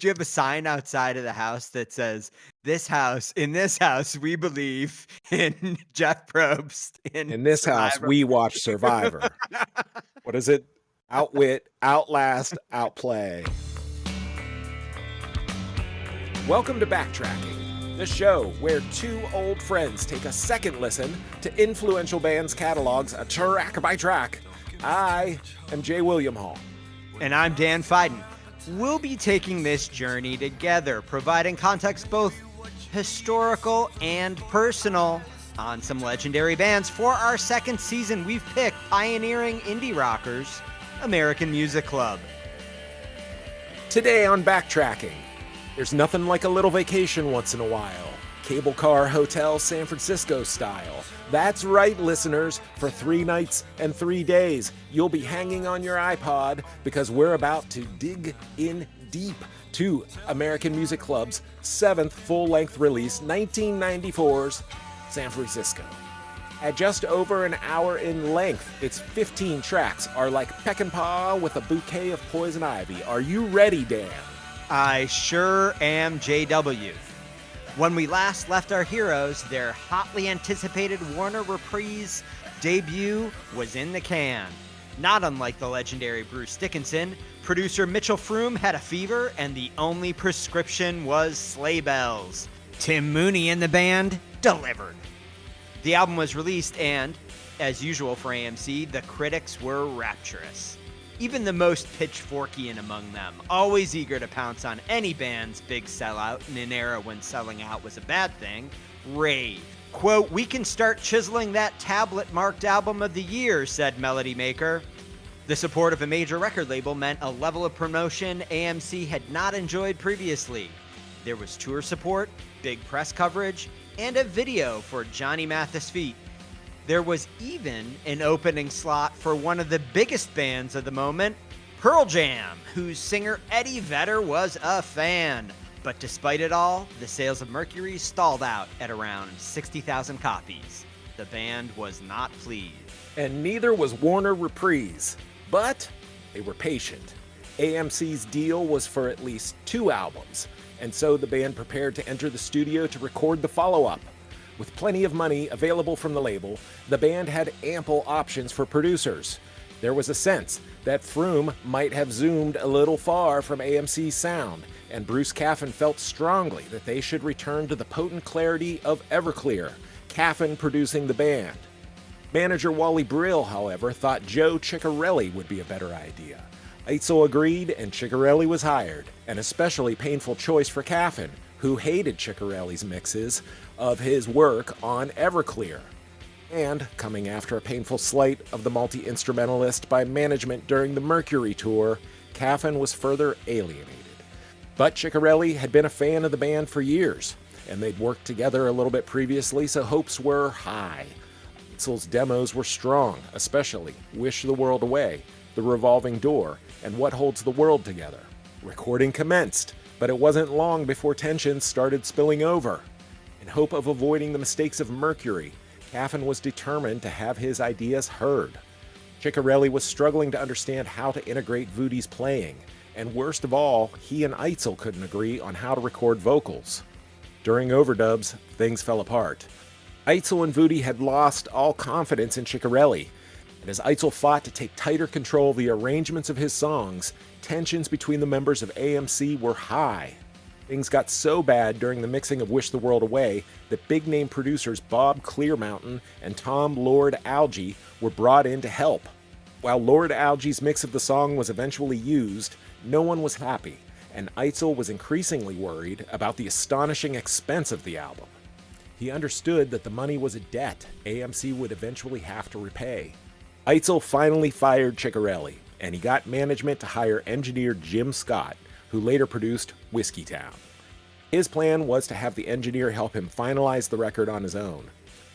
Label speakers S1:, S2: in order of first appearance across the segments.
S1: Do you have a sign outside of the house that says, in this house, we believe in Jeff Probst in
S2: In this house,
S1: Survivor?
S2: we watch Survivor. What is it? Outwit, outlast, outplay. Welcome to Backtracking, the show where two old friends take a second listen to influential bands' catalogs, track by track. I am Jay William Hall.
S1: And I'm Dan Fiden. We'll be taking this journey together, providing context both historical and personal on some legendary bands. For our second season, we've picked pioneering indie rockers, American Music Club.
S2: Today on Backtracking, there's nothing like a little vacation once in a while. Cable car hotel San Francisco style. That's right, listeners. For 3 nights and 3 days, you'll be hanging on your iPod because we're about to dig in deep to American Music Club's 7th full-length release, 1994's San Francisco. At just over an hour in length, its 15 tracks are like Peckinpah with a bouquet of poison ivy. Are you ready, Dan?
S1: I sure am, JW. When we last left our heroes, their hotly anticipated Warner Reprise debut was in the can. Not unlike the legendary Bruce Dickinson, producer Mitchell Froom had a fever, and the only prescription was sleigh bells. Tim Mooney and the band delivered. The album was released and, as usual for AMC, the critics were rapturous. Even the most pitchforkian among them, always eager to pounce on any band's big sellout in an era when selling out was a bad thing, raved. Quote, "We can start chiseling that tablet-marked album of the year," said Melody Maker. The support of a major record label meant a level of promotion AMC had not enjoyed previously. There was tour support, big press coverage, and a video for Johnny Mathis' feat. There was even an opening slot for one of the biggest bands of the moment, Pearl Jam, whose singer Eddie Vedder was a fan. But despite it all, the sales of Mercury stalled out at around 60,000 copies. The band was not pleased.
S2: And neither was Warner Reprise. But they were patient. AMC's deal was for at least 2 albums, and so the band prepared to enter the studio to record the follow-up. With plenty of money available from the label, the band had ample options for producers. There was a sense that Froom might have zoomed a little far from AMC's sound, and Bruce Caffin felt strongly that they should return to the potent clarity of Everclear, Caffin producing the band. Manager Wally Brill, however, thought Joe Chicarelli would be a better idea. Eitzel agreed, and Chicarelli was hired, an especially painful choice for Caffin, who hated Chicarelli's mixes of his work on Everclear, and coming after a painful slight of the multi-instrumentalist by management during the Mercury tour, Caffin was further alienated. But Chicarelli had been a fan of the band for years, and they'd worked together a little bit previously, so hopes were high. Eitzel's demos were strong, especially Wish the World Away, The Revolving Door, and What Holds the World Together. Recording commenced, but it wasn't long before tensions started spilling over. In hope of avoiding the mistakes of Mercury, Caffin was determined to have his ideas heard. Chicarelli was struggling to understand how to integrate Voodie's playing, and worst of all, he and Eitzel couldn't agree on how to record vocals. During overdubs, things fell apart. Eitzel and Voodie had lost all confidence in Chicarelli, and as Eitzel fought to take tighter control of the arrangements of his songs, tensions between the members of AMC were high. Things got so bad during the mixing of Wish the World Away that big-name producers Bob Clearmountain and Tom Lord Alge were brought in to help. While Lord Alge's mix of the song was eventually used, no one was happy, and Eitzel was increasingly worried about the astonishing expense of the album. He understood that the money was a debt AMC would eventually have to repay. Eitzel finally fired Chicarelli, and he got management to hire engineer Jim Scott, who later produced Whiskey Town. His plan was to have the engineer help him finalize the record on his own.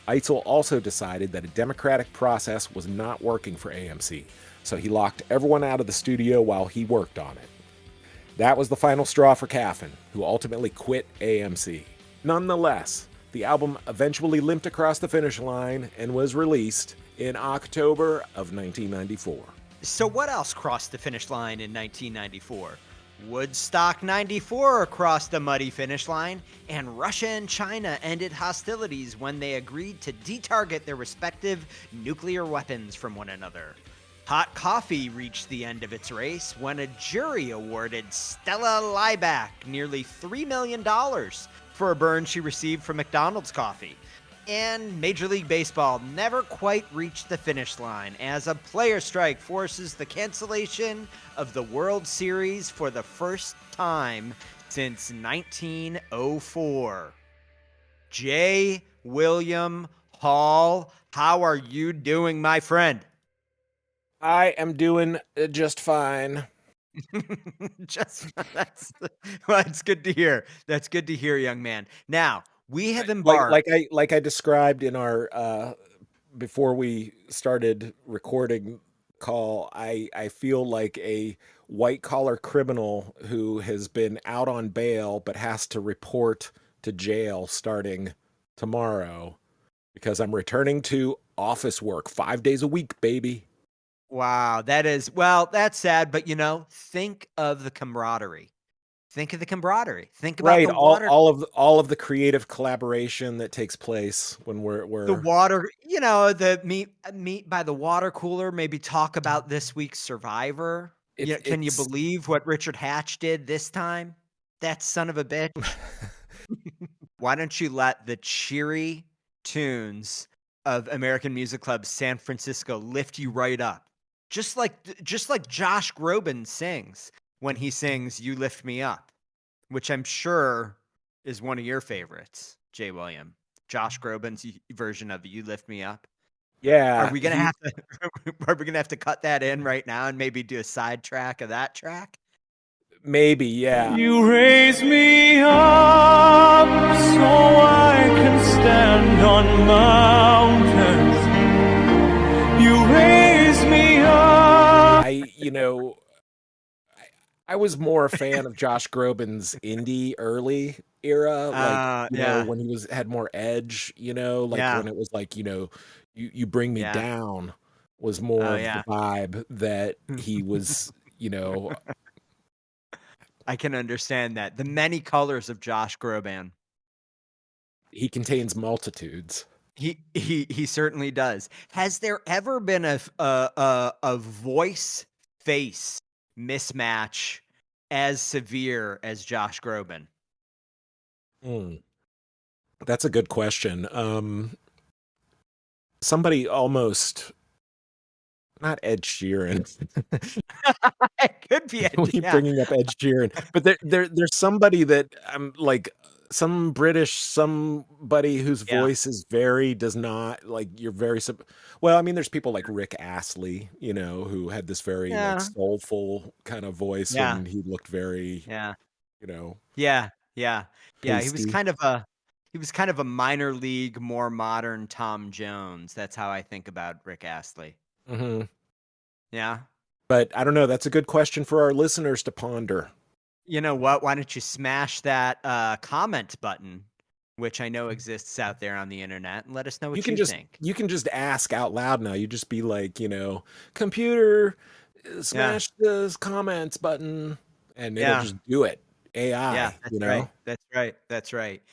S2: Eitzel also decided that a democratic process was not working for AMC, so he locked everyone out of the studio while he worked on it. That was the final straw for Caffin, who ultimately quit AMC. Nonetheless, the album eventually limped across the finish line and was released in October of 1994.
S1: So what else crossed the finish line in 1994? Woodstock 94 crossed the muddy finish line, and Russia and China ended hostilities when they agreed to de-target their respective nuclear weapons from one another. Hot coffee reached the end of its race when a jury awarded Stella Lieback nearly $3 million for a burn she received from McDonald's coffee. And Major League Baseball never quite reached the finish line as a player strike forces the cancellation of the World Series for the first time since 1904. J. William Hall, how are you doing, my friend?
S2: I am doing just fine.
S1: Just that's well, it's good to hear. That's good to hear, young man. Now, we have
S2: Like
S1: embarked.
S2: like I described in our before we started recording call, I feel like a white collar criminal who has been out on bail but has to report to jail starting tomorrow because I'm returning to office work 5 days a week, baby.
S1: Wow, that's sad, but think of the camaraderie. Think of the camaraderie. Think about
S2: Right, all of the creative collaboration that takes place when
S1: the
S2: we're
S1: water, the meet by the water cooler, maybe talk about this week's Survivor. Yeah, can you
S2: it's
S1: believe what Richard Hatch did this time? That son of a bitch. Why don't you let the cheery tunes of American Music Club San Francisco lift you right up? Just like Josh Groban sings when he sings You Lift Me Up, which I'm sure is one of your favorites, Jay William. Josh Groban's version of You Lift Me Up. Are
S2: yeah,
S1: we gonna
S2: he
S1: have to are we gonna have to cut that in right now and maybe do a side track of that track?
S2: maybe, yeah.
S3: You raise me up so I can stand on mountains. You raise me up.
S2: I was more a fan of Josh Groban's indie early era, like,
S1: Yeah,
S2: when he had more edge, like
S1: yeah,
S2: when it was like, you bring me
S1: yeah.
S2: down was
S1: Oh
S2: more of the
S1: yeah.
S2: vibe that he was,
S1: I can understand that. The many colors of Josh Groban.
S2: he contains multitudes.
S1: He certainly does. Has there ever been a voice face mismatch as severe as Josh Groban?
S2: Mm, that's a good question. Somebody almost not Ed Sheeran.
S1: It could be
S2: We
S1: Ed,
S2: keep
S1: yeah.
S2: bringing up Ed Sheeran, but there's somebody that I'm like some British somebody whose
S1: Yeah.
S2: voice is very does not like you're very well, I mean there's people like Rick Astley, who had this very like
S1: Yeah.
S2: soulful kind of voice
S1: Yeah.
S2: and he looked very,
S1: Yeah.
S2: you know,
S1: Yeah. Yeah. Yeah. He was
S2: pasty.
S1: kind of a minor league, more modern Tom Jones. That's how I think about Rick Astley.
S2: Hmm.
S1: Yeah.
S2: But I don't know, that's a good question for our listeners to ponder.
S1: You know what? Why don't you smash that comment button, which I know exists out there on the internet, and let us know what you think.
S2: You can just ask out loud now. You just be like, computer,
S1: Yeah.
S2: smash the comments button, and it'll
S1: Yeah.
S2: just do it.
S1: Yeah,
S2: AI,
S1: that's right. That's right. That's right.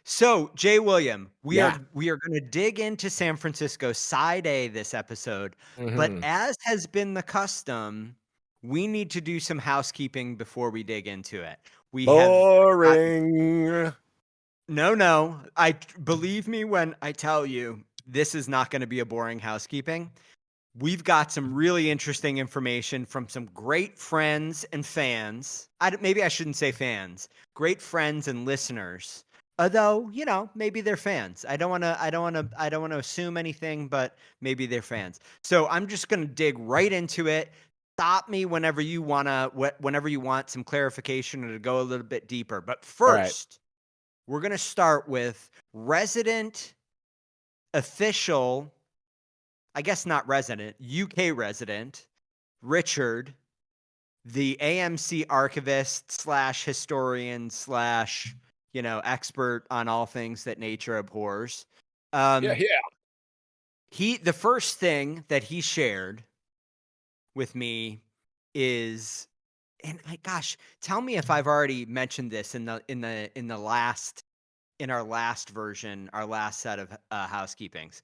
S1: So Jay William, we are
S2: Yeah.
S1: we are going to dig into San Francisco side A this episode, but
S2: Hmm.
S1: as has been the custom, we need to do some housekeeping before we dig into it. We have got
S2: Boring.
S1: no. I believe me when I tell you this is not going to be a boring housekeeping. We've got some really interesting information from some great friends and fans. Maybe I shouldn't say fans. Great friends and listeners. Although, maybe they're fans. I don't want to assume anything, but maybe they're fans. So I'm just going to dig right into it. Stop me whenever you want some clarification or to go a little bit deeper. But
S2: All right.
S1: first, we're going to start with resident official, I guess not resident, UK resident, Richard, the AMC archivist slash historian slash, expert on all things that nature abhors.
S2: Yeah,
S1: Um,
S2: yeah.
S1: the first thing that he shared with me is and gosh, tell me if I've already mentioned this in our last version, our last set of housekeepings.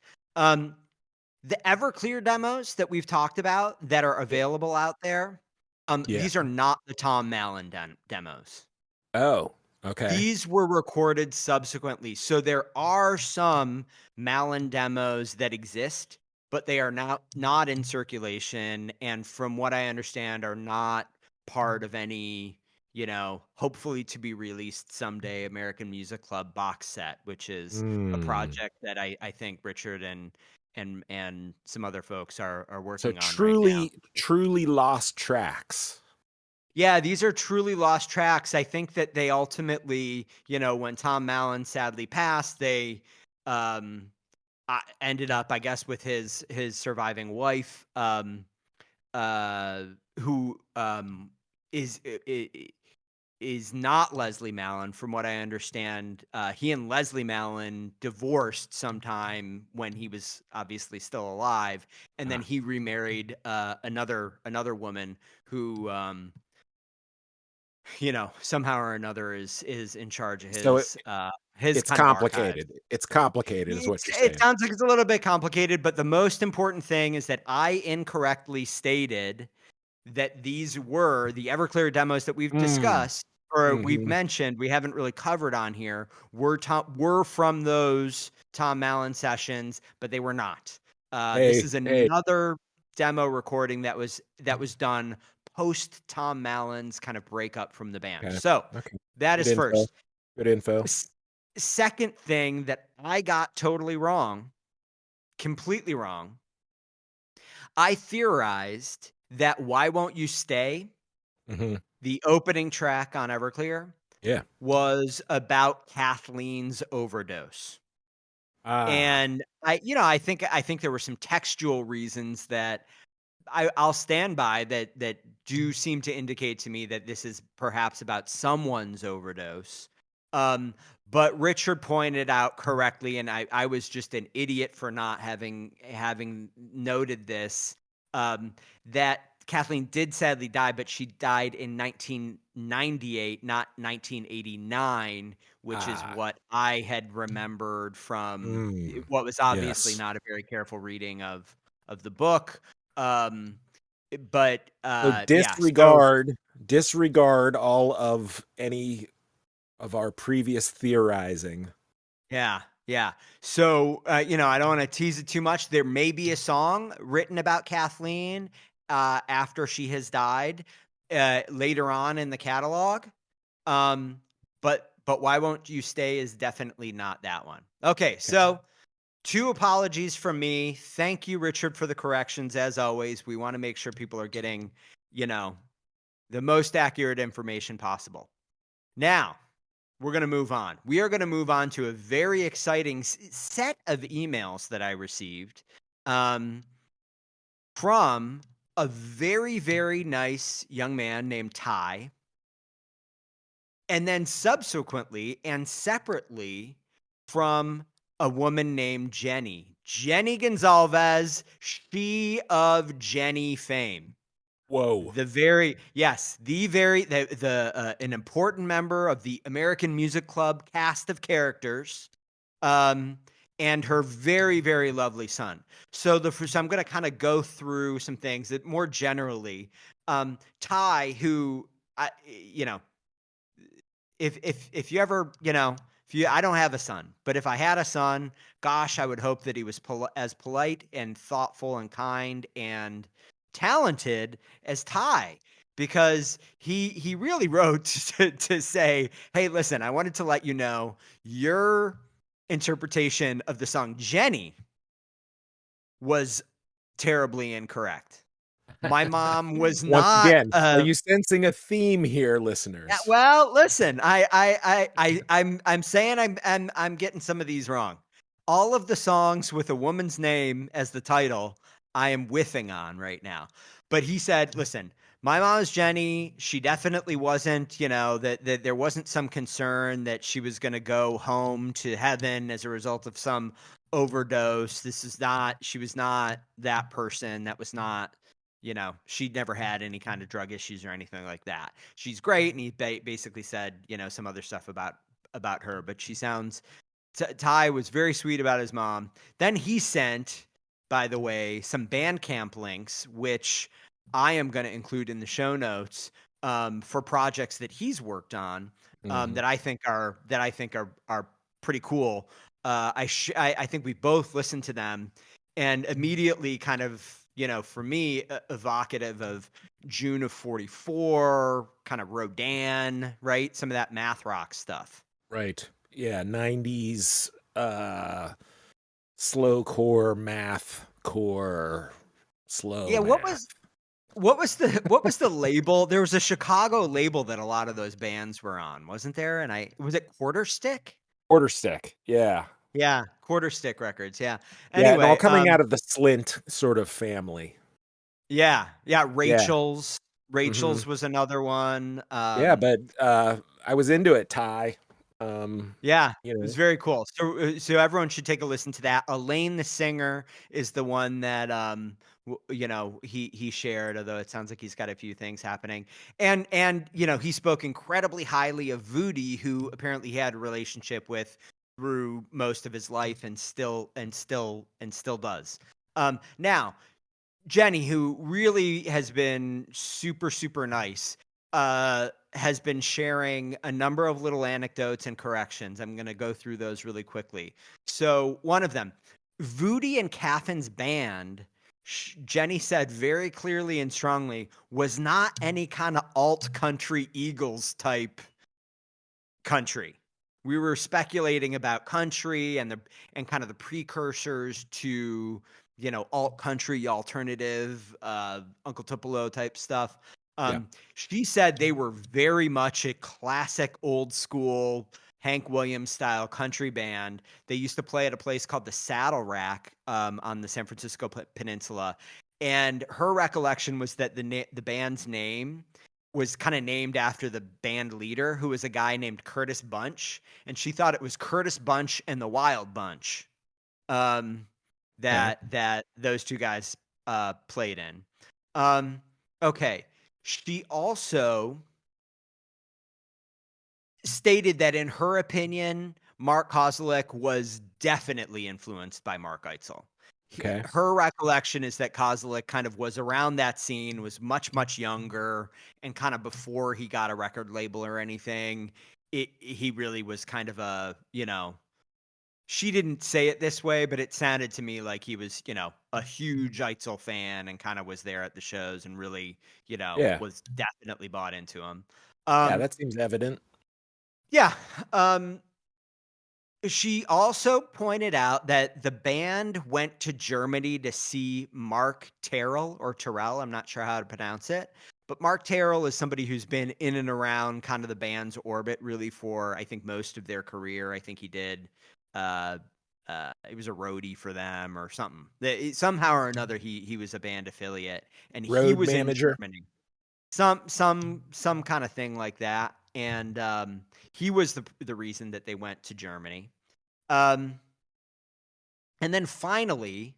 S1: The Everclear demos that we've talked about that are
S2: Yeah.
S1: available out there,
S2: Yeah.
S1: these are not the Tom Mallon demos.
S2: Oh, okay.
S1: These were recorded subsequently. So there are some Mallon demos that exist, but they are not in circulation, and from what I understand are not part of any, hopefully to be released someday American Music Club box set, which is a
S2: Mm.
S1: project that I think Richard and some other folks are
S2: So
S1: working on right now.
S2: truly lost tracks.
S1: Yeah, these are truly lost tracks. I think that they ultimately, when Tom Mallon sadly passed, they um, ended up, I guess, with his surviving wife, who is is not Leslie Mallon, from what I understand. He and Leslie Mallon divorced sometime when he was obviously still alive, and then
S2: Ah.
S1: he remarried another woman who somehow or another is in charge of
S2: So
S1: his
S2: it's
S1: kind of archives.
S2: complicated. It's complicated is what you're
S1: It
S2: saying.
S1: sounds like it's a little bit complicated, but the most important thing is that I incorrectly stated that these were the Everclear demos that we've
S2: Mm.
S1: discussed or we've
S2: Mhm.
S1: mentioned, we haven't really covered on here, were from those Tom Mallon sessions, but they were not. This
S2: Hey,
S1: is
S2: hey.
S1: another demo recording that was done post Tom Mallon's kind of breakup from the band.
S2: Okay.
S1: So
S2: Okay.
S1: that
S2: Good
S1: is
S2: info.
S1: first.
S2: Good info.
S1: Second thing that I got totally wrong, completely wrong, I theorized that Why Won't You Stay,
S2: Mhm.
S1: the opening track on Everclear,
S2: Yeah.
S1: was about Kathleen's overdose.
S2: Ah.
S1: And I think there were some textual reasons that I'll stand by that do seem to indicate to me that this is perhaps about someone's overdose. Um, but Richard pointed out correctly, and I was just an idiot for not having noted this, that Kathleen did sadly die, but she died in 1998, not 1989, which is
S2: Ah.
S1: what I had remembered from
S2: Mm.
S1: what was obviously
S2: Yes.
S1: not a very careful reading of the book. Um, but
S2: So
S1: yeah, so
S2: disregard all of any of our previous theorizing.
S1: yeah, yeah. So I don't want to tease it too much. There may be a song written about Kathleen after she has died later on in the catalog. Um, but Why Won't You Stay is definitely not that one. Okay,
S2: Okay.
S1: so two apologies from me. Thank you, Richard, for the corrections. As always, we want to make sure people are getting, you know, the most accurate information possible. Now, we're going to move on. We are going to move on to a very exciting set of emails that I received from a very, very nice young man named Ty. And then subsequently and separately from a woman named Jenny Gonzalez, she of Jenny fame.
S2: Whoa.
S1: An important member of the American Music Club cast of characters, and her very, very lovely son. So I'm going to kind of go through some things that more generally, Ty, who if you ever, I don't have a son, but if I had a son, gosh, I would hope that he was as polite and thoughtful and kind and talented as Ty, because he really wrote to say, hey, listen, I wanted to let you know your interpretation of the song Jenny was terribly incorrect. My mom was
S2: Once
S1: not
S2: again, are you sensing a theme here,
S1: yeah,
S2: listeners?
S1: well, listen, I'm saying I'm getting some of these wrong. All of the songs with a woman's name as the title, I am whiffing on right now. But he said, listen, my mom is Jenny. She definitely wasn't, that there wasn't some concern that she was going to go home to heaven as a result of some overdose. She was not that person. That was not she'd never had any kind of drug issues or anything like that. She's great, and he basically said, some other stuff about her, but she sounds. Ty was very sweet about his mom. Then he sent, by the way, some Bandcamp links, which I am going to include in the show notes for projects that he's worked on that I think are pretty cool. I think we both listened to them and immediately kind of, for me, evocative of June of '44, kind of Rodin, right? Some of that math rock stuff.
S2: Right. Yeah, 90s slow core, math core, slow
S1: Yeah,
S2: math.
S1: what was the label? There was a Chicago label that a lot of those bands were on, wasn't there? And was it Quarter Stick?
S2: Quarter Stick. Yeah.
S1: Yeah, Quarter Stick Records. Yeah.
S2: Yeah, and all
S1: Anyway,
S2: coming out of the Slint sort of family.
S1: yeah,
S2: Yeah.
S1: Rachel's.
S2: hmm
S1: Rachel's was another one.
S2: Yeah, but I was into it, Ty.
S1: Yeah,
S2: You
S1: it was
S2: know,
S1: very cool. So everyone should take a listen to that. Elaine the singer is the one that he shared, although it sounds like he's got a few things happening. And he spoke incredibly highly of Voodie, who apparently he had a relationship with through most of his life and still does. Now, Jenny, who really has been super, super nice, has been sharing a number of little anecdotes and corrections. I'm going to go through those really quickly. So, one of them, Voodie and Caffin's band, Jenny said very clearly and strongly, was not any kind of alt country Eagles type country. We were speculating about country and kind of the precursors to alt country, alternative, Uncle Tupelo type stuff.
S2: yeah.
S1: She said they were very much a classic old school Hank Williams style country band. They used to play at a place called the Saddle Rack on the San Francisco Peninsula. And her recollection was that the band's name was kind of named after the band leader, who was a guy named Curtis Bunch. And she thought it was Curtis Bunch and the Wild Bunch that those two guys played in. Okay. She also stated that in her opinion, Mark Kozelek was definitely influenced by Mark Eitzel.
S2: Okay.
S1: Her recollection is that Kozelek kind of was around that scene, was much, much younger, and kind of before he got a record label or anything, he really was kind of a, she didn't say it this way, but it sounded to me like he was, a huge Eitzel fan and kind of was there at the shows and really,
S2: Yeah.
S1: was definitely bought into him.
S2: Yeah, that seems evident.
S1: Yeah. She also pointed out that the band went to Germany to see Mark Terrell or Terrell. I'm not sure how to pronounce it. But Mark Terrell is somebody who's been in and around kind of the band's orbit really for, I think, most of their career. I think he did. He was a roadie for them or something. Somehow or another, he was a band affiliate. And
S2: Road
S1: he was
S2: manager.
S1: in Germany. Some kind of thing like that. And he was the reason that they went to Germany. And then finally,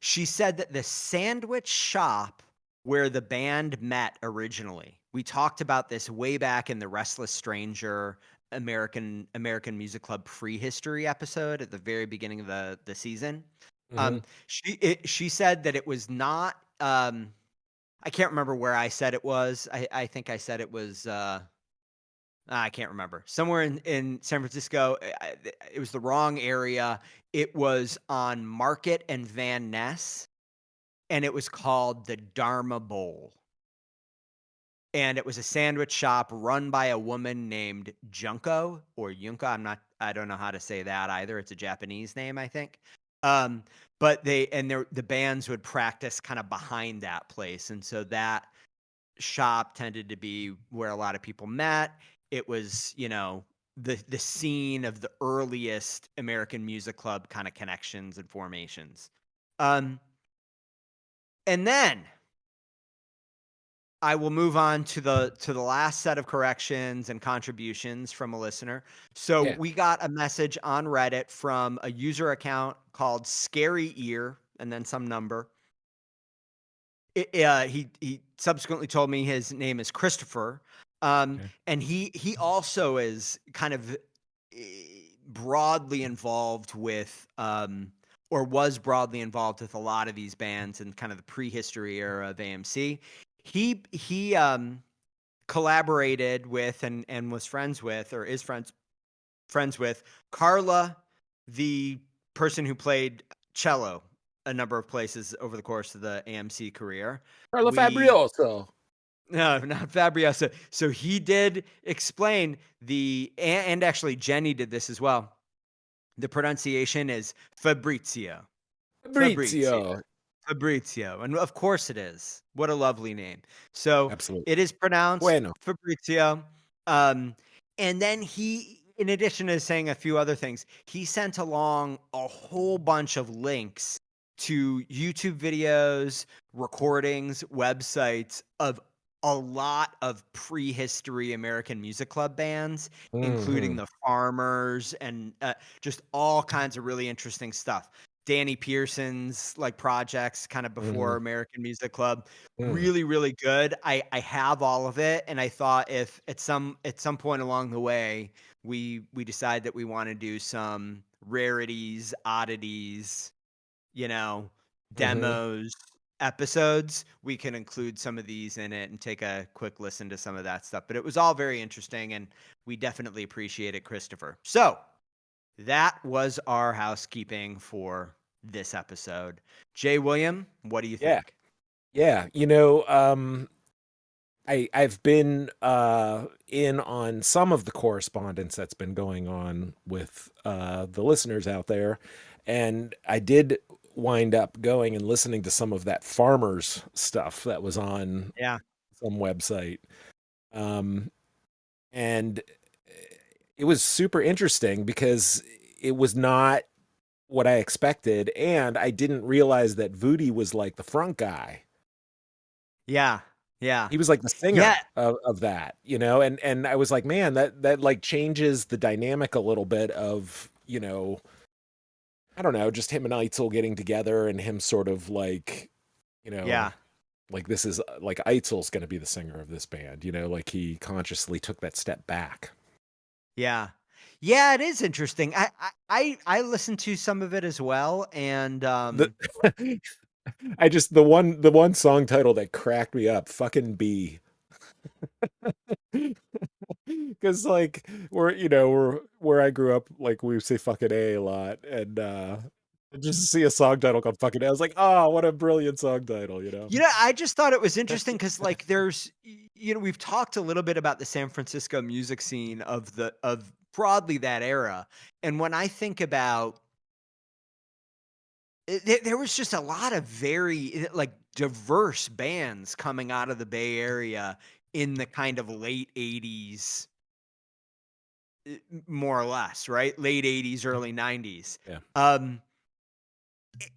S1: she said that the sandwich shop where the band met originally, we talked about this way back in the Restless Stranger American Music Club Prehistory episode at the very beginning of the season. She said that it was not. I can't remember where I said it was. I think I said it was. I can't remember. Somewhere in San Francisco. It was the wrong area. It was on Market and Van Ness, and it was called the Dharma Bowl. And it was a sandwich shop run by a woman named Junko or Yunka. I don't know how to say that either. It's a Japanese name, I think. But the bands would practice kind of behind that place. And so that shop tended to be where a lot of people met. It was, the scene of the earliest American Music Club kind of connections and formations. And then I will move on to the last set of corrections and contributions from a listener. So we got a message on Reddit from a user account called Scary Ear and then some number. He subsequently told me his name is Christopher,
S2: Okay.
S1: and he also is kind of broadly involved with, or was broadly involved with a lot of these bands in kind of the prehistory era of AMC. He collaborated with and was friends with, or is friends with Carla, the person who played cello a number of places over the course of the AMC career.
S2: Carla
S1: We
S2: Fabrioso.
S1: No, not Fabio. So he did explain and actually Jenny did this as well. The pronunciation is Fabrizio. Fabrizio.
S2: Fabrizio.
S1: Fabrizio. And of course it is. What a lovely name. So
S2: Absolutely.
S1: it is pronounced
S2: Bueno.
S1: Fabrizio. And then he, in addition to saying a few other things, he sent along a whole bunch of links to YouTube videos, recordings, websites of a lot of prehistory American music club bands, including
S2: Mhm.
S1: the Farmers and just all kinds of really interesting stuff. Danny Pearson's like projects kind of before
S2: Mhm.
S1: American Music Club.
S2: Mm.
S1: Really, really good. I have all of it, and I thought if at some point along the way we decide that we want to do some rarities, oddities, you know,
S2: Mhm.
S1: demos, episodes, we can include some of these in it and take a quick listen to some of that stuff. But it was all very interesting, and we definitely appreciate it, Christopher. So that was our housekeeping for this episode. Jay William, what do you
S2: Yeah.
S1: think?
S2: Yeah. I've been in on some of the correspondence that's been going on with the listeners out there, and I did wind up going and listening to some of that farmers stuff that was on
S1: Yeah.
S2: some website. Um, and it was super interesting because it was not what I expected, and I didn't realize that Voodie was like the front guy.
S1: Yeah. Yeah.
S2: He was like the
S1: Yeah.
S2: singer of that, and I was like, man, that like changes the dynamic a little bit of, I don't know, just him and Eitzel getting together and him sort of like, you know,
S1: Yeah.
S2: like this is like Eitzel's going to be the singer of this band, like he consciously took that step back.
S1: Yeah. Yeah, it is interesting. I listened to some of it as well, and
S2: The the one song title that cracked me up, fucking B. Because like we're where I grew up, like we say fucking A lot, and just to see a song title called fucking A, I was like, oh, what a brilliant song title.
S1: I just thought it was interesting because like we've talked a little bit about the San Francisco music scene of broadly that era. And when I think about there was just a lot of very like diverse bands coming out of the Bay Area in the kind of late 80s, more or less, right? Late 80s, early 90s.
S2: Yeah.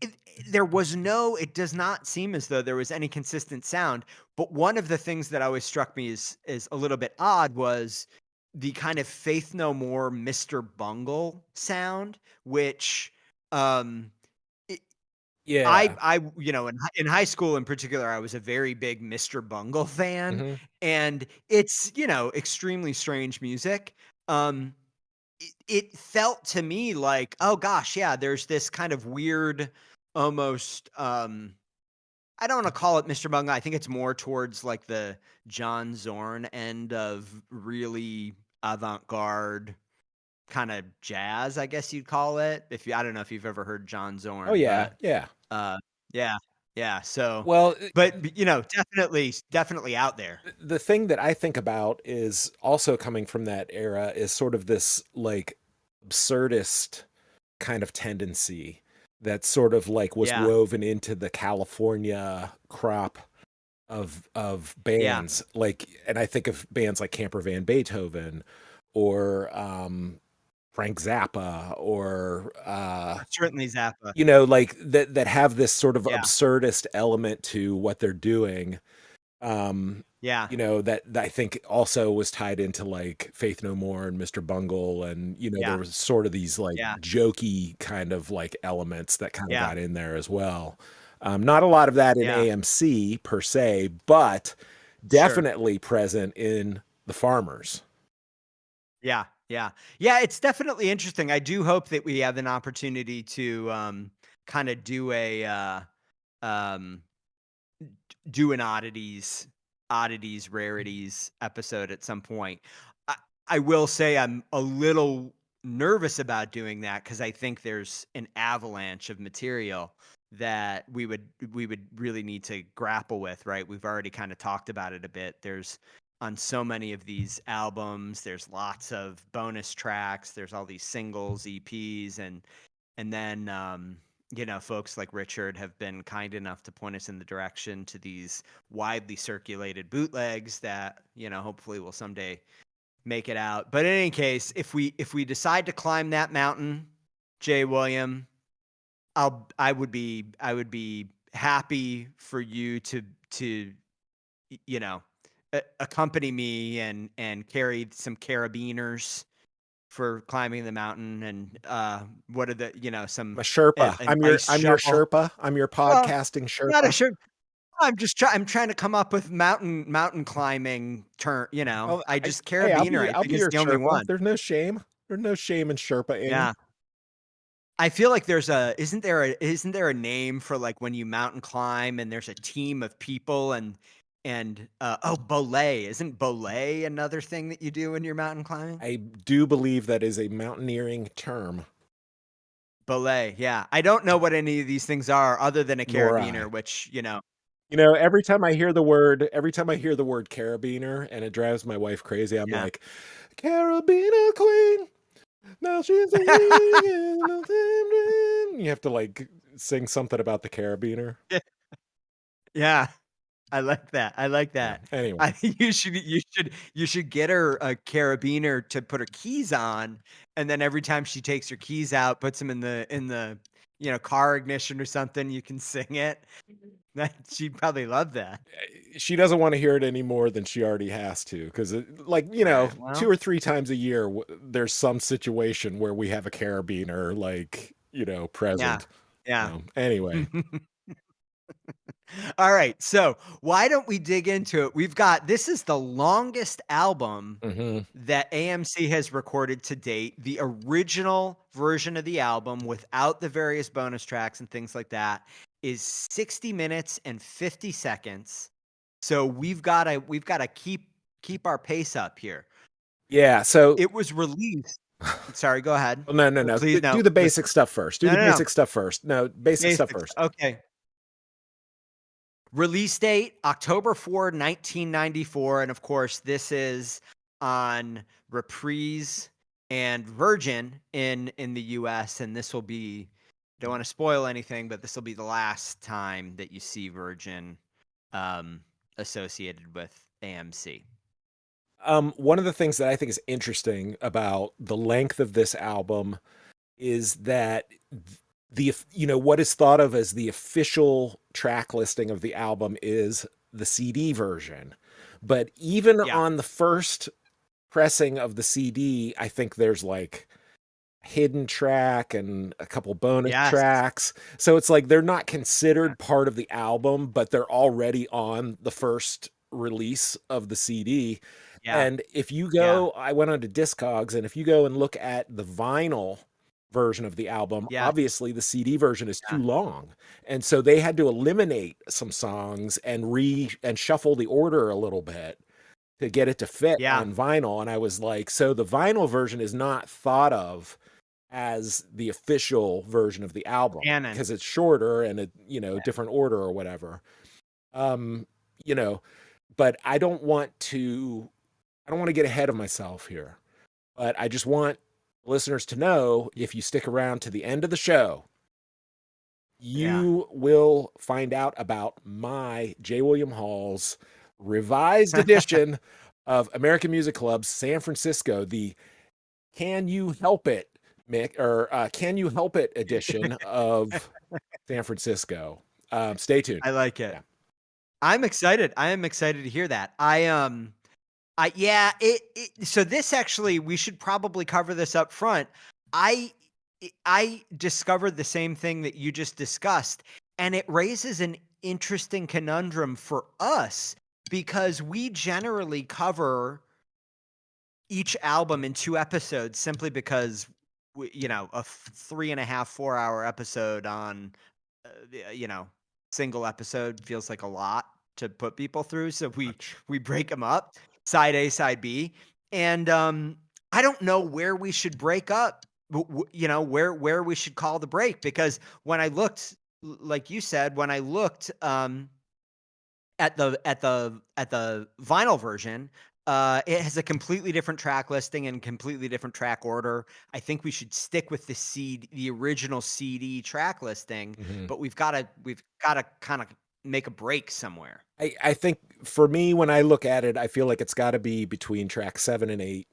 S1: It, it does not seem as though there was any consistent sound. But one of the things that always struck me is a little bit odd was the kind of Faith No More, Mr. Bungle sound, which
S2: Yeah.
S1: in high school in particular, I was a very big Mr. Bungle fan,
S2: Hmm.
S1: and it's, extremely strange music. It felt to me like, oh gosh, yeah, there's this kind of weird, almost, I don't want to call it Mr. Bungle. I think it's more towards like the John Zorn end of really avant-garde kind of jazz, I guess you'd call it. I don't know if you've ever heard John
S2: Oh
S1: Zorn,
S2: yeah,
S1: but
S2: yeah.
S1: yeah, yeah. So,
S2: Well,
S1: but definitely out there.
S2: the thing that I think about is also coming from that era is sort of this like absurdist kind of tendency that sort of like was
S1: Yeah,
S2: woven into the California crop of
S1: yeah.
S2: bands, like, and I think of bands like Camper Van Beethoven or Frank Zappa or
S1: Certainly Zappa.
S2: like that have this sort of
S1: Yeah,
S2: absurdist element to what they're doing.
S1: yeah,
S2: That I think also was tied into like Faith No More and Mr. Bungle, and there
S1: yeah,
S2: was sort of these like
S1: yeah,
S2: jokey kind of like elements that kind of
S1: yeah,
S2: got in there as well. Not a lot of that in
S1: Yeah.
S2: AMC per se, but definitely present in the Farmers.
S1: Yeah, yeah. Yeah, it's definitely interesting. I do hope that we have an opportunity to kind of do a um do an oddities rarities episode at some point. I, I will say I'm a little nervous about doing that because I think there's an avalanche of material that we would really need to grapple with, right? We've already kind of talked about it a bit. There's on so many of these albums, there's lots of bonus tracks, there's all these singles, EPs, and then folks like Richard have been kind enough to point us in the direction to these widely circulated bootlegs that, hopefully will someday make it out. But in any case, if we decide to climb that mountain, Jay William, I would be happy for you to accompany me and carry some carabiners for climbing the mountain, and what are some
S2: I'm a Sherpa.
S1: an
S2: I'm your
S1: ice
S2: I'm your
S1: shovel.
S2: Sherpa. I'm your
S1: Well,
S2: podcasting
S1: not a
S2: Sherpa.
S1: sure. I'm trying to come up with mountain climbing term.
S2: Well,
S1: I just
S2: hey,
S1: carabiner. I
S2: I'll
S1: think
S2: be
S1: is
S2: your
S1: the only
S2: Sherpa.
S1: one.
S2: There's no shame. There's no shame in Sherpa-ing.
S1: Yeah. I feel like isn't there a name for like when you mountain climb and there's a team of people and belay. Isn't belay another thing that you do when you're mountain climbing?
S2: I do believe that is a mountaineering term.
S1: Belay, yeah. I don't know what any of these things are other than a
S2: Nor
S1: carabiner,
S2: I.
S1: which,
S2: Every time I hear the word carabiner, and it drives my wife crazy, I'm
S1: yeah.
S2: like, Carabiner Queen. Now she's singing in the same dream. You have to like sing something about the carabiner.
S1: Yeah. I like that. I like
S2: Yeah.
S1: that.
S2: Anyway,
S1: I think you should get her a carabiner to put her keys on, and then every time she takes her keys out, puts them in the car ignition or something, you can sing it. She'd probably love that.
S2: she doesn't want to hear it any more than she already has to, because
S1: All right, well,
S2: 2 or 3 times a year there's some situation where we have a carabiner
S1: yeah,
S2: present.
S1: yeah.
S2: Anyway.
S1: All right, so why don't we dig into it? This is the longest album
S2: Mhm.
S1: that AMC has recorded to date. The original version of the album without the various bonus tracks and things like that is 60 minutes and 50 seconds. So we've got to keep our pace up here.
S2: Yeah, so
S1: It was released. Sorry, go ahead.
S2: no.
S1: Please,
S2: Do
S1: no.
S2: the basic stuff first. Do
S1: No,
S2: the
S1: no, no.
S2: basic stuff first. No, basic stuff
S1: Basics.
S2: first.
S1: Okay. Release date, October 4, 1994. And of course, this is on Reprise and Virgin in the US. And this will be, don't want to spoil anything, but this will be the last time that you see Virgin associated with AMC.
S2: One of the things that I think is interesting about the length of this album is that what is thought of as the official track listing of the album is the CD version. But even on the first pressing of the CD, I think there's like a hidden track and a couple bonus tracks. So it's like they're not considered part of the album, but they're already on the first release of the CD.
S1: Yeah.
S2: And if you go, I went on to Discogs, and if you go and look at the vinyl version of the album, obviously the CD version is too long. And so they had to eliminate some songs and shuffle the order a little bit to get it to fit on vinyl. And I was like, so the vinyl version is not thought of as the official version of the album because it's shorter and different order or whatever. But I don't want to get ahead of myself here, but I just want listeners to know, if you stick around to the end of the show, you will find out about my J. William Hall's revised edition of American Music Club's San Francisco, the Can You Help It, Mick, or Can You Help It edition of San Francisco. Stay tuned.
S1: I like it. Yeah. I'm excited. I am excited to hear that. So this actually, we should probably cover this up front. I discovered the same thing that you just discussed. And it raises an interesting conundrum for us because we generally cover each album in 2 episodes simply because a 3.5, 4-hour episode on, single episode feels like a lot to put people through. So we break them up, side A, side B. And I don't know where we should break up, where we should call the break, because when I looked, like you said, when I looked at the vinyl version, it has a completely different track listing and completely different track order. I think we should stick with the original CD track listing, but we've got to kind of make a break somewhere.
S2: I think for me, when I look at it, I feel like it's got to be between track 7 and 8.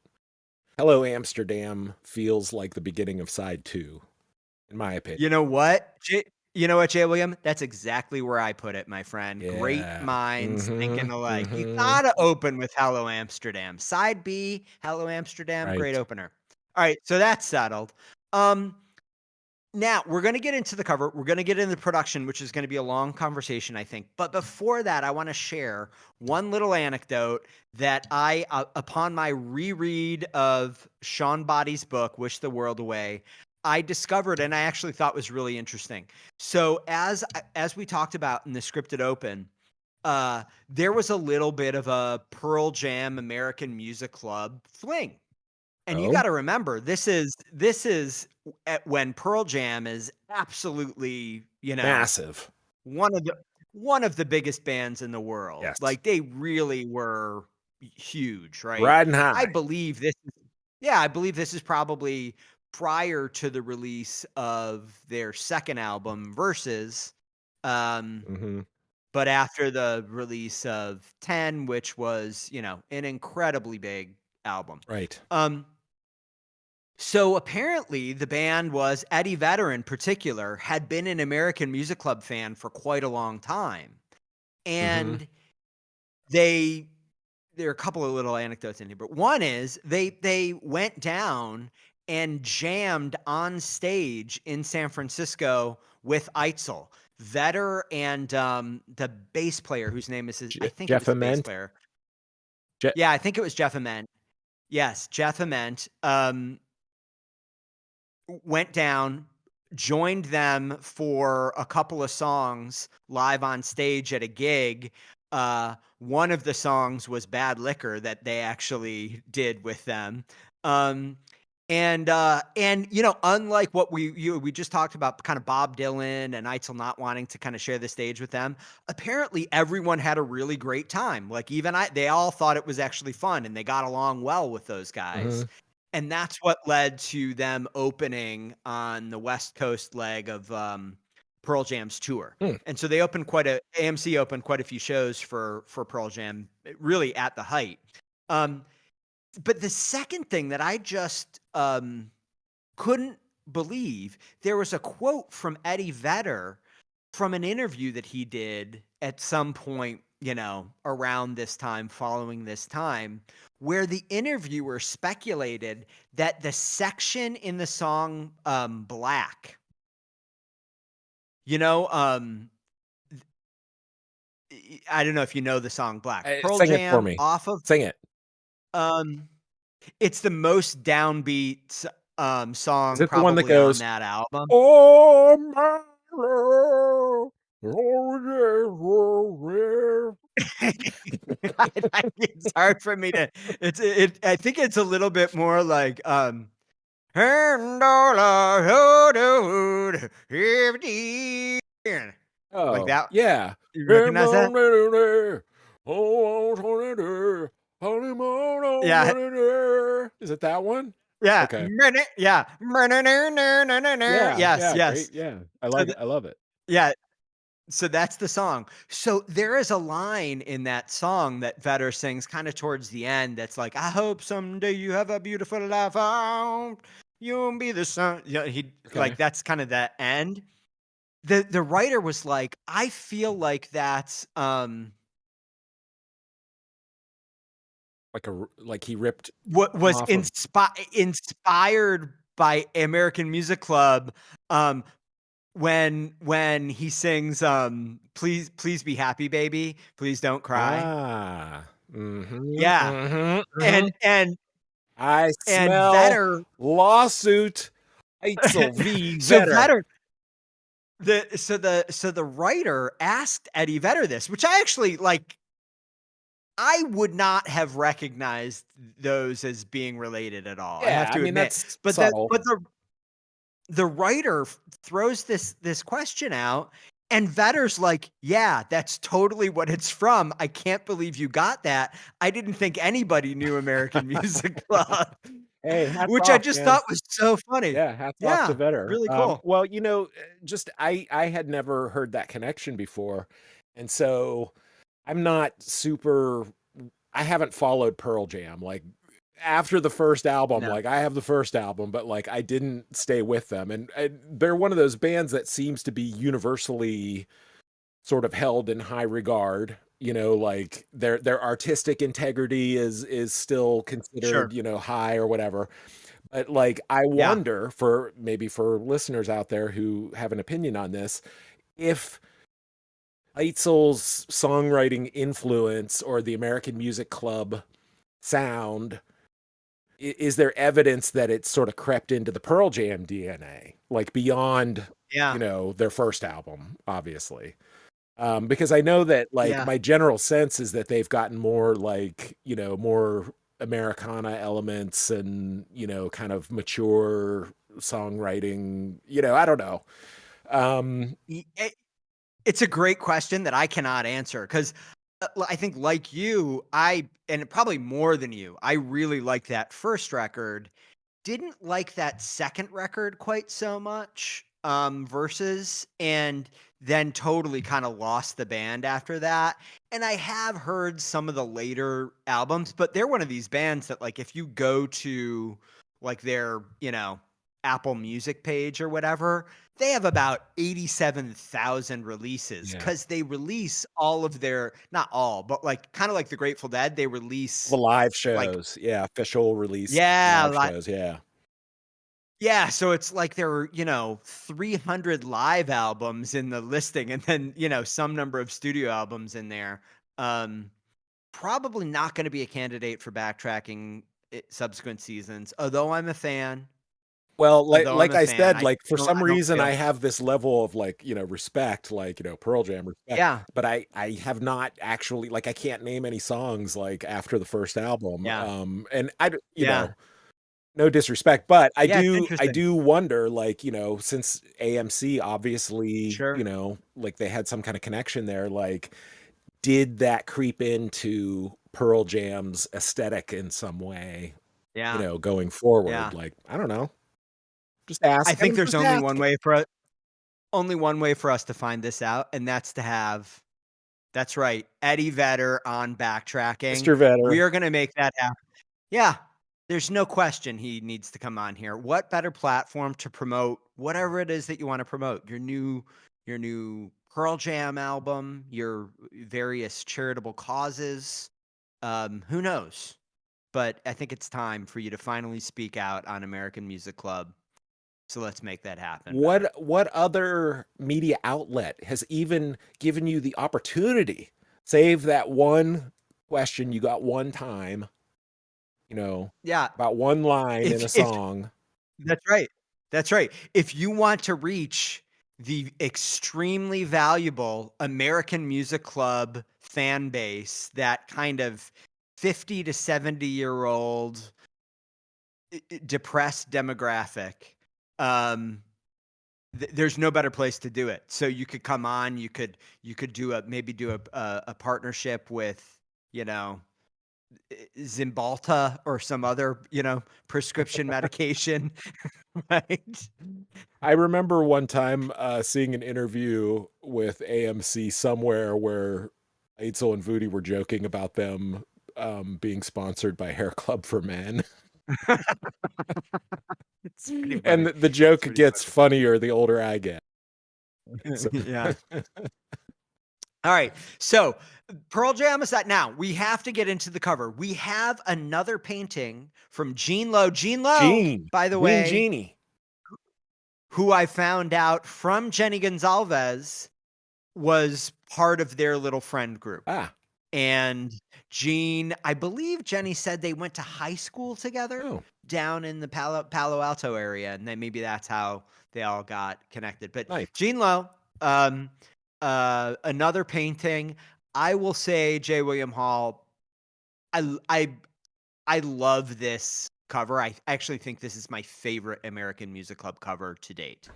S2: Hello Amsterdam feels like the beginning of side 2, in my opinion.
S1: You know what, Jay William? That's exactly where I put it, my friend.
S2: Yeah.
S1: Great minds thinking alike. You gotta open with Hello Amsterdam. Side B, Hello Amsterdam,
S2: Right.
S1: great opener. All right, so that's settled. Now we're going to get into the cover. We're going to get into the production, which is going to be a long conversation, I think. But before that, I want to share one little anecdote that I, upon my reread of Sean Body's book, Wish the World Away, I discovered, and I actually thought was really interesting. So as we talked about in the scripted open, there was a little bit of a Pearl Jam American Music Club fling. And you got to remember, this is when Pearl Jam is absolutely,
S2: massive,
S1: one of the biggest bands in the world.
S2: Yes.
S1: Like, they really were huge, right?
S2: Riding high.
S1: I believe this is probably prior to the release of their second album, Versus, but after the release of 10, which was, an incredibly big album.
S2: Right.
S1: So apparently the band was, Eddie Vedder in particular, had been an American Music Club fan for quite a long time. And there are a couple of little anecdotes in here, but one is they went down and jammed on stage in San Francisco with Eitzel. Vedder and the bass player, whose name is I think
S2: Jeff
S1: it was the bass
S2: Ament?
S1: player. Yeah, I think it was Jeff Ament. Yes, Jeff Ament. Went down, joined them for a couple of songs live on stage at a gig. One of the songs was Bad Liquor that they actually did with them. And unlike what we just talked about, kind of Bob Dylan and Eitzel not wanting to kind of share the stage with them, apparently everyone had a really great time. Like, even they all thought it was actually fun, and they got along well with those guys. And that's what led to them opening on the West Coast leg of Pearl Jam's tour. And so they opened AMC opened quite a few shows for Pearl Jam, really at the height. But the second thing that I just couldn't believe, there was a quote from Eddie Vedder from an interview that he did at some point, around this time, following this time, where the interviewer speculated that the section in the song Black, I don't know if you know the song Black. Pearl
S2: Sing
S1: Jam
S2: it for me. Sing it.
S1: It's the most downbeat song
S2: Is it
S1: probably
S2: the one that goes,
S1: on that album.
S2: Oh my love, oh yeah.
S1: It's hard for me to. I think it's a little bit more like like that.
S2: Yeah.
S1: You recognize that?
S2: Yeah. Is it that one?
S1: Yeah.
S2: Okay.
S1: Yeah. Yes.
S2: Great. Yeah. I love it.
S1: Yeah. So that's the song. So there is a line in that song that Vedder sings kind of towards the end that's like, I hope someday you have a beautiful life. You'll be the sun. Like, that's kind of the end. The writer was like, I feel like that's
S2: like he ripped
S1: what was inspired by American Music Club, when he sings please be happy baby, please don't cry.
S2: Ah. Mhm,
S1: Yeah.
S2: mhm,
S1: And
S2: mhm.
S1: and
S2: I
S1: and
S2: smell
S1: Vedder
S2: lawsuit. Eitzel v.
S1: so
S2: Vetter.
S1: Vedder the writer asked Eddie Vedder this, which I actually like. I would not have recognized those as being related at all, I have
S2: Yeah, I
S1: to
S2: mean,
S1: admit.
S2: that's
S1: But
S2: subtle.
S1: the writer throws this question out, and Vetter's like, "Yeah, that's totally what it's from. I can't believe you got that. I didn't think anybody knew American Music Club,"
S2: Hey, hats
S1: which I
S2: off,
S1: just
S2: man.
S1: thought was so funny.
S2: Yeah, hats off to
S1: Yeah,
S2: Vetter.
S1: really cool.
S2: Well, just I had never heard that connection before, and so I'm not super. I haven't followed Pearl Jam like after the first album.
S1: No,
S2: Like I have the first album, but like I didn't stay with them, and they're one of those bands that seems to be universally sort of held in high regard. Like their artistic integrity is still
S1: sure.
S2: considered high or whatever. But like, I
S1: Yeah.
S2: wonder for maybe for listeners out there who have an opinion on this, if Eitzel's songwriting influence or the American Music Club sound, is there evidence that it's sort of crept into the Pearl Jam DNA, like beyond,
S1: Yeah.
S2: their first album, obviously? Because I know that like
S1: Yeah.
S2: my general sense is that they've gotten more like, more Americana elements and, kind of mature songwriting, I don't know. Um,
S1: It's a great question that I cannot answer because I think, like you, and probably more than you, I really like that first record. Didn't like that second record quite so much, Versus, and then totally kind of lost the band after that. And I have heard some of the later albums, but they're one of these bands that, like, if you go to like their, Apple Music page or whatever, they have about 87,000 releases
S2: yeah.
S1: because they release all of their, not all, but like kind of like the Grateful Dead, they
S2: The
S1: release
S2: live
S1: like,
S2: shows, yeah, official release
S1: yeah,
S2: live
S1: like,
S2: shows, yeah.
S1: yeah, so it's like there were, 300 live albums in the listing and then, some number of studio albums in there. Um, Probably not going to be a candidate for backtracking subsequent seasons, although I'm a fan.
S2: Well,
S1: Although I'm
S2: like
S1: a
S2: I
S1: fan,
S2: said, like for some
S1: I don't
S2: reason I
S1: feel.
S2: have this level of like, respect, like, Pearl Jam respect,
S1: Yeah,
S2: but I have not actually like I can't name any songs like after the first album.
S1: yeah,
S2: And
S1: yeah,
S2: no disrespect, but I
S1: yeah, it's
S2: do I
S1: interesting.
S2: do wonder like, since AMC obviously,
S1: Sure.
S2: like they had some kind of connection there, like did that creep into Pearl Jam's aesthetic in some way,
S1: Yeah,
S2: going forward?
S1: yeah.
S2: Like, I don't know. Just
S1: I
S2: asking.
S1: think
S2: I'm
S1: there's
S2: just asking.
S1: only one way for us to find this out, and that's to have, that's right, Eddie Vedder on backtracking.
S2: Mr.
S1: We
S2: Vetter.
S1: are gonna make that happen. Yeah, there's no question he needs to come on here. What better platform to promote whatever it is that you wanna promote? Your new Pearl Jam album, your various charitable causes, who knows? But I think it's time for you to finally speak out on American Music Club, so let's make that happen, Vedder.
S2: What other media outlet has even given you the opportunity? Save that one question you got one time, you know,
S1: Yeah,
S2: about one line in a
S1: if
S2: song.
S1: that's right. That's right. If you want to reach the extremely valuable American Music Club fan base, that kind of 50 to 70-year-old depressed demographic, um, there's no better place to do it. So you could come on, you could do a partnership with, you know, Zymbalta or some other, prescription medication, right?
S2: I remember one time seeing an interview with AMC somewhere where Eitzel and Voodie were joking about them being sponsored by Hair Club for Men.
S1: It's pretty
S2: And
S1: funny.
S2: the
S1: It's
S2: joke
S1: pretty
S2: gets funnier the older I get.
S1: funny.
S2: So
S1: Yeah. All right. So Pearl Jam is that now. We have to get into the cover. We have another painting from Gene Lowe. Gene Lowe,
S2: Gene,
S1: by the
S2: Green
S1: way,
S2: Genie.
S1: who I found out from Jenny Gonzalez was part of their little friend group.
S2: Ah.
S1: And Gene, I believe Jenny said they went to high school together down in the Palo Alto area, and then maybe that's how they all got connected. But
S2: Nice.
S1: Gene Lowe, another painting. I will say, J. William Hall, I love this cover. I actually think this is my favorite American Music Club cover to date.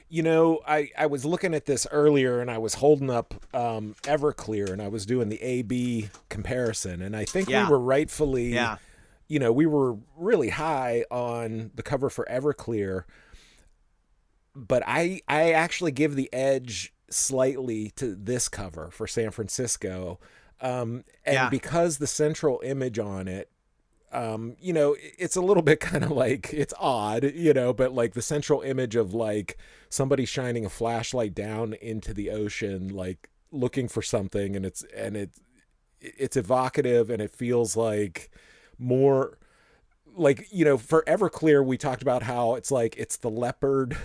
S2: You know, I was looking at this earlier and I was holding up Everclear and I was doing the A-B comparison. And I think we were rightfully, you know, we were really high on the cover for Everclear. But I actually give the edge slightly to this cover for San Francisco. And because the central image on it, you know, it's a little bit kind of like, it's odd, you know, but like the central image of like somebody shining a flashlight down into the ocean, like looking for something, and it's evocative, and it feels like more like, you know, for Everclear, we talked about how it's like, it's the leopard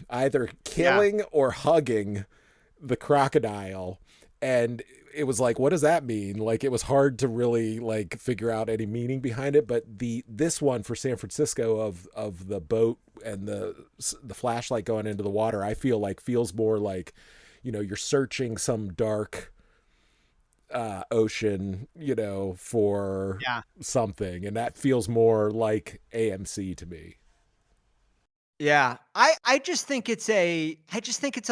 S2: either killing or hugging the crocodile. And it was like, what does that mean? Like, it was hard to really like figure out any meaning behind it. But this one for San Francisco of the boat and the flashlight going into the water, I feel like feels more like, you know, you're searching some dark ocean, you know, for something, and that feels more like AMC to me.
S1: Yeah, I just think it's a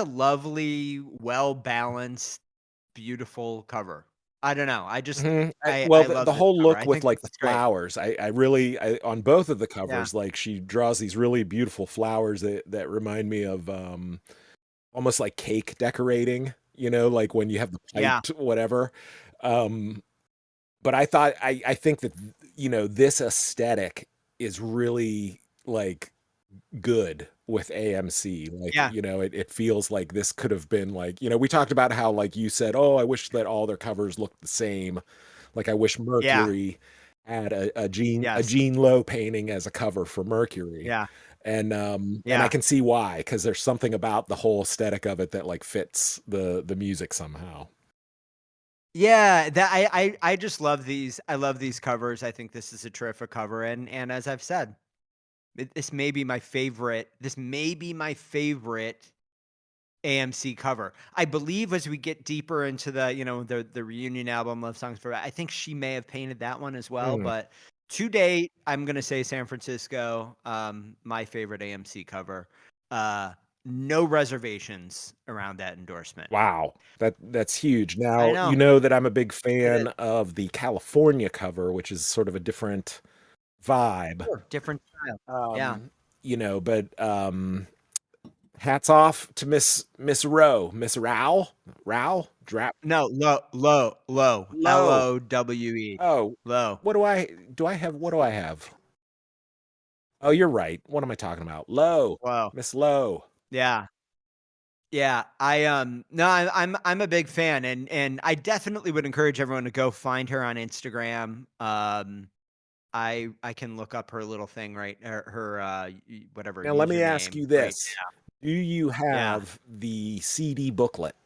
S1: lovely, well balanced, beautiful cover. I don't know. I just I love
S2: the
S1: this
S2: whole
S1: cover.
S2: look
S1: I
S2: with
S1: think
S2: like
S1: this
S2: the
S1: is great.
S2: flowers, I really on both of the covers, like she draws these really beautiful flowers that remind me of almost like cake decorating, you know, like when you have the piped whatever. But I thought I think that, you know, this aesthetic is really like good with AMC. Like, you know, it feels like this could have been like, you know, we talked about how, like you said, oh, I wish that all their covers looked the same. Like I wish Mercury had a Gene Lowe painting as a cover for Mercury. And I can see why, because there's something about the whole aesthetic of it that like fits the music somehow.
S1: Yeah, that I just love these. I love these covers. I think this is a terrific cover, and as I've said, this may be my favorite. This may be my favorite AMC cover. I believe as we get deeper into the, you know, the reunion album, Love Songs Forever, I think she may have painted that one as well. But to date, I'm gonna say San Francisco, my favorite AMC cover. No reservations around that endorsement.
S2: Wow, that's huge. Now, you know that I'm a big fan of the California cover, which is sort of a different vibe.
S1: Sure, different style.
S2: You know, but hats off to Miss Rowe. Miss Rao?
S1: No, Lowe. Lowe.
S2: Oh,
S1: Lowe.
S2: What do I have? Oh, you're right. What am I talking about? Lowe. Miss Lowe.
S1: Yeah. I'm a big fan, and I definitely would encourage everyone to go find her on Instagram. I can look up her little thing, right? Her whatever.
S2: Now let me ask you this.
S1: Right.
S2: Do you have the CD booklet?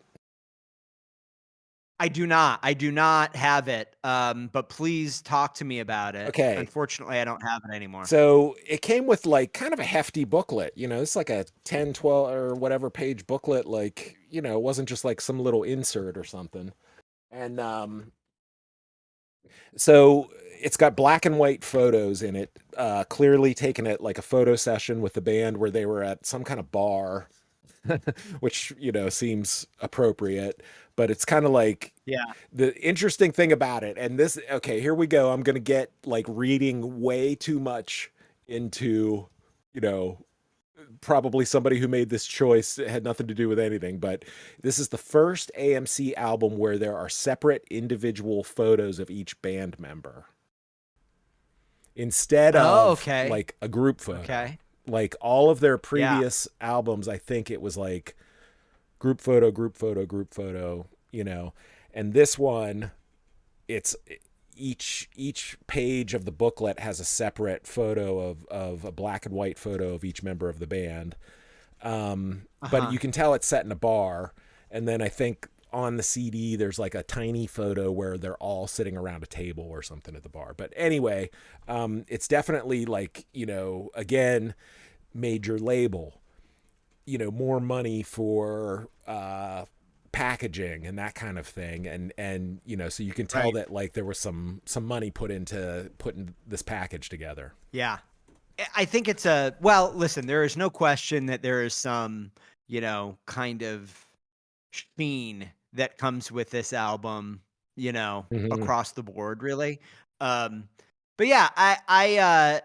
S1: I do not have it. But please talk to me about it.
S2: Okay.
S1: Unfortunately, I don't have it anymore.
S2: So it came with like kind of a hefty booklet, you know, it's like a 10, 12 or whatever page booklet. Like, you know, it wasn't just like some little insert or something. And, so it's got black and white photos in it, clearly taken at like a photo session with the band where they were at some kind of bar, which, you know, seems appropriate, but it's kind of like, the interesting thing about it. And this, okay, here we go. I'm going to get like reading way too much into, you know, probably somebody who made this choice had nothing to do with anything, but this is the first AMC album where there are separate individual photos of each band member instead of like a group photo. Like all of their previous albums, I think it was like group photo, you know, and this one, it's each page of the booklet has a separate photo of a black and white photo of each member of the band. But you can tell it's set in a bar. And then I think on the CD, there's like a tiny photo where they're all sitting around a table or something at the bar. But anyway, it's definitely like, you know, again, major label, you know, more money for packaging and that kind of thing. And you know, so you can tell that like there was some money put into putting this package together.
S1: Yeah. I think it's well, listen, there is no question that there is some, you know, kind of sheen that comes with this album, you know, across the board, really. But yeah, I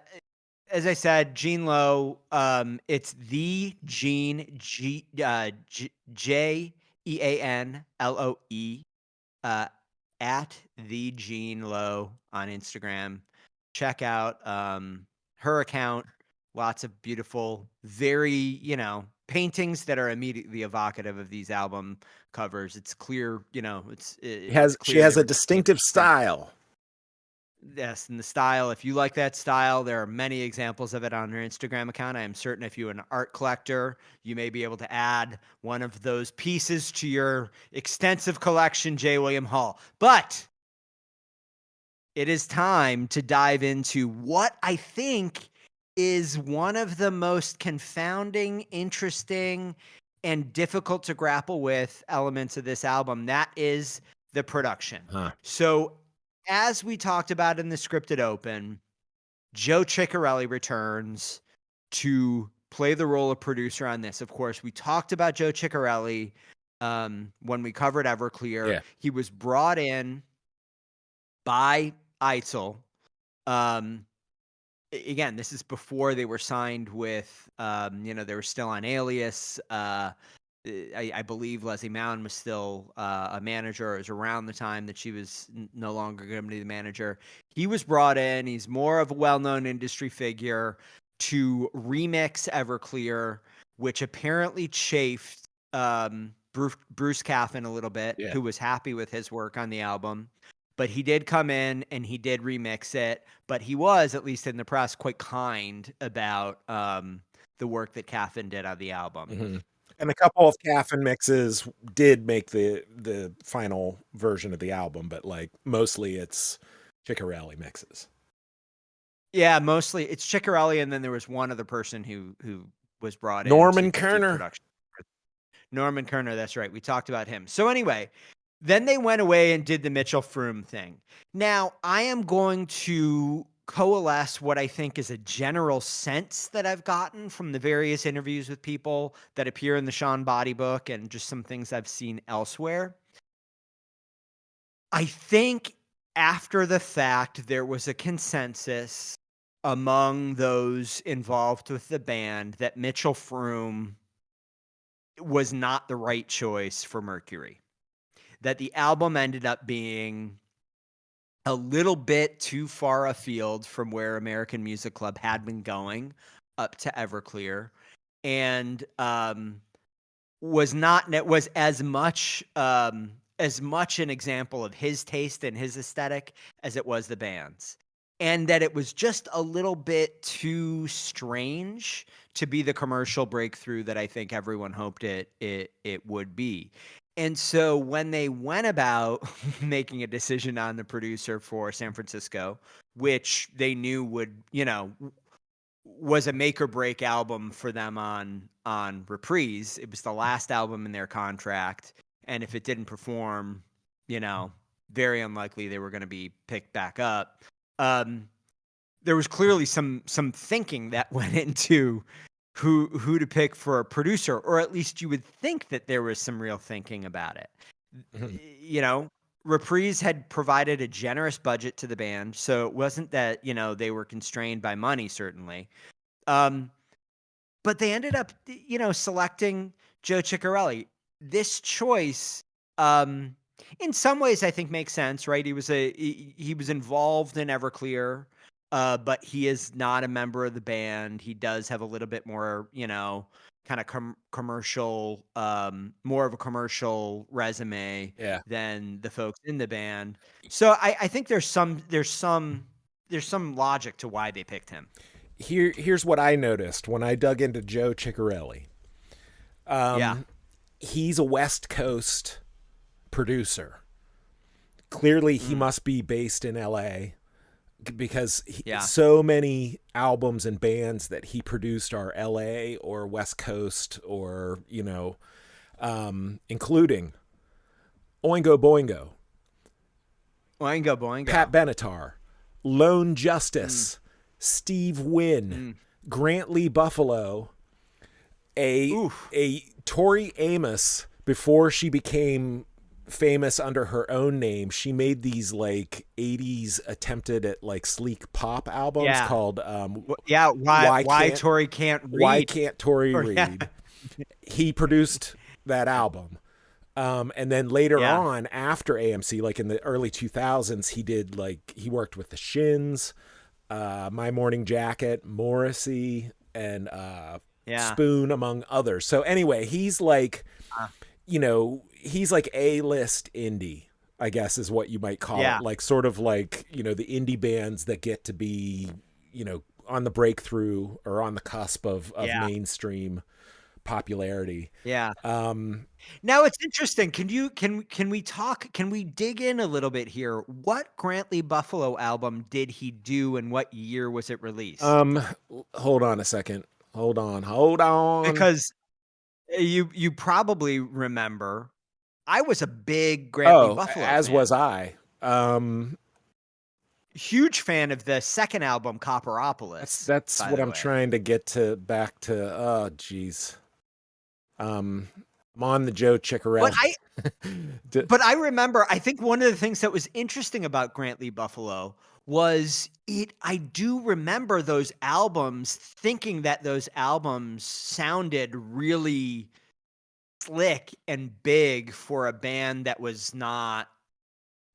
S1: as I said, Gene Lowe, it's the Gene JeanLoe, at the Gene Lowe on Instagram. Check out her account. Lots of beautiful, very, you know, paintings that are immediately evocative of these album covers. It's clear, you know,
S2: she has a distinctive style.
S1: Yes, and the style, if you like that style, there are many examples of it on her Instagram account. I am certain if you're an art collector, you may be able to add one of those pieces to your extensive collection, J. William Hall. But it is time to dive into what I think is one of the most confounding, interesting, and difficult to grapple with elements of this album. That is the production. So, as we talked about in the scripted open, Joe Chicarelli returns to play the role of producer on this. Of course, we talked about Joe Chicarelli when we covered Everclear.
S2: Yeah.
S1: He was brought in by Eitzel. Again, this is before they were signed with, you know, they were still on Alias. I believe Leslie Mound was still a manager. It was around the time that she was no longer going to be the manager. He was brought in. He's more of a well-known industry figure to remix Everclear, which apparently chafed Bruce Caffin a little bit, who was happy with his work on the album. But he did come in and he did remix it. But he was, at least in the press, quite kind about the work that Caffin did on the album.
S2: And a couple of Caffin mixes did make the final version of the album, but like mostly it's Chicarelli mixes.
S1: Yeah, mostly it's Chicarelli, and then there was one other person who was brought in.
S2: Norman Kerner.
S1: Norman Kerner, that's right. We talked about him. So anyway, then they went away and did the Mitchell Froom thing. Now, I am going to coalesce what I think is a general sense that I've gotten from the various interviews with people that appear in the Sean Body book and just some things I've seen elsewhere. I think after the fact, there was a consensus among those involved with the band that Mitchell Froom was not the right choice for Mercury. That the album ended up being a little bit too far afield from where American Music Club had been going up to Everclear, and was as much an example of his taste and his aesthetic as it was the band's, and that it was just a little bit too strange to be the commercial breakthrough that I think everyone hoped it would be. And so when they went about making a decision on the producer for San Francisco, which they knew would, you know, was a make or break album for them on Reprise, it was the last album in their contract. And if it didn't perform, you know, very unlikely they were going to be picked back up. There was clearly some thinking that went into who to pick for a producer, or at least you would think that there was some real thinking about it. You know, Reprise had provided a generous budget to the band, so it wasn't that, you know, they were constrained by money, certainly. But they ended up, you know, selecting Joe Chicarelli. This choice, in some ways, I think makes sense, right? He was involved in Everclear. But he is not a member of the band. He does have a little bit more, you know, kind of commercial, more of a commercial resume than the folks in the band. So I think there's some logic to why they picked him.
S2: Here's what I noticed when I dug into Joe Chicarelli.
S1: Yeah.
S2: He's a West Coast producer. Clearly, he must be based in LA because so many albums and bands that he produced are LA or West Coast or, including Oingo Boingo, Pat Benatar, Lone Justice, Steve Wynn, Grant Lee Buffalo, a Tori Amos before she became famous under her own name. She made these like 80s attempted at like sleek pop albums called
S1: Why Tori Can't Read.
S2: Why Can't Tori Read? He produced that album. And then later on, after AMC, like in the early 2000s, he worked with the Shins, My Morning Jacket, Morrissey, and Spoon, among others. So anyway, he's like, he's like A-list indie, I guess is what you might call it. Like sort of like, the indie bands that get to be, on the breakthrough or on the cusp of mainstream popularity.
S1: Now it's interesting. Can we dig in a little bit here? What Grant Lee Buffalo album did he do and what year was it released?
S2: Hold on a second. Hold on.
S1: Because you probably remember I was a big Grant Lee Buffalo
S2: as
S1: fan.
S2: was I.
S1: Huge fan of the second album, Copperopolis.
S2: That's what I'm trying to get back to. Oh, geez. I'm on the Joe Chicarelli.
S1: But I remember, I think one of the things that was interesting about Grant Lee Buffalo was I do remember those albums, thinking that those albums sounded really slick and big for a band that was not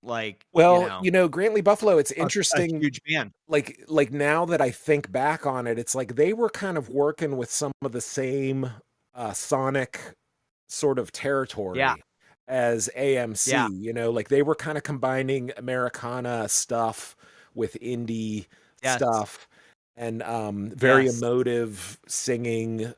S1: like,
S2: Grant Lee Buffalo, it's interesting.
S1: A huge band.
S2: Like now that I think back on it, it's like they were kind of working with some of the same sonic sort of territory as AMC, like they were kind of combining Americana stuff with indie stuff and very emotive singing.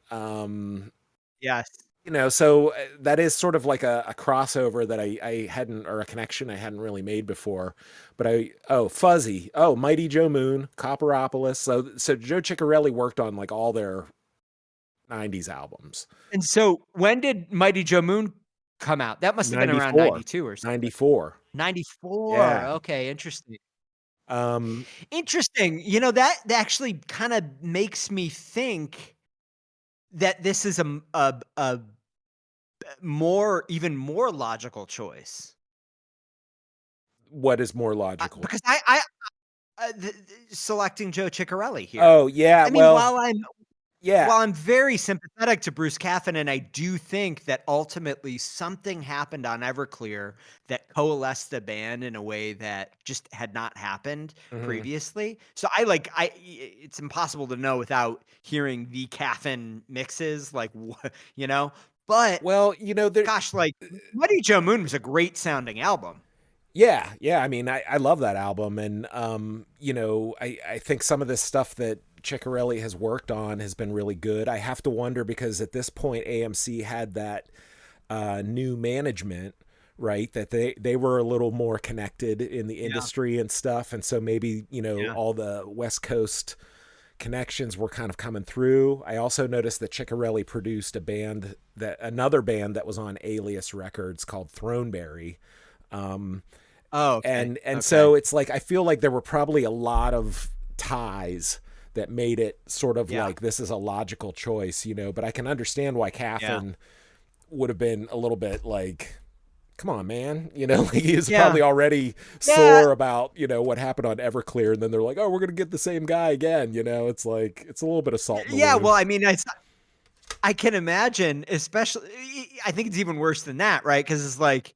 S2: So that is sort of like a crossover that I hadn't, or a connection I hadn't really made before. But Fuzzy, Mighty Joe Moon, Copperopolis. So Joe Chicarelli worked on like all their 90s albums.
S1: And so when did Mighty Joe Moon come out? That must have been around 92 or something.
S2: 94.
S1: 94.
S2: Yeah.
S1: Okay, interesting. Interesting. That actually kind of makes me think that this is a even more logical choice.
S2: What is more logical?
S1: Because I selecting Joe Chicarelli here.
S2: Oh yeah.
S1: I mean, while I'm very sympathetic to Bruce Caffin, and I do think that ultimately something happened on Everclear that coalesced the band in a way that just had not happened previously. So it's impossible to know without hearing the Caffin mixes, But gosh, like Mighty Joe Moon was a great sounding album.
S2: Yeah. I mean, I love that album, and I think some of this stuff that Chicarelli has worked on has been really good. I have to wonder, because at this point AMC had that new management, right? That they were a little more connected in the industry and stuff, and so maybe all the West Coast connections were kind of coming through. I also noticed that Chicarelli produced another band that was on Alias Records called Throneberry. So it's like I feel like there were probably a lot of ties that made it sort of like this is a logical choice, but I can understand why Caffin would have been a little bit like, come on, man, like he was probably already sore about, what happened on Everclear, and then they're like, oh, we're going to get the same guy again, it's like, it's a little bit of salt in the wound.
S1: Well, I mean, I can imagine, especially, I think it's even worse than that, right? Because it's like,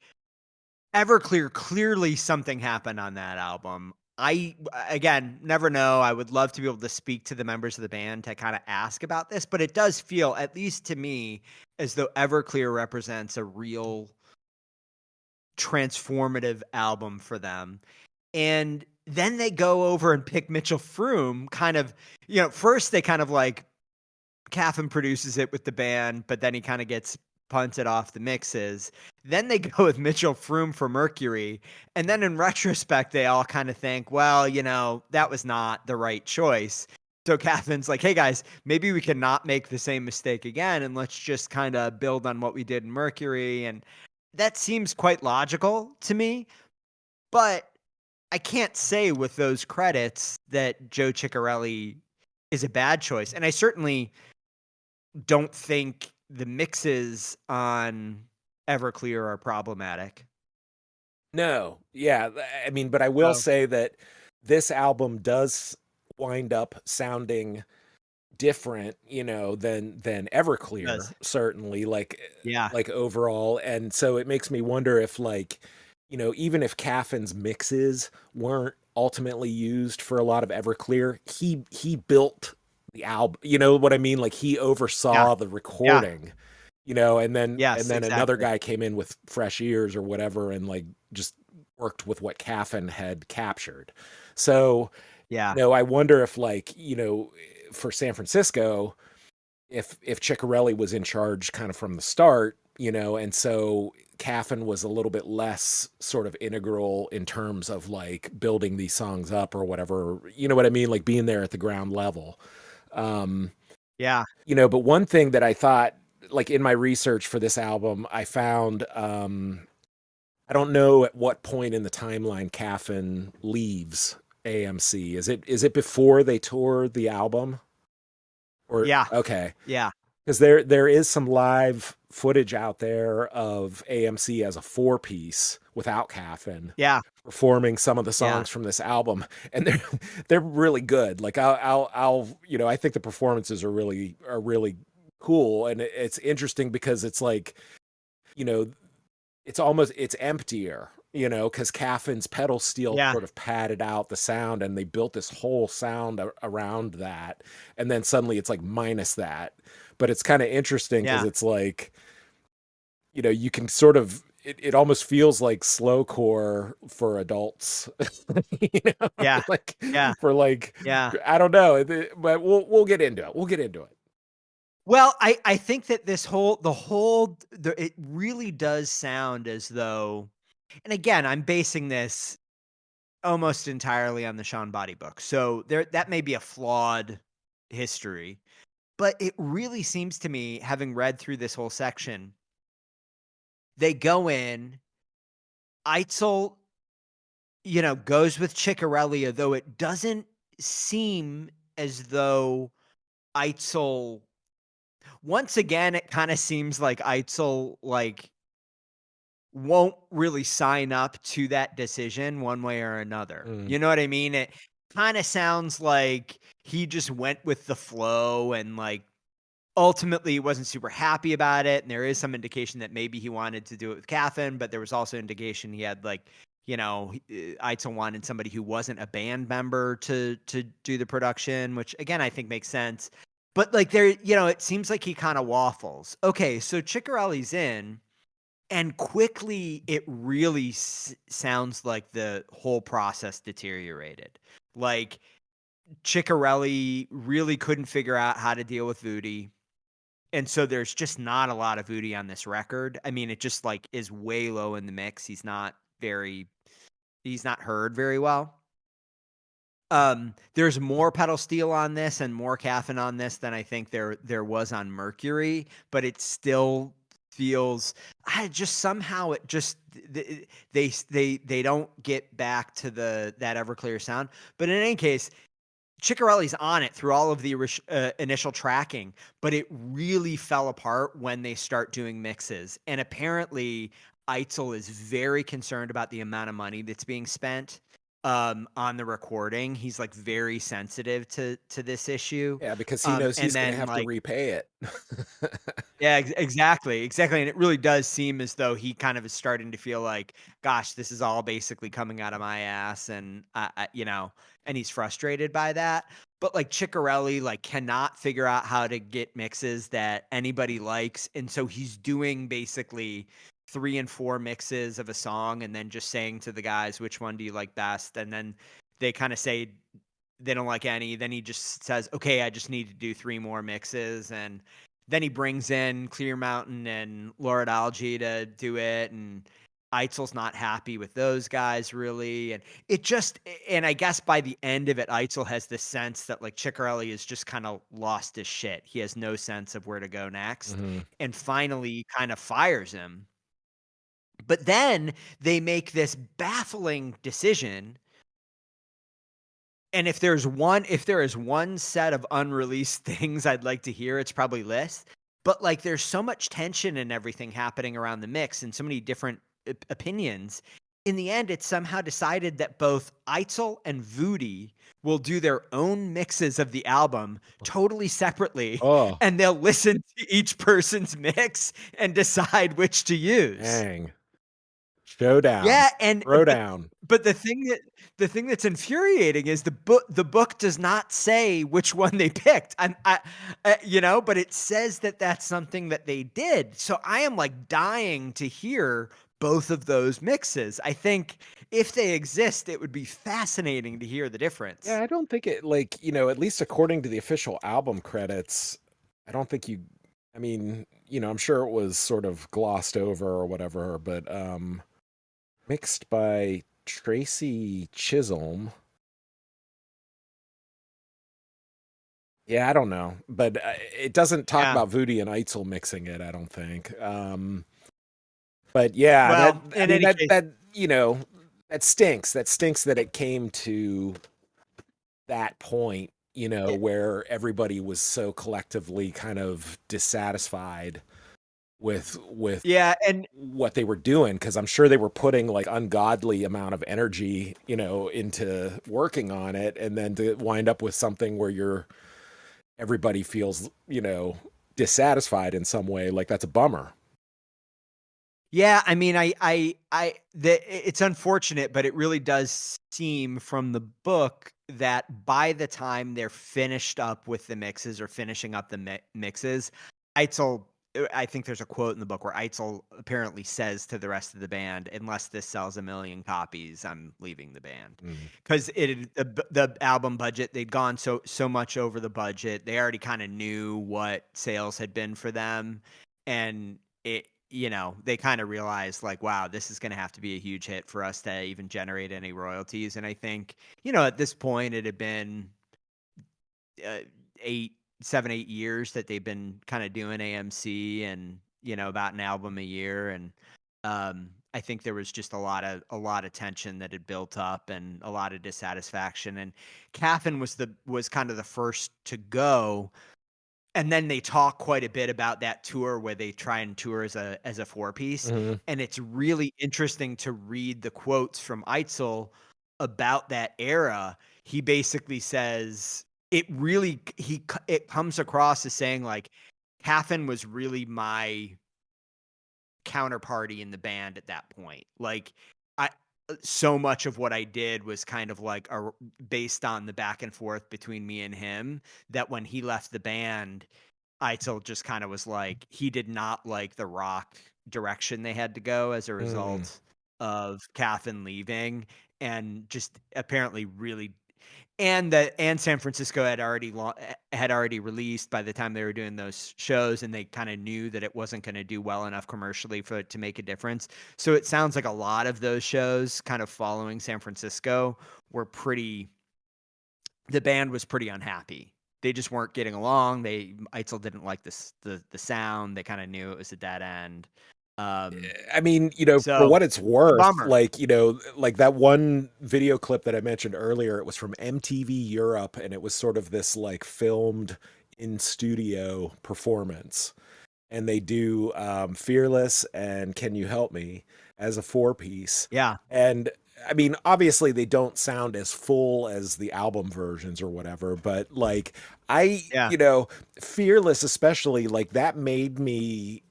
S1: Everclear, clearly something happened on that album. I, again, never know. I would love to be able to speak to the members of the band to kind of ask about this, but it does feel, at least to me, as though Everclear represents a real transformative album for them. And then they go over and pick Mitchell Froom, kind of, first they kind of like Caffin produces it with the band, but then he kind of gets punted off the mixes. Then they go with Mitchell Froom for Mercury. And then in retrospect, they all kind of think, well, that was not the right choice. So Caffin's like, hey guys, maybe we can not make the same mistake again. And let's just kind of build on what we did in Mercury. And that seems quite logical to me. But I can't say with those credits that Joe Chicarelli is a bad choice. And I certainly don't think the mixes on Everclear are problematic.
S2: No, yeah. I mean, but I will say that this album does wind up sounding different, than Everclear, certainly, like overall. And so it makes me wonder if, like, even if Caffin's mixes weren't ultimately used for a lot of Everclear, he built the album, you know what I mean? Like, he oversaw the recording, and then another guy came in with fresh ears or whatever and like just worked with what Caffin had captured. So, I wonder if, like, for San Francisco, if Chicarelli was in charge kind of from the start, and so Caffin was a little bit less sort of integral in terms of like building these songs up or whatever, you know what I mean? Like being there at the ground level. But one thing that I thought, like in my research for this album, I found, I don't know at what point in the timeline Caffin leaves AMC. Is it before they tour the album? Or okay.
S1: Yeah.
S2: Because there is some live footage out there of AMC as a 4-piece without Caffin.
S1: Yeah.
S2: Performing some of the songs from this album, and they're really good. Like I'll I think the performances are really cool, and it's interesting because it's like, it's emptier, because Caffin's pedal steel sort of padded out the sound, and they built this whole sound around that, and then suddenly it's like minus that. But it's kind of interesting because it's like, you can sort of, it almost feels like slowcore for adults, I don't know, but we'll get into it.
S1: Well, I think that it really does sound as though, and again, I'm basing this almost entirely on the Sean Body book, so that may be a flawed history, but it really seems to me, having read through this whole section, they go in, Eitzel, goes with Chicarelli, though it doesn't seem as though Eitzel, once again, it kind of seems like Eitzel, like, won't really sign up to that decision one way or another. You know what I mean? It kind of sounds like he just went with the flow, and like ultimately he wasn't super happy about it. And there is some indication that maybe he wanted to do it with Caffin, but there was also indication he had, like, Eitzel wanted somebody who wasn't a band member to do the production, which again, I think makes sense. But like it seems like he kind of waffles. Okay, so Chicarelli's in, and quickly it really sounds like the whole process deteriorated. Like Chicarelli really couldn't figure out how to deal with Voodie. And so there's just not a lot of Voodie on this record. I mean, it just like is way low in the mix. He's not heard very well. There's more pedal steel on this and more Caffin on this than I think there was on Mercury, but it still feels, they don't get back to that Everclear sound. But in any case, Chicarelli's on it through all of the initial tracking, but it really fell apart when they start doing mixes. And apparently Eitzel is very concerned about the amount of money that's being spent on the recording. He's like very sensitive to this issue.
S2: Yeah, because he knows he's going to have to repay it.
S1: Yeah, exactly. And it really does seem as though he kind of is starting to feel like, gosh, this is all basically coming out of my ass, and and he's frustrated by that. But like Chicarelli like cannot figure out how to get mixes that anybody likes, and so he's doing basically 3 and 4 mixes of a song and then just saying to the guys, which one do you like best? And then they kind of say, they don't like any. Then he just says, okay, I just need to do 3 more mixes. And then he brings in Clear Mountain and Lord Algae to do it. And Eitzel's not happy with those guys really. And and I guess by the end of it, Eitzel has this sense that like Chicarelli has just kind of lost his shit. He has no sense of where to go next. And finally kind of fires him. But then they make this baffling decision. And if there is one set of unreleased things I'd like to hear, it's probably this. But like there's so much tension and everything happening around the mix and so many different opinions. In the end, it's somehow decided that both Eitzel and Voodie will do their own mixes of the album totally separately. And they'll listen to each person's mix and decide which to use.
S2: Dang. Showdown.
S1: Yeah, and
S2: throwdown.
S1: But the thing that's infuriating is the book does not say which one they picked. But it says that that's something that they did. So I am like dying to hear both of those mixes. I think if they exist, it would be fascinating to hear the difference.
S2: Yeah, I don't think it at least according to the official album credits, I don't think I'm sure it was sort of glossed over or whatever, but mixed by Tracy Chisholm. Yeah, I don't know, but it doesn't talk about Voodie and Eitzel mixing it, I don't think. But yeah, that stinks. That stinks that it came to that point, where everybody was so collectively kind of dissatisfied with
S1: and
S2: what they were doing, because I'm sure they were putting like ungodly amount of energy, into working on it, and then to wind up with something where everybody feels, dissatisfied in some way, like that's a bummer.
S1: Yeah, I mean, it's unfortunate, but it really does seem from the book that by the time they're finished up with the mixes or finishing up the mixes, Eitzel, I think there's a quote in the book where Eitzel apparently says to the rest of the band, unless this sells 1 million copies, I'm leaving the band. Because the album budget, they'd gone so much over the budget. They already kind of knew what sales had been for them. And they kind of realized like, wow, this is going to have to be a huge hit for us to even generate any royalties. And I think, at this point it had been 7, 8 years that they've been kind of doing AMC and, about an album a year. And I think there was just a lot of tension that had built up and a lot of dissatisfaction. And Caffin was kind of the first to go. And then they talk quite a bit about that tour where they try and tour as a 4-piece. And it's really interesting to read the quotes from Eitzel about that era. He basically says it comes across as saying like Caffin was really my counterparty in the band at that point. Like so much of what I did was kind of like based on the back and forth between me and him, that when he left the band, Eitzel just kind of was like, he did not like the rock direction they had to go as a result of Caffin leaving, and just apparently really, and San Francisco had already released by the time they were doing those shows, and they kind of knew that it wasn't going to do well enough commercially for it to make a difference. So it sounds like a lot of those shows kind of following San Francisco were the band was pretty unhappy. They just weren't getting along. Eitzel didn't like the sound. They kind of knew it was a dead end.
S2: I mean, for what it's worth, like that one video clip that I mentioned earlier, it was from MTV Europe, and it was sort of this like filmed in studio performance, and they do Fearless and Can You Help Me as a 4-piece.
S1: Yeah.
S2: And I mean, obviously they don't sound as full as the album versions or whatever, but like Fearless especially, like that made me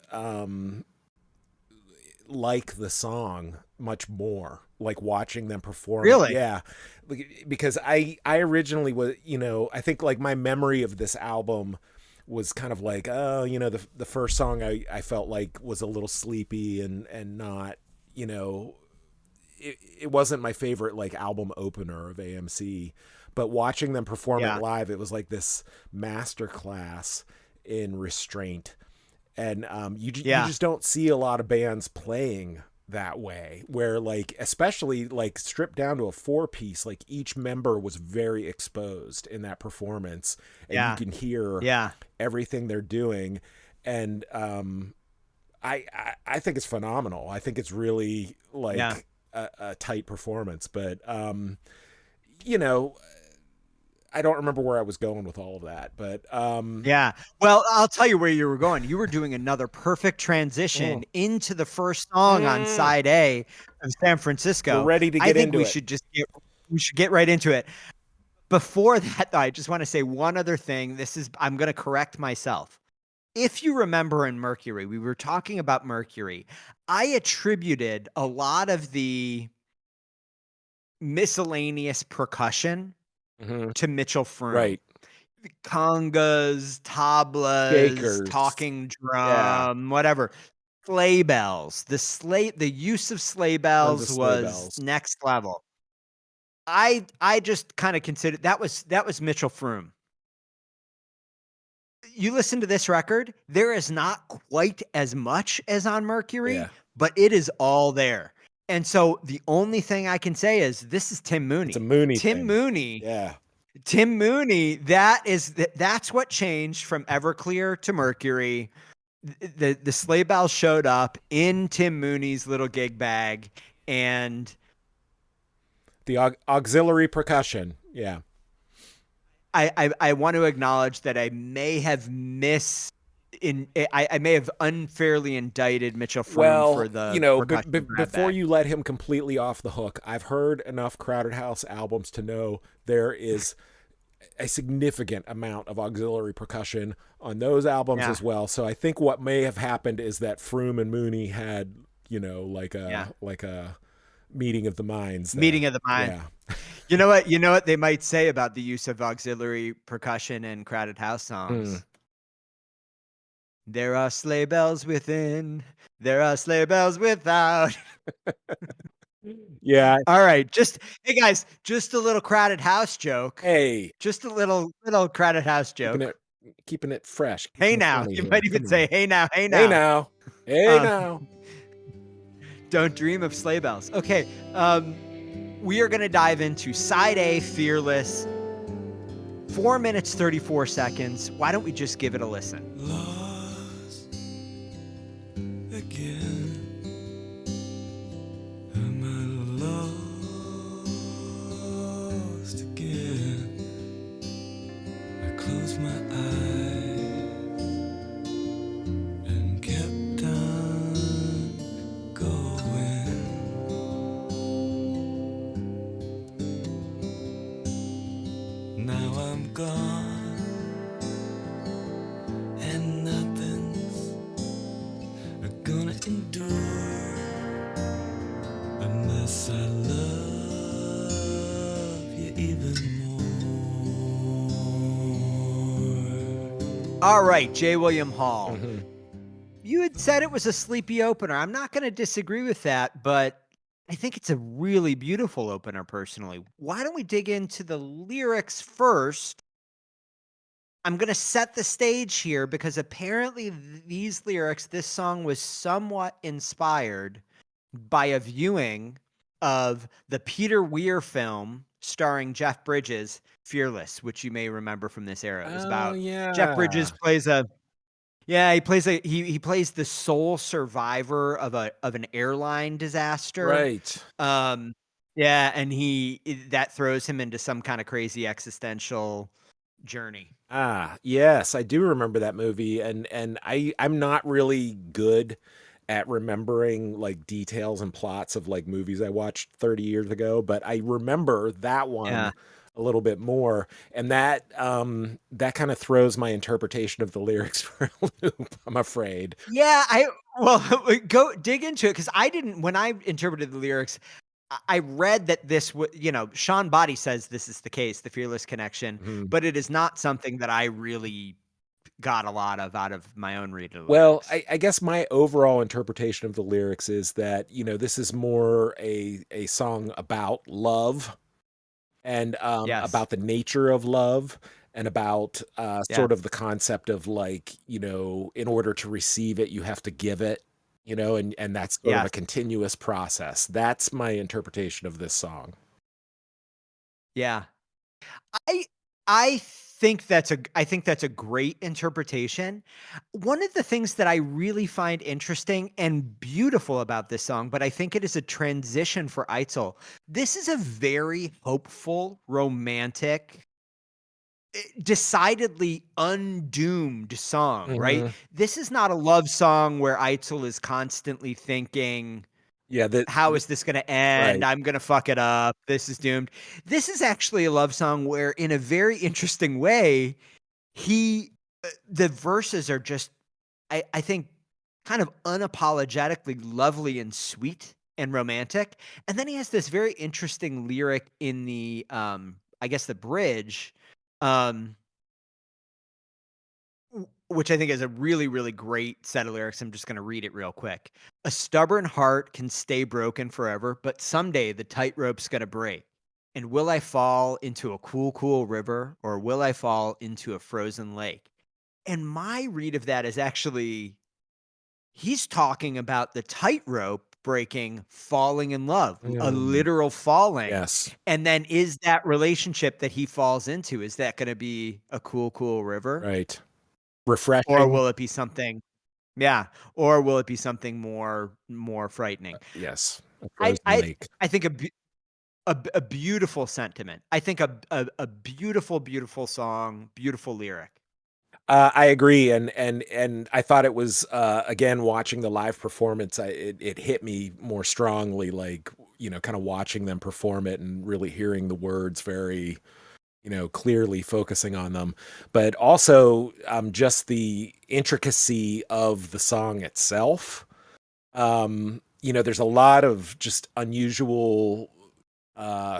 S2: like the song much more, like watching them perform.
S1: Really?
S2: Yeah. Because I originally was, I think like my memory of this album was kind of like, the first song I felt like was a little sleepy and not, it wasn't my favorite like album opener of AMC. but watching them perform it
S1: Yeah.
S2: live, it was like this master class in restraint. And you just don't see a lot of bands playing that way, where like, especially like stripped down to a 4-piece, like each member was very exposed in that performance, and you can hear everything they're doing. And I think it's phenomenal. I think it's really like a tight performance, but you know, I don't remember where I was going with all of that, but
S1: yeah. Well, I'll tell you where you were going. You were doing another perfect transition into the first song on side A of San Francisco.
S2: We're ready to get
S1: I think
S2: into
S1: we
S2: it.
S1: should get right into it. Before that, though, I just want to say one other thing. I'm going to correct myself. If you remember in Mercury, we were talking about Mercury. I attributed a lot of the miscellaneous percussion to Mitchell Froom.
S2: Right.
S1: Congas, tablas,
S2: Shakers.
S1: talking drum, whatever. Sleigh bells. The use of sleigh bells was next level. I just kind of considered that was Mitchell Froom. You listen to this record, there is not quite as much as on Mercury, but it is all there. And so the only thing I can say is this is Tim Mooney.
S2: It's a Mooney
S1: Tim
S2: thing.
S1: Mooney.
S2: Yeah.
S1: Tim Mooney, that's what changed from Everclear to Mercury. The sleigh bells showed up in Tim Mooney's little gig bag, and
S2: the auxiliary percussion. Yeah.
S1: I want to acknowledge that I may have I may have unfairly indicted Mitchell Froom for the
S2: before you let him completely off the hook, I've heard enough Crowded House albums to know there is a significant amount of auxiliary percussion on those albums as well. So I think what may have happened is that Froom and Mooney had, like a meeting of the minds.
S1: Meeting of the mind. Yeah. You know what they might say about the use of auxiliary percussion in Crowded House songs? There are sleigh bells within, there are sleigh bells without.
S2: Yeah.
S1: All right. Hey guys, just a little Crowded House joke.
S2: Hey.
S1: Just a little Crowded House joke.
S2: Keeping it fresh.
S1: Hey now. You might even say, hey now, hey now.
S2: Hey now. Hey now.
S1: Don't dream of sleigh bells. Okay. We are going to dive into side A, Fearless. 4 minutes, 34 seconds. Why don't we just give it a listen?
S3: Lost again. Am I lost again? I closed my eyes and kept on going. Now I'm gone, and nothing's gonna endure unless I love you even more.
S1: All right, J. William Hall. You had said it was a sleepy opener. I'm not going to disagree with that, but I think it's a really beautiful opener personally. Why don't we dig into the lyrics first? I'm going to set the stage here because apparently this song was somewhat inspired by a viewing of the Peter Weir film starring Jeff Bridges, Fearless, which you may remember from this era. It was about Jeff Bridges plays he plays the sole survivor of an airline disaster.
S2: Right.
S1: And that throws him into some kind of crazy existential journey.
S2: Yes, I do remember that movie, and I'm not really good at remembering like details and plots of like movies I watched 30 years ago, but I remember that one a little bit more, and that kind of throws my interpretation of the lyrics for a loop, I'm afraid.
S1: Yeah, go dig into it, because when I interpreted the lyrics, I read that this was, Sean Body says this is the case, the Fearless connection, but it is not something that I really got a lot of out of my own reading.
S2: Well, I guess my overall interpretation of the lyrics is that, this is more a song about love and
S1: Yes.
S2: about the nature of love and about
S1: Yeah.
S2: sort of the concept of like, in order to receive it, you have to give it, and that's sort of a
S1: Yes.
S2: continuous process. That's my interpretation of this song.
S1: Yeah. I I think that's a great interpretation. One of the things that I really find interesting and beautiful about this song, but I think it is a transition for Eitzel. This is a very hopeful, romantic, decidedly undoomed song, right?
S2: Mhm.
S1: This is not a love song where Eitzel is constantly thinking,
S2: Yeah,
S1: how is this gonna end?
S2: right.
S1: I'm gonna fuck it up. This is doomed. This is actually a love song where, in a very interesting way, the verses are just, I think, kind of unapologetically lovely and sweet and romantic. And then he has this very interesting lyric in the, I guess, the bridge, um, which I think is a really, really great set of lyrics. I'm just going to read it real quick. A stubborn heart can stay broken forever, but someday the tightrope's going to break. And will I fall into a cool, cool river, or will I fall into a frozen lake? And my read of that is actually he's talking about the tightrope breaking, falling in love, a
S2: Mm,
S1: literal falling.
S2: yes.
S1: And then is that relationship that he falls into, is that going to be a cool, cool river?
S2: Right.
S1: Or
S2: Refreshing.
S1: will it be something, yeah, or will it be something more frightening?
S2: Yes. A
S1: I
S2: frozen
S1: I
S2: lake.
S1: I think a beautiful sentiment. I think a beautiful, beautiful song, beautiful lyric.
S2: I agree, and I thought it was again watching the live performance. It hit me more strongly, like kind of watching them perform it and really hearing the words very clearly, focusing on them, but also just the intricacy of the song itself. There's a lot of just unusual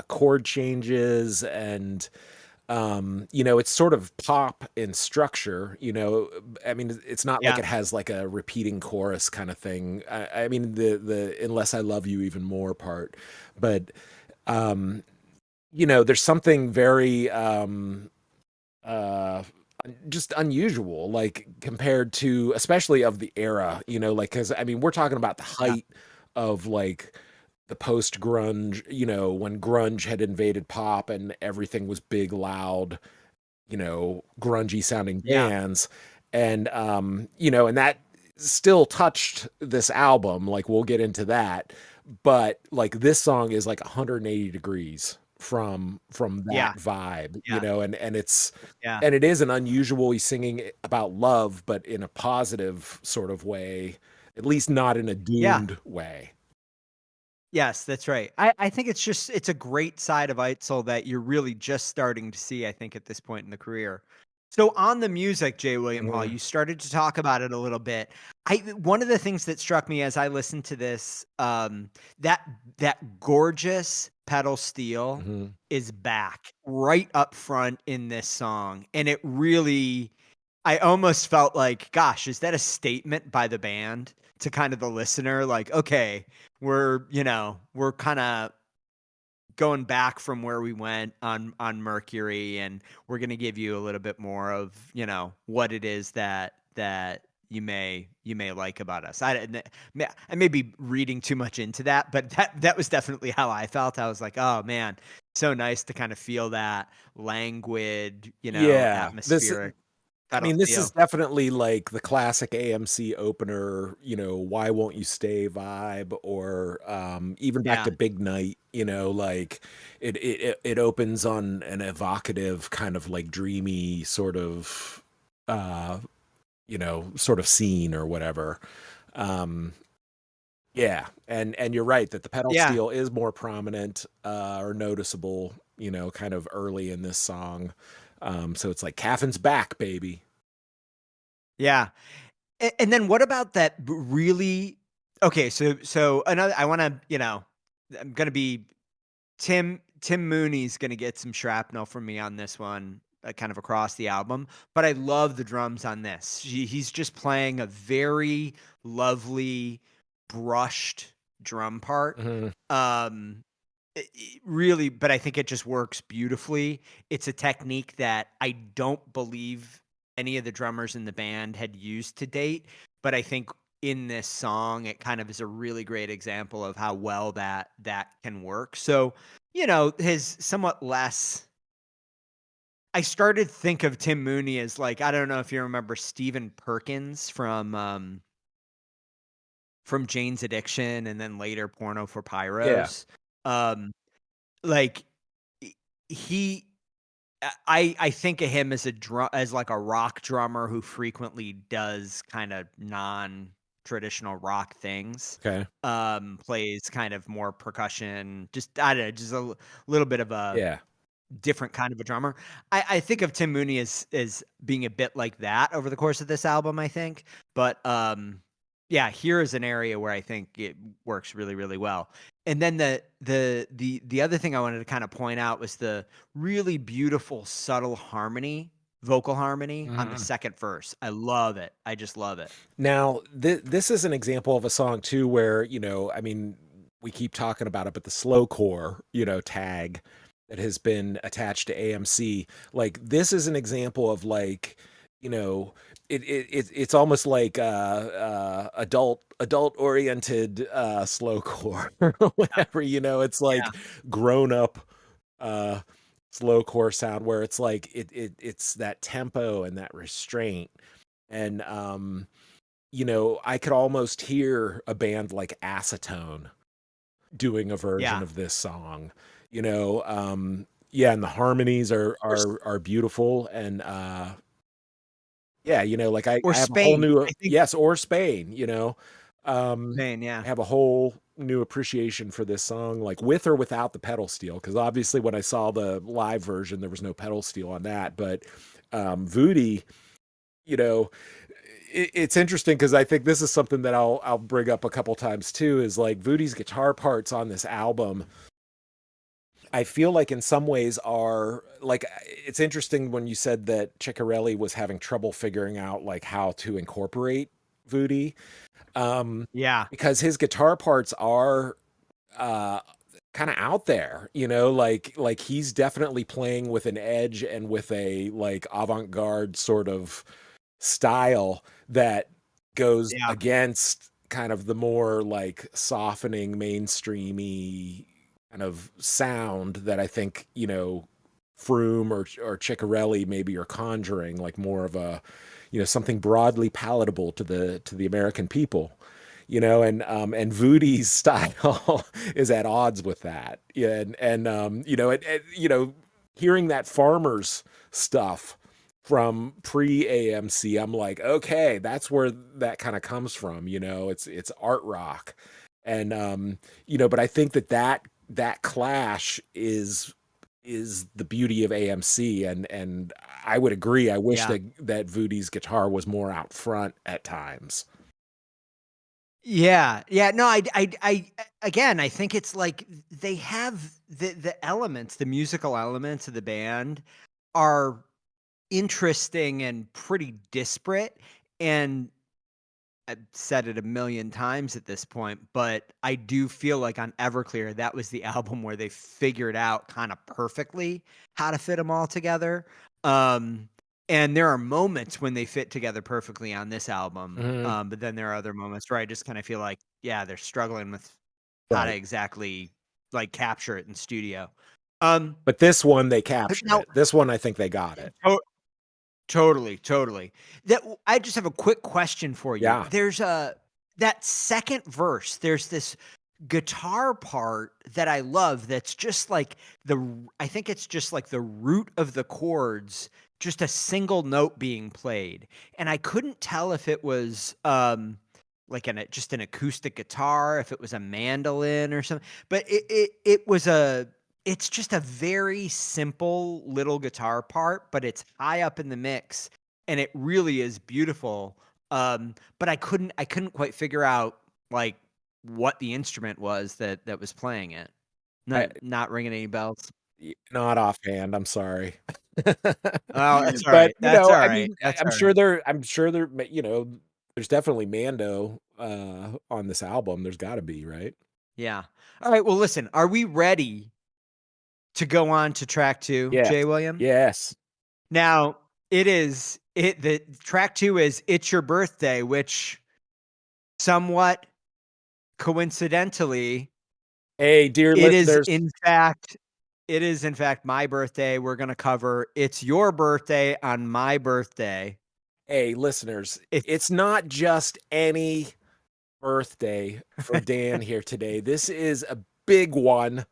S2: chord changes and it's sort of pop in structure, I mean, it's not like
S1: Yeah.
S2: it has like a repeating chorus kind of thing. I mean, the "Unless I Love You Even More" part, but um, there's something very uh just unusual, like compared to, especially of the era, like, because I mean, we're talking about the
S1: Yeah.
S2: height of like the post grunge, when grunge had invaded pop and everything was big, loud, grungy sounding
S1: Yeah.
S2: bands. And, and that still touched this album. Like, we'll get into that. But like this song is like 180 degrees from that
S1: Yeah.
S2: vibe,
S1: Yeah. Yeah.
S2: and it is an unusual, he's singing about love, but in a positive sort of way, at least not in a
S1: Yeah.
S2: doomed way.
S1: Yes, that's right. I think it's a great side of Eitzel that you're really just starting to see, I think, at this point in the career. So on the music, J. William Hall,
S2: Mhm.
S1: you started to talk about it a little bit. I One of the things that struck me as I listened to this, that that gorgeous pedal steel
S2: Mhm.
S1: is back right up front in this song. And it really, I almost felt like, gosh, is that a statement by the band to kind of the listener? Like, okay, we're kind of going back from where we went on Mercury, and we're going to give you a little bit more of, what it is that you may like about us. I may be reading too much into that, but that was definitely how I felt. I was like, oh man, so nice to kind of feel that languid,
S2: Yeah,
S1: atmospheric
S2: I
S1: pedal
S2: mean, this is
S1: steel.
S2: definitely like the classic AMC opener, "Why Won't You Stay" vibe, or even back
S1: Yeah.
S2: to Big Night, like it opens on an evocative kind of like dreamy uh, sort of scene or whatever. Um, yeah, and you're right that the pedal
S1: Yeah.
S2: steel is more prominent or noticeable, kind of early in this song. So it's like Caffin's back, baby.
S1: Yeah. And then what about that really, okay, so another, I wanna, I'm gonna be, Tim Mooney's gonna get some shrapnel from me on this one, kind of across the album, but I love the drums on this. He's just playing a very lovely, brushed drum part.
S2: Mhm.
S1: Um, really, but I think it just works beautifully. It's a technique that I don't believe any of the drummers in the band had used to date, but I think in this song it kind of is a really great example of how well that can work. So, his somewhat less I started to think of Tim Mooney as like, I don't know if you remember Stephen Perkins from Jane's Addiction and then later Porno for
S2: Yeah.
S1: Pyros. Um, like he I think of him as as like a rock drummer who frequently does kind of non-traditional rock things.
S2: Okay.
S1: Plays kind of more percussion, just I don't know, just little bit of a
S2: Yeah.
S1: different kind of a drummer. I think of Tim Mooney as being a bit like that over the course of this album, I think. But yeah, here is an area where I think it works really, really well. And then the other thing I wanted to kind of point out was the really beautiful, subtle vocal harmony on the second verse. I love it. I just love it.
S2: Now, this is an example of a song too, where, I mean, we keep talking about it, but the slowcore, tag that has been attached to AMC, like this is an example of like, it's almost like adult oriented slowcore or whatever. It's like
S1: Yeah.
S2: grown up slowcore sound where it's like it's that tempo and that restraint. And I could almost hear a band like Acetone doing a version
S1: Yeah.
S2: of this song. Yeah, and the harmonies are beautiful. And yeah, like I
S1: Or
S2: have a whole
S1: Spain.
S2: new
S1: I think
S2: yes, or Spain,
S1: Spain, yeah.
S2: I have a whole new appreciation for this song, like with or without the pedal steel, because obviously when I saw the live version, there was no pedal steel on that. But Voodie, it's interesting because I think this is something that I'll bring up a couple times too, is like Voodie's guitar parts on this album. I feel like in some ways are like, it's interesting when you said that Chicarelli was having trouble figuring out like how to incorporate Voodie.
S1: Yeah.
S2: Because his guitar parts are kind of out there, like he's definitely playing with an edge and with a like avant-garde sort of style that goes
S1: Yeah.
S2: against kind of the more like softening mainstreamy kind of sound that I think, Froome or Chicarelli maybe are conjuring, like more of a, something broadly palatable to the American people, and Voodie's style is at odds with that. Yeah, hearing that Farmers stuff from pre-AMC, I'm like, okay, that's where that kind of comes from. It's art rock, and but I think that clash is the beauty of AMC, and I would agree. I wish
S1: Yeah.
S2: that Voodie's guitar was more out front at times.
S1: Yeah, yeah. No, again, I think it's like they have the elements, the musical elements of the band are interesting and pretty disparate. And I've said it a million times at this point, but I do feel like on Everclear, that was the album where they figured out kind of perfectly how to fit them all together. Um, and there are moments when they fit together perfectly on this album.
S2: Mhm.
S1: But then there are other moments where I just kind of feel like, yeah, they're struggling with how to
S2: Right.
S1: exactly like capture it in studio. Um,
S2: But this one, they
S1: but
S2: captured
S1: now,
S2: it. This one, I think they got it.
S1: totally, totally. I just have a quick question for you.
S2: Yeah.
S1: There's that second verse. There's this guitar part that I love that's just like I think it's just like the root of the chords, just a single note being played. And I couldn't tell if it was like just an acoustic guitar, if it was a mandolin or something. But it's just a very simple little guitar part, but it's high up in the mix and it really is beautiful. But I couldn't quite figure out like what the instrument was that was playing it.
S2: I,
S1: Not ringing any bells.
S2: not offhand. I'm sorry.
S1: Oh, that's all
S2: But
S1: right. That's all
S2: I
S1: right.
S2: mean,
S1: That's
S2: I'm
S1: all
S2: sure
S1: right.
S2: there's definitely Mando on this album. There's got to be, right?
S1: Yeah. All right. Well, listen, are we ready to go on to track 2,
S2: Yes.
S1: Jay William?
S2: Yes.
S1: Now, the track 2 is It's Your Birthday, which somewhat coincidentally,
S2: Hey, dear
S1: it is
S2: listeners.
S1: in fact my birthday. We're going to cover It's Your Birthday on my birthday.
S2: Hey, listeners.
S1: It's
S2: It's not just any birthday for Dan here today. This is a big one.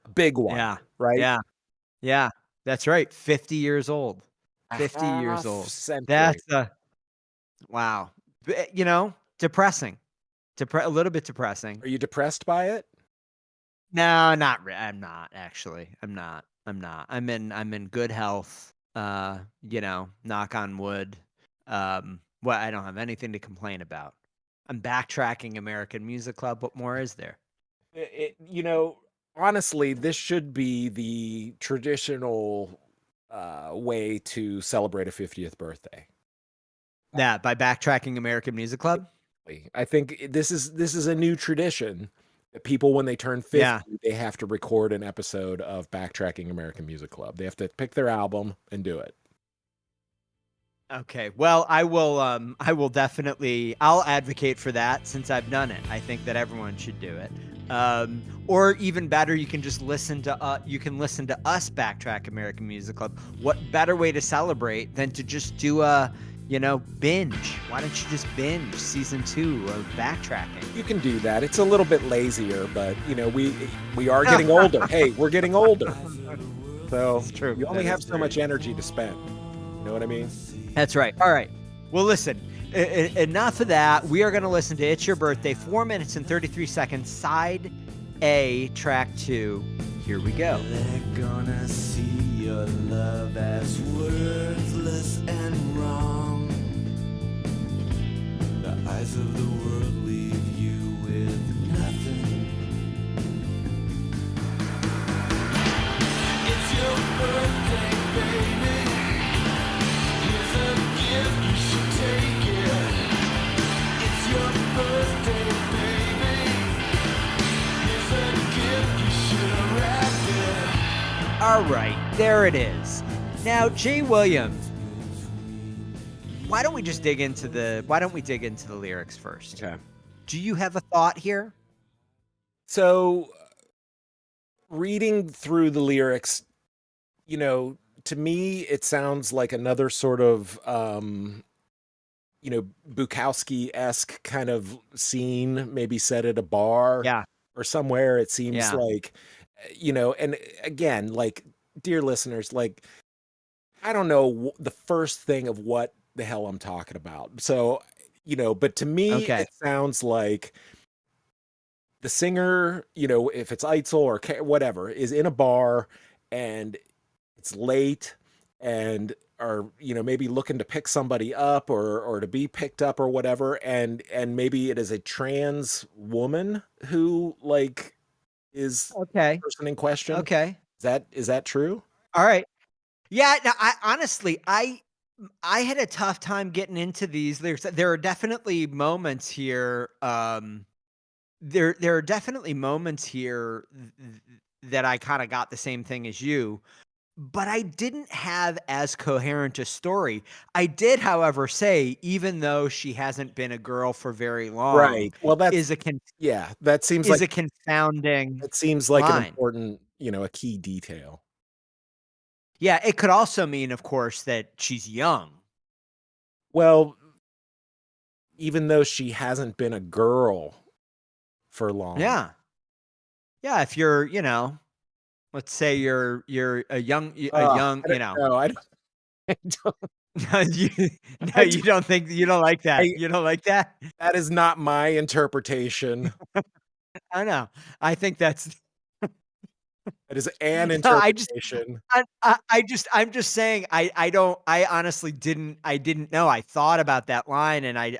S2: A big one,
S1: yeah.
S2: right?
S1: Yeah. Yeah. That's right. 50 years old.
S2: A
S1: 50 years
S2: half
S1: old.
S2: century.
S1: That's wow. Depressing. A little bit depressing.
S2: Are you depressed by it?
S1: No, not really. I'm not actually. I'm not. I'm in good health. Knock on wood. Well, I don't have anything to complain about. I'm backtracking American Music Club. What more is there?
S2: Honestly, this should be the traditional way to celebrate a 50th birthday.
S1: Yeah, by backtracking American Music Club.
S2: I think this is a new tradition that people, when they turn 50,
S1: Yeah.
S2: they have to record an episode of Backtracking American Music Club. They have to pick their album and do it.
S1: Okay. Well, I will. I will definitely. I'll advocate for that since I've done it. I think that everyone should do it. Or even better, you can just listen to. You can listen to us backtrack American Music Club. What better way to celebrate than to just do a, binge? Why don't you just binge season 2 of backtracking?
S2: You can do that. It's a little bit lazier, but we are getting older. Hey, we're getting older. So
S1: It's true.
S2: you only
S1: That
S2: have
S1: is
S2: so
S1: true.
S2: much energy to spend. You know what I mean?
S1: That's right. All right. Well, listen, enough of that. We are going to listen to It's Your Birthday, 4 minutes and 33 seconds, side A, track 2. Here we go.
S3: They're gonna see your love as worthless and wrong. The eyes of the world leave you with nothing. It's your birthday, baby. Here's a gift, you should take it. It's your birthday, baby. Here's a gift, you should wrap it.
S1: All right. There it is. Now, Jay Williams, why don't we dig into the lyrics first?
S2: Okay.
S1: Do you have a thought here?
S2: So reading through the lyrics, to me, it sounds like another sort of, Bukowski-esque kind of scene, maybe set at a bar
S1: Yeah.
S2: or somewhere. It seems
S1: Yeah.
S2: like, and again, like, dear listeners, like, I don't know the first thing of what the hell I'm talking about. So, but to me,
S1: Okay.
S2: it sounds like the singer, if it's Eitzel or whatever, is in a bar and it's late and are, maybe looking to pick somebody up or to be picked up or whatever. And maybe it is a trans woman who like is
S1: Okay.
S2: the person in question.
S1: Okay.
S2: Is that true?
S1: All right. Yeah. Now, I honestly, I had a tough time getting into these lyrics. There are definitely moments here. There are definitely moments here that I kind of got the same thing as you, but I didn't have as coherent a story. I did, however, say even though she hasn't been a girl for very long,
S2: Right. Well,
S1: is a
S2: that seems
S1: is
S2: like
S1: a confounding
S2: it seems like an
S1: line.
S2: important, a key detail.
S1: Yeah, it could also mean, of course, that she's young.
S2: Well, even though she hasn't been a girl for long.
S1: Yeah. Yeah, if you're, let's say you're a young,
S2: I don't know. I don't,
S1: you, no,
S2: I
S1: you don't think you don't like that. You don't like that?
S2: that is not my interpretation.
S1: I know. I think that's
S2: It is an
S1: no,
S2: interpretation.
S1: I'm just saying I honestly didn't know. I thought about that line and I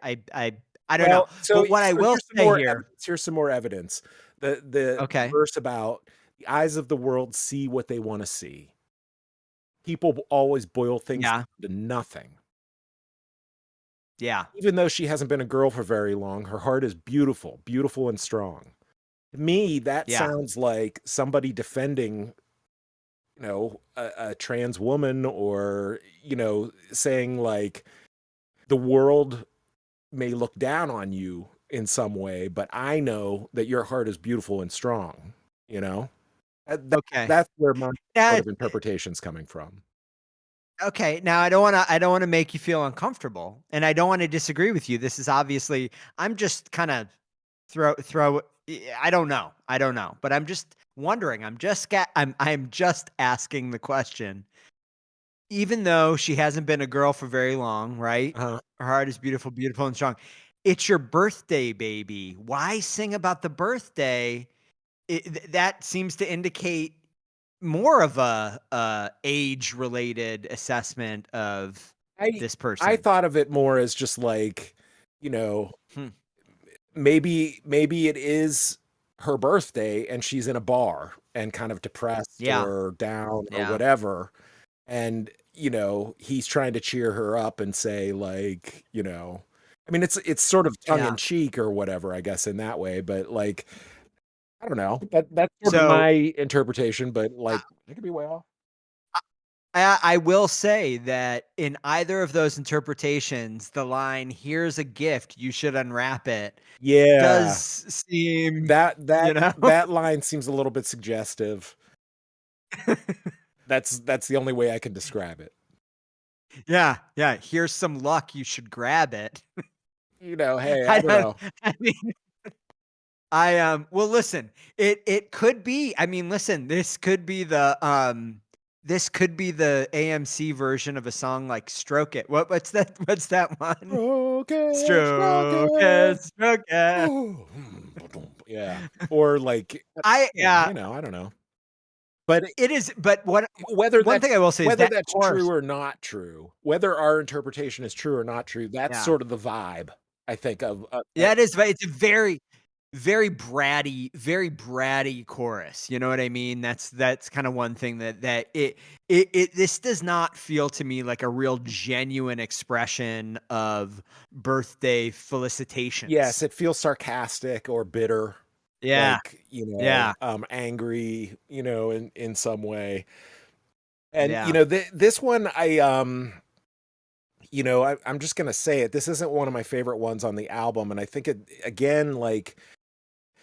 S1: don't know.
S2: So,
S1: But what I will
S2: here's some
S1: say
S2: more
S1: here.
S2: evidence. Here's some more evidence. The
S1: Okay.
S2: verse about the eyes of the world see what they want to see. People always boil things
S1: Yeah.
S2: down to nothing.
S1: Yeah.
S2: Even though she hasn't been a girl for very long, her heart is beautiful, beautiful and strong. To me, that
S1: Yeah.
S2: sounds like somebody defending, a trans woman, or, saying like the world may look down on you in some way, but I know that your heart is beautiful and strong, you know?
S1: Okay.
S2: That's where my
S1: Yeah.
S2: sort of interpretation's coming from.
S1: Okay. Now I don't wanna make you feel uncomfortable, and I don't want to disagree with you. This is obviously I'm just kind of throw I don't know. I don't know. But I'm just wondering. I'm just asking the question. Even though she hasn't been a girl for very long, right?
S2: Uh-huh.
S1: Her heart is beautiful, beautiful and strong. It's your birthday, baby. Why sing about the birthday? That seems to indicate more of a age-related assessment of
S2: I
S1: this
S2: I
S1: person.
S2: thought of it more as just like, you know,
S1: Hmm.
S2: maybe it is her birthday and she's in a bar and kind of depressed
S1: Yeah.
S2: or down or
S1: Yeah.
S2: whatever, and he's trying to cheer her up and say like, I mean, it's sort of tongue in
S1: Yeah.
S2: cheek or whatever, I guess, in that way, but like, I don't know. That's sort of
S1: So,
S2: my interpretation, but like, I could be way off.
S1: I will say that in either of those interpretations, the line, "Here's a gift, you should unwrap it," does
S2: Yeah,
S1: seem,
S2: that
S1: you
S2: that
S1: know?
S2: that line seems a little bit suggestive. That's the only way I can describe it.
S1: Yeah, yeah, "Here's some luck, you should grab it."
S2: Hey, I
S1: I
S2: don't
S1: don't
S2: know.
S1: I mean, well, listen, it could be, I mean, listen, this could be the AMC version of a song like "Stroke It." What's that one?
S2: Stroke it, stroke
S1: Stroke
S2: it.
S1: it, stroke it.
S2: Ooh, yeah. Or like,
S1: Yeah,
S2: I don't know. But
S1: it is, but what
S2: whether
S1: one
S2: that's
S1: thing I will say is
S2: whether
S1: that
S2: that's true
S1: chorus.
S2: or not true, whether our interpretation is true or not true, that's
S1: Yeah.
S2: sort of the vibe, I think, of
S1: Yeah, it is, it's a very, very bratty chorus, you know what I mean? That's kinda one thing that this does not feel to me like a real genuine expression of birthday
S2: yes,
S1: felicitations.
S2: it feels sarcastic or bitter,
S1: Yeah,
S2: like,
S1: yeah,
S2: angry, in some way. And,
S1: yeah,
S2: this one, I'm just gonna say it. This isn't one of my favorite ones on the album, and I think it again, like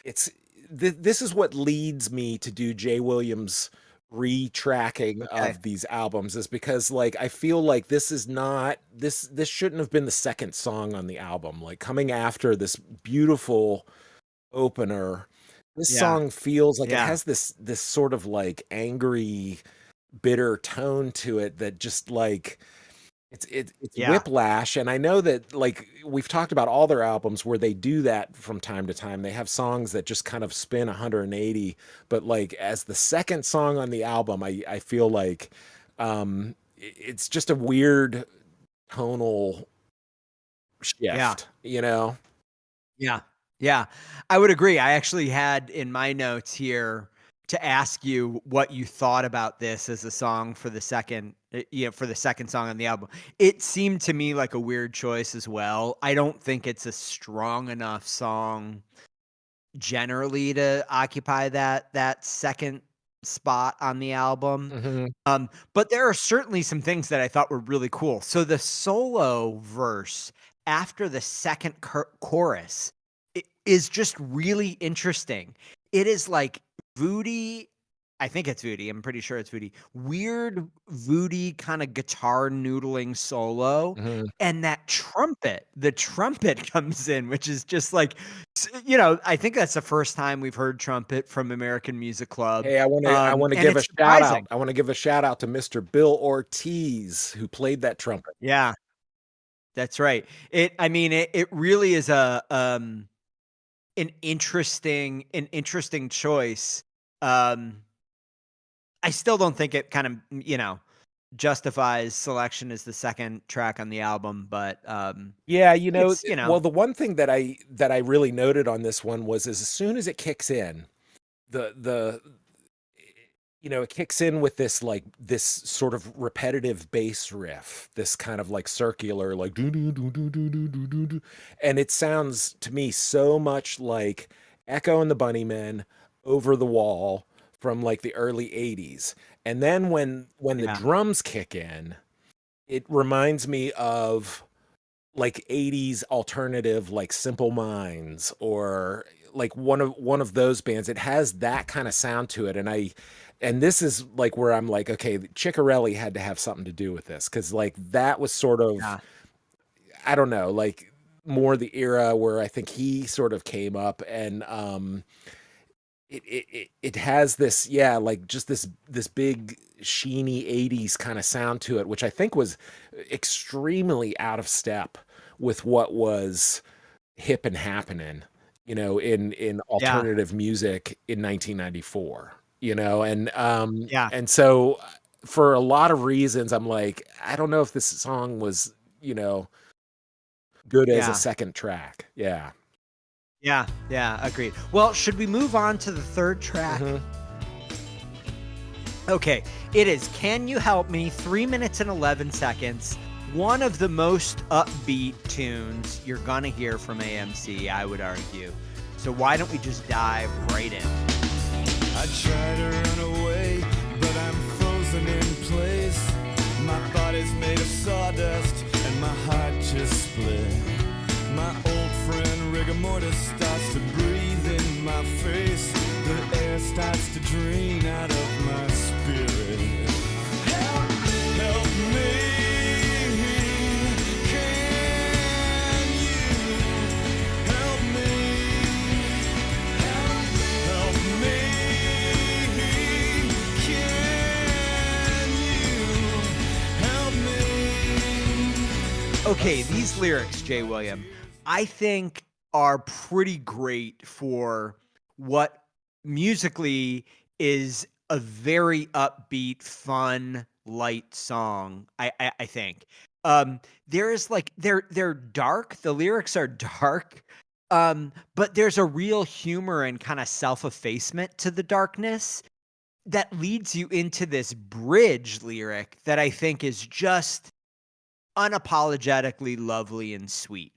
S2: it's this is what leads me to do Jay Williams retracking
S1: okay,
S2: of these albums, is because like I feel like this is not this shouldn't have been the second song on the album. Like coming after this beautiful opener, this
S1: yeah,
S2: song feels like it
S1: yeah,
S2: has this sort of like angry, bitter tone to it that just like it's
S1: yeah,
S2: whiplash. And I know that like we've talked about all their albums where they do that from time to time. They have songs that just kind of spin 180, but like as the second song on the album, I feel like it's just a weird tonal
S1: yeah.
S2: shift.
S1: Yeah. Yeah. I would agree. I actually had in my notes here to ask you what you thought about this as a song for the for the second song on the album. It seemed to me like a weird choice as well. I don't think it's a strong enough song generally to occupy that second spot on the album.
S2: Hmm.
S1: But there are certainly some things that I thought were really cool. So the solo verse after the second chorus is just really interesting. It is like Voodie. I think it's Voodie. I'm pretty sure it's Voodie. Weird Voodie kind of guitar noodling solo.
S2: Hmm.
S1: And the trumpet comes in, which is just like, I think that's the first time we've heard trumpet from American Music Club.
S2: Hey, I want to
S1: And
S2: give a
S1: it's
S2: shout out.
S1: surprising.
S2: I want to give a shout out to Mr. Bill Ortiz who played that trumpet.
S1: Yeah, that's right. I mean, it really is an interesting choice. Um, I still don't think it kind of, justifies selection as the second track on the album, but
S2: Yeah,
S1: it's,
S2: well, the one thing that I really noted on this one was as soon as it kicks in, the it kicks in with this sort of repetitive bass riff, this kind of like circular, like do do do do do do do do do, and it sounds to me so much like Echo and the Bunnymen, Over the Wall from like the early 80s. And then when the
S1: Yeah.
S2: drums kick in, it reminds me of like 80s alternative like Simple Minds or like one of those bands. It has that kind of sound to it, and this is like where I'm like, okay, Chicarelli had to have something to do with this, because like that was sort of,
S1: Yeah.
S2: I don't know, like more the era where I think he sort of came up, and it has this, yeah, like just this big sheeny 80s kind of sound to it, which I think was extremely out of step with what was hip and happening, in
S1: Yeah.
S2: alternative music in 1994, and
S1: Yeah.
S2: and so for a lot of reasons I'm like, I don't know if this song was, good as a
S1: Yeah.
S2: second track. Yeah.
S1: Yeah. Yeah. Agreed. Well, should we move on to the third track?
S2: Hmm.
S1: Okay. It is Can You Help Me? 3 minutes and 11 seconds. One of the most upbeat tunes you're going to hear from AMC, I would argue. So why don't we just dive right in?
S3: I try to run away, but I'm frozen in place. My body's made of sawdust, and my heart just split. My old friend rigor mortis starts to breathe in my face. The air starts to drain out of my spirit. Help me, help me. Can you help me? Help me. Can you help me?
S1: Okay, these lyrics, Jay William, I think are pretty great for what musically is a very upbeat, fun, light song. I think. There is like they're dark. The lyrics are dark. But there's a real humor and kind of self-effacement to the darkness that leads you into this bridge lyric that I think is just unapologetically lovely and sweet.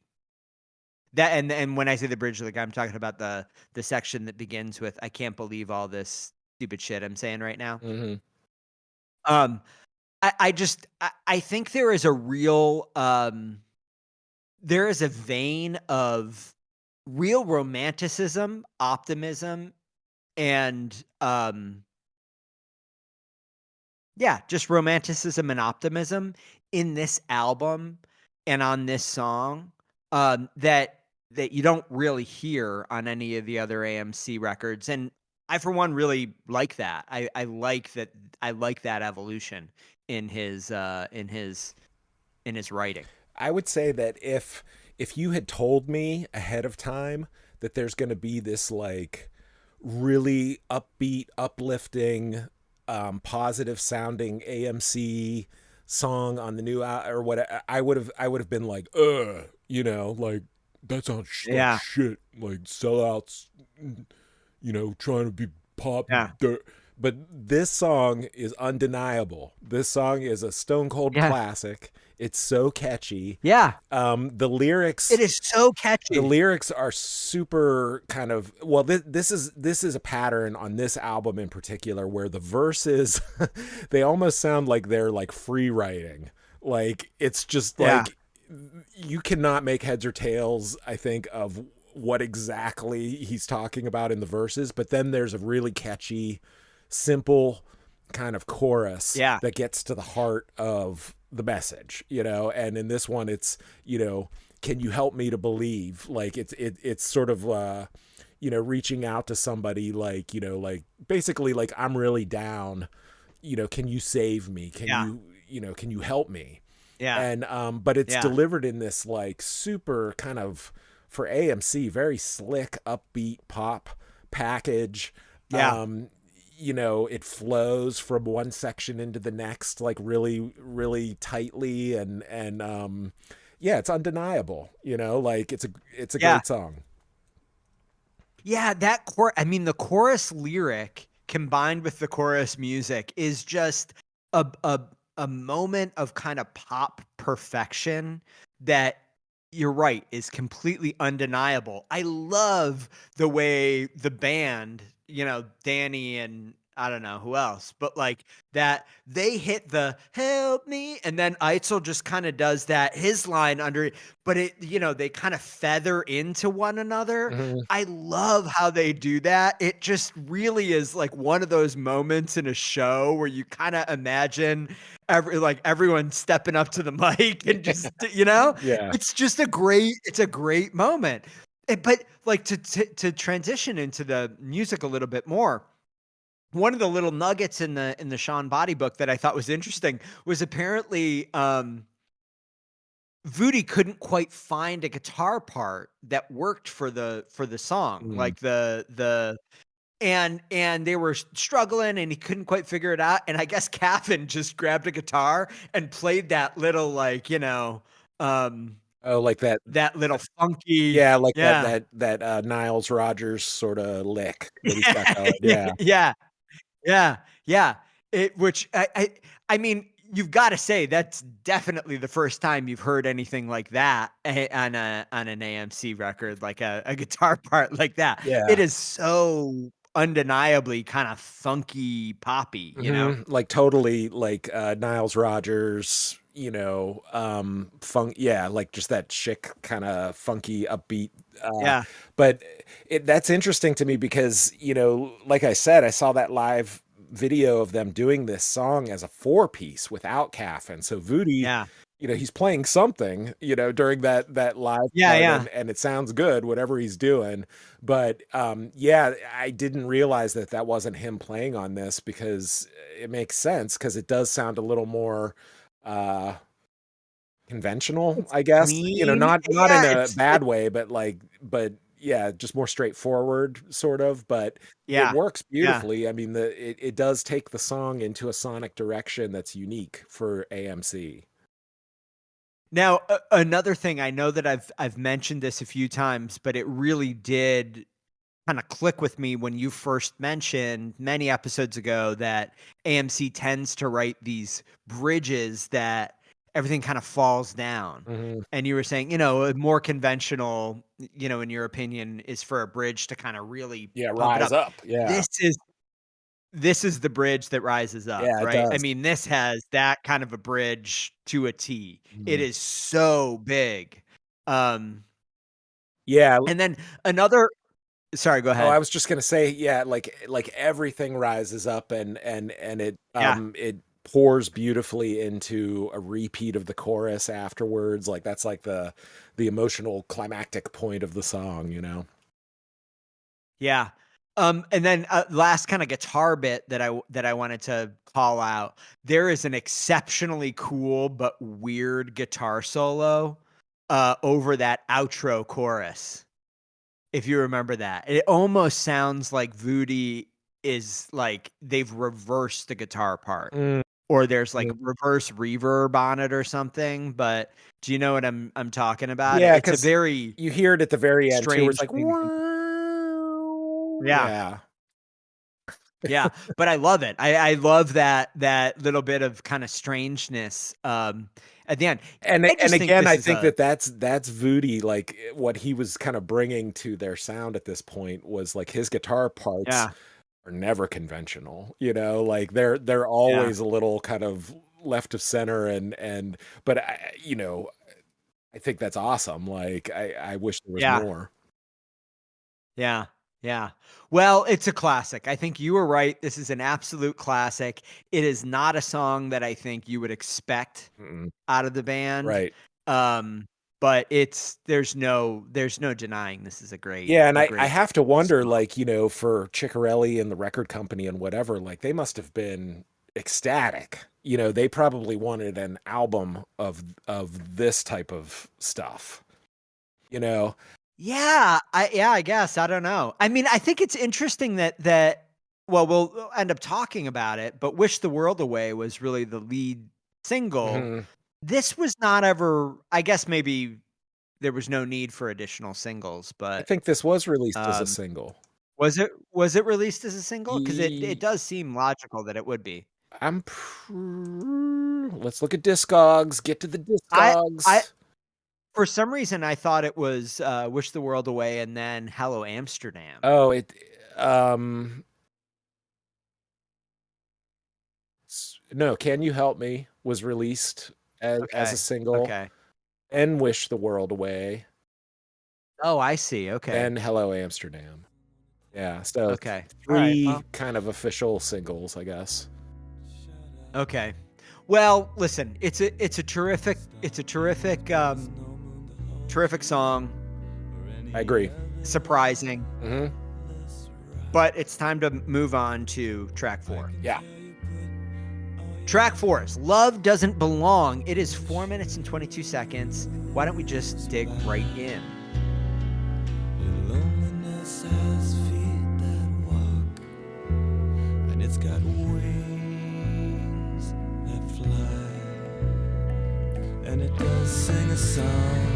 S1: That and when I say the bridge, like I'm talking about the section that begins with "I can't believe all this stupid shit I'm saying right now."
S2: Hmm.
S1: Um, I think there is a real there is a vein of real romanticism, optimism, and yeah, just romanticism and optimism in this album and on this song, that you don't really hear on any of the other AMC records, and I, for one, really like that. I like that. I like that evolution in his writing.
S2: I would say that if you had told me ahead of time that there's going to be this like really upbeat, uplifting, positive sounding AMC song on the new or what, I would have been like, like that sounds like
S1: Yeah,
S2: shit, like sellouts, trying to be pop.
S1: yeah,
S2: But this song is undeniable. This song is a stone cold
S1: yeah,
S2: classic. It's so catchy.
S1: yeah.
S2: The lyrics,
S1: It is so
S2: the
S1: catchy.
S2: lyrics are super kind of, well, this is a pattern on this album in particular, where the verses they almost sound like they're like free writing. Like it's just
S1: Yeah,
S2: like you cannot make heads or tails, I think, of what exactly he's talking about in the verses, but then there's a really catchy, simple kind of chorus
S1: yeah,
S2: that gets to the heart of the message, and in this one it's, can you help me to believe? Like it's sort of reaching out to somebody, like, like basically like, I'm really down, can you save me?
S1: yeah,
S2: Can you help me?
S1: yeah,
S2: And but it's
S1: yeah,
S2: delivered in this like super kind of, for AMC, very slick, upbeat pop package.
S1: yeah.
S2: It flows from one section into the next like really, really tightly, and yeah, it's undeniable. Like it's a
S1: Yeah.
S2: great song.
S1: Yeah, I mean, the chorus lyric combined with the chorus music is just a a moment of kind of pop perfection that you're right, is completely undeniable. I love the way the band, Danny and I don't know who else, but like that they hit the help me, and then Eitzel just kind of does that his line under it, but they kind of feather into one another.
S2: Mhm.
S1: I love how they do that. It just really is like one of those moments in a show where you kind of imagine everyone stepping up to the mic and just
S2: Yeah.
S1: it's a great moment. But like to transition into the music a little bit more, one of the little nuggets in the Sean Body book that I thought was interesting was apparently Voodie couldn't quite find a guitar part that worked for the song.
S2: Mm.
S1: Like and they were struggling and he couldn't quite figure it out. And I guess Caffin just grabbed a guitar and played that little
S2: Oh, like that.
S1: that little funky,
S2: Yeah, like
S1: yeah.
S2: Niles Rodgers sorta lick that he's got going. Yeah.
S1: Yeah. Yeah. Yeah. Which I mean, you've got to say that's definitely the first time you've heard anything like that on an AMC record, like a guitar part like that.
S2: Yeah.
S1: It is so undeniably kind of funky poppy,
S2: Like, totally, like, Niles Rodgers, funk yeah, like, just that chic kinda funky, upbeat,
S1: Yeah.
S2: but that's interesting to me because, like I said, I saw that live video of them doing this song as a four-piece without Calf, and so Voodie,
S1: Yeah.
S2: he's playing something, during that live
S1: Yeah.
S2: part,
S1: Yeah.
S2: and it sounds good, whatever he's doing, but, yeah, I didn't realize that wasn't him playing on this because it makes sense because it does sound a little more, uh, conventional,
S1: It's
S2: I guess,
S1: clean.
S2: not in
S1: Yeah.
S2: a bad way, but yeah, just more straightforward sort of, but it
S1: Yeah.
S2: works
S1: Yeah.
S2: beautifully. I mean, it does take the song into a sonic direction that's unique for AMC.
S1: Now, another thing, I know that I've mentioned this a few times, but it really did kind of click with me when you first mentioned many episodes ago that AMC tends to write these bridges that everything kind of falls down.
S2: Mhm.
S1: And you were saying, a more conventional, in your opinion, is for a bridge to kind of really
S2: Yeah,
S1: pump it
S2: Rise
S1: up.
S2: Up, yeah.
S1: This is the bridge that rises up,
S2: Yeah, it
S1: right? I
S2: does.
S1: mean, this has that kind of a bridge to a T. It
S2: Mhm.
S1: is so big. Um,
S2: Yeah.
S1: and then another, sorry, go
S2: Oh, I
S1: ahead.
S2: was just gonna say, yeah, like everything rises up and
S1: Yeah.
S2: it pours beautifully into a repeat of the chorus afterwards. Like that's like the emotional climactic point of the song.
S1: Yeah. And then last kind of guitar bit that I wanted to call out. There is an exceptionally cool but weird guitar solo over that outro chorus. If you remember that, it almost sounds like Voodie is like they've reversed the guitar part,
S2: Mm,
S1: or there's like
S2: mm.
S1: reverse reverb on it or something. But do you know what I'm talking about?
S2: Yeah,
S1: It's a
S2: because
S1: very
S2: you hear it at the very end too, where it's
S1: strange
S2: like,
S1: thing to yeah.
S2: yeah.
S1: Yeah, but I love it. I love that little bit of kind of strangeness at the end. I
S2: And
S1: just think
S2: again,
S1: this
S2: I
S1: is
S2: think
S1: a
S2: that's Voodie, like, what he was kinda bringing to their sound at this point was, like, his guitar parts
S1: yeah,
S2: are never conventional, like, they're
S1: yeah,
S2: always a little kind of left of center and but I think that's awesome, like, I wish there was
S1: yeah,
S2: more.
S1: yeah, yeah. Well, it's a classic. I think you were right. This is an absolute classic. It is not a song that I think you would expect
S2: Mm-mm.
S1: out of the band.
S2: Right.
S1: Um, but there's no denying this is
S2: Yeah, and
S1: a
S2: I
S1: great
S2: have to wonder,
S1: song.
S2: like, for Chicarelli and the record company and whatever, like, they must have been ecstatic. They probably wanted an album of this type of stuff, you know?
S1: I guess. I don't know. I mean, I think it's interesting that well, we'll end up talking about it, but Wish the World Away was really the lead single.
S2: Mhm.
S1: This was not ever, I guess maybe there was no need for additional singles,
S2: I
S1: but
S2: think this was released as a
S1: um
S2: single.
S1: was it released as a single? Because it
S2: Ye
S1: does seem logical that it would be.
S2: let's look at Discogs, get to the
S1: I I
S2: Discogs.
S1: For some reason, I thought it was "Wish the World Away" and then "Hello Amsterdam."
S2: Oh, no, Can You Help Me was released as a
S1: Okay.
S2: single,
S1: Okay.
S2: and Wish the World Away,
S1: Oh, I see. Okay.
S2: then Hello Amsterdam. Yeah, so
S1: Okay. All right.
S2: three
S1: Well,
S2: kind of official singles, I guess.
S1: okay. Well, listen, terrific song,
S2: I agree.
S1: surprising,
S2: Hmm.
S1: but it's time to move on to track 4.
S2: Yeah.
S1: Track 4 is Love Doesn't Belong. It is 4 minutes and 22 seconds. Why don't we just dig right in?
S3: Your loneliness has feet that walk, and it's got wings that fly, and it does sing a song.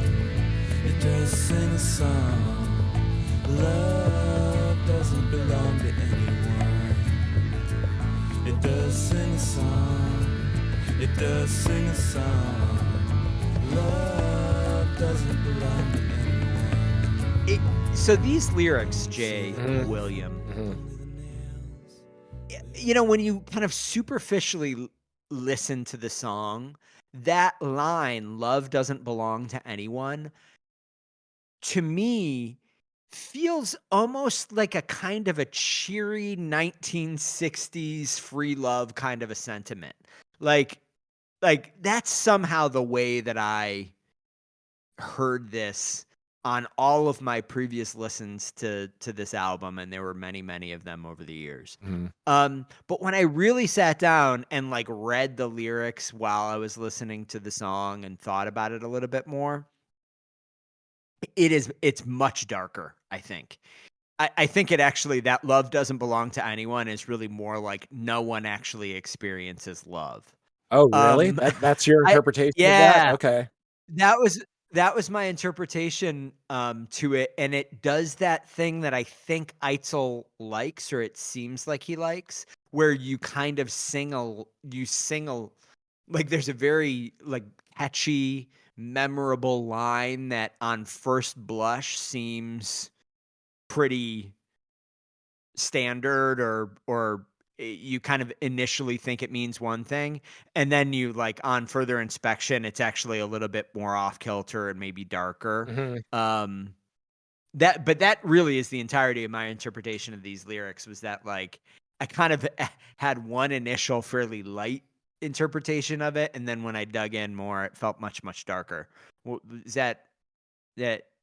S3: It does sing a song. Love doesn't belong to anyone. It does sing a song. It does sing a song. Love doesn't belong to anyone.
S1: So these lyrics, Jay, William, when you kind of superficially listen to the song, that line, "Love doesn't belong to anyone," to me feels almost like a kind of a cheery 1960s free love kind of a sentiment. Like that's somehow the way that I heard this on all of my previous listens to this album, and there were many of them over the years. But when I really sat down and like read the lyrics while I was listening to the song and thought about it a little bit more, it's much darker, I think. I think it actually, that love doesn't belong to anyone is really more like no one actually experiences love.
S2: Oh, really?
S1: Um,
S2: That's your interpretation of that?
S1: yeah,
S2: Okay.
S1: that was my interpretation to it, and it does that thing that I think Eitzel likes, or it seems like he likes, where you kind of sing like there's a very like catchy, memorable line that on first blush seems pretty standard, or you kind of initially think it means one thing, and then you like on further inspection it's actually a little bit more off kilter and maybe darker.
S2: Mhm.
S1: But that really is the entirety of my interpretation of these lyrics, was that like I kind of had one initial fairly light interpretation of it, and then when I dug in more it felt much darker. Is that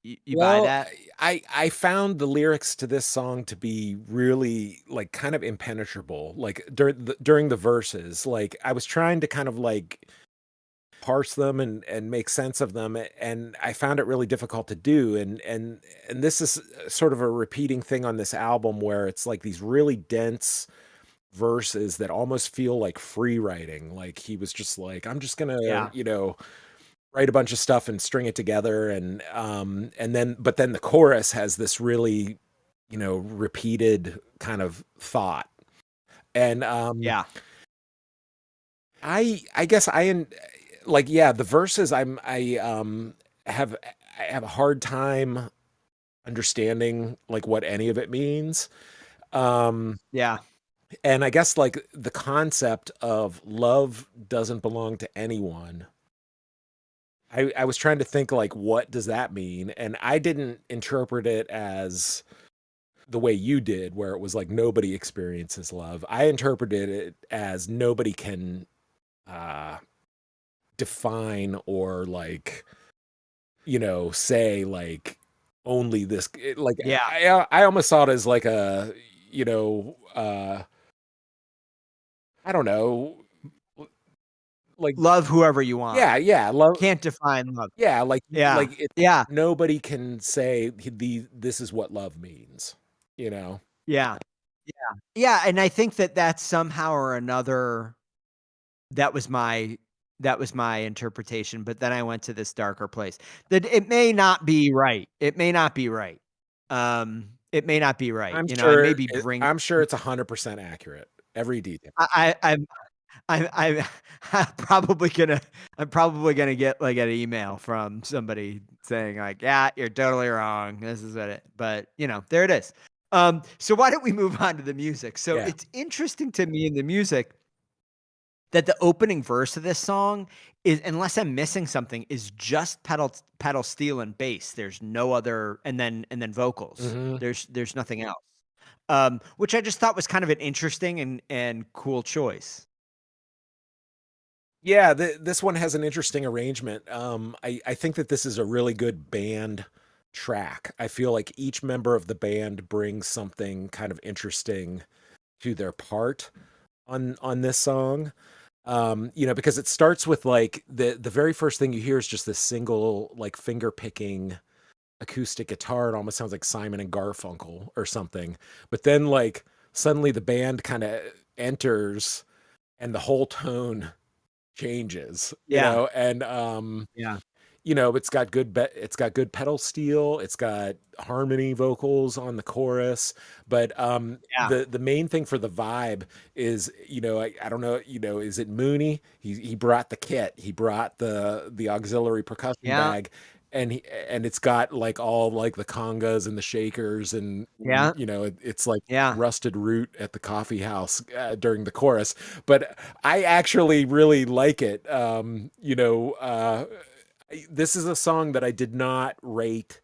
S1: you buy
S2: Well,
S1: that?
S2: I found the lyrics to this song to be really like kind of impenetrable. Like during the verses, like I was trying to kind of like parse them and make sense of them, and I found it really difficult to do. And this is sort of a repeating thing on this album, where it's like these really dense verses that almost feel like free writing. Like he was just like, I'm just gonna,
S1: Yeah.
S2: write a bunch of stuff and string it together, and then but then the chorus has this really, repeated kind of thought. And
S1: Yeah.
S2: I guess like, yeah, the verses have I have a hard time understanding like what any of it means.
S1: Yeah.
S2: And I guess like the concept of love doesn't belong to anyone, I was trying to think like, what does that mean? And I didn't interpret it as the way you did, where it was like nobody experiences love. I interpreted it as nobody can define or like, say like only this. Like
S1: Yeah.
S2: I almost saw it as like a, I don't know, like,
S1: Love whoever you want.
S2: yeah, love.
S1: Can't define love.
S2: Yeah,
S1: Yeah.
S2: like it,
S1: Yeah.
S2: nobody can say this is what love means, you know?
S1: Yeah. Yeah. Yeah, and I think that that's somehow or another that was my interpretation, but then I went to this darker place. That it may not be right. It may not be right. It may not be right. I may be bring
S2: I'm sure it's 100% accurate, every detail.
S1: I I I'm probably gonna I'm probably gonna get like an email from somebody saying like, yeah, you're totally wrong. This is what it, but you know, there it is. So why don't we move on to the music? So
S2: Yeah.
S1: it's interesting to me in the music that the opening verse of this song is, unless I'm missing something, is just pedal steel and bass. There's no other, and then vocals.
S2: Hmm.
S1: There's nothing else. Which I just thought was kind of an interesting and cool choice.
S2: Yeah, this one has an interesting arrangement. I think that this is a really good band track. I feel like each member of the band brings something kind of interesting to their part on this song. Because it starts with like the very first thing you hear is just this single like finger picking acoustic guitar. It almost sounds like Simon and Garfunkel or something. But then like suddenly the band kind of enters and the whole tone changes,
S1: Yeah.
S2: and
S1: Yeah.
S2: it's got good pedal steel, it's got harmony vocals on the chorus, but
S1: Yeah.
S2: the main thing for the vibe is, I don't know, is it Mooney? He brought the kit, he brought the auxiliary percussion
S1: Yeah.
S2: bag, and it's got like all like the congas and the shakers, and
S1: Yeah.
S2: it's like
S1: Yeah.
S2: Rusted Root at the coffee house during the chorus. But I actually really like it. This is a song that I did not rate,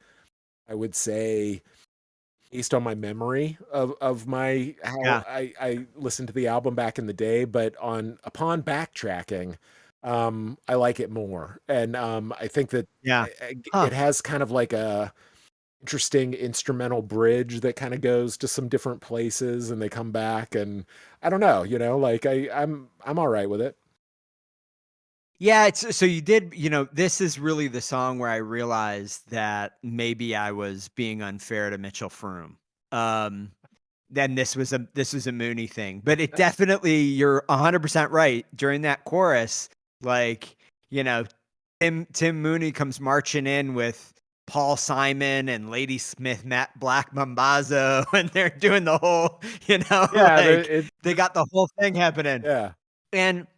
S2: I would say, based on my memory of my how
S1: Yeah.
S2: I listened to the album back in the day, but on upon backtracking, I like it more. And I think that
S1: Yeah.
S2: it
S1: Huh.
S2: has kind of like a interesting instrumental bridge that kind of goes to some different places and they come back, and I don't know, like I'm all right with it.
S1: Yeah, it's so you did, this is really the song where I realized that maybe I was being unfair to Mitchell Froom. Um, then this was a Mooney thing, but it definitely, you're 100% right. During that chorus, like, you know, Tim Mooney comes marching in with Paul Simon and Lady Smith, Matt Black Mambazo, and they're doing the whole,
S2: Yeah,
S1: like they got the whole thing happening.
S2: yeah.
S1: And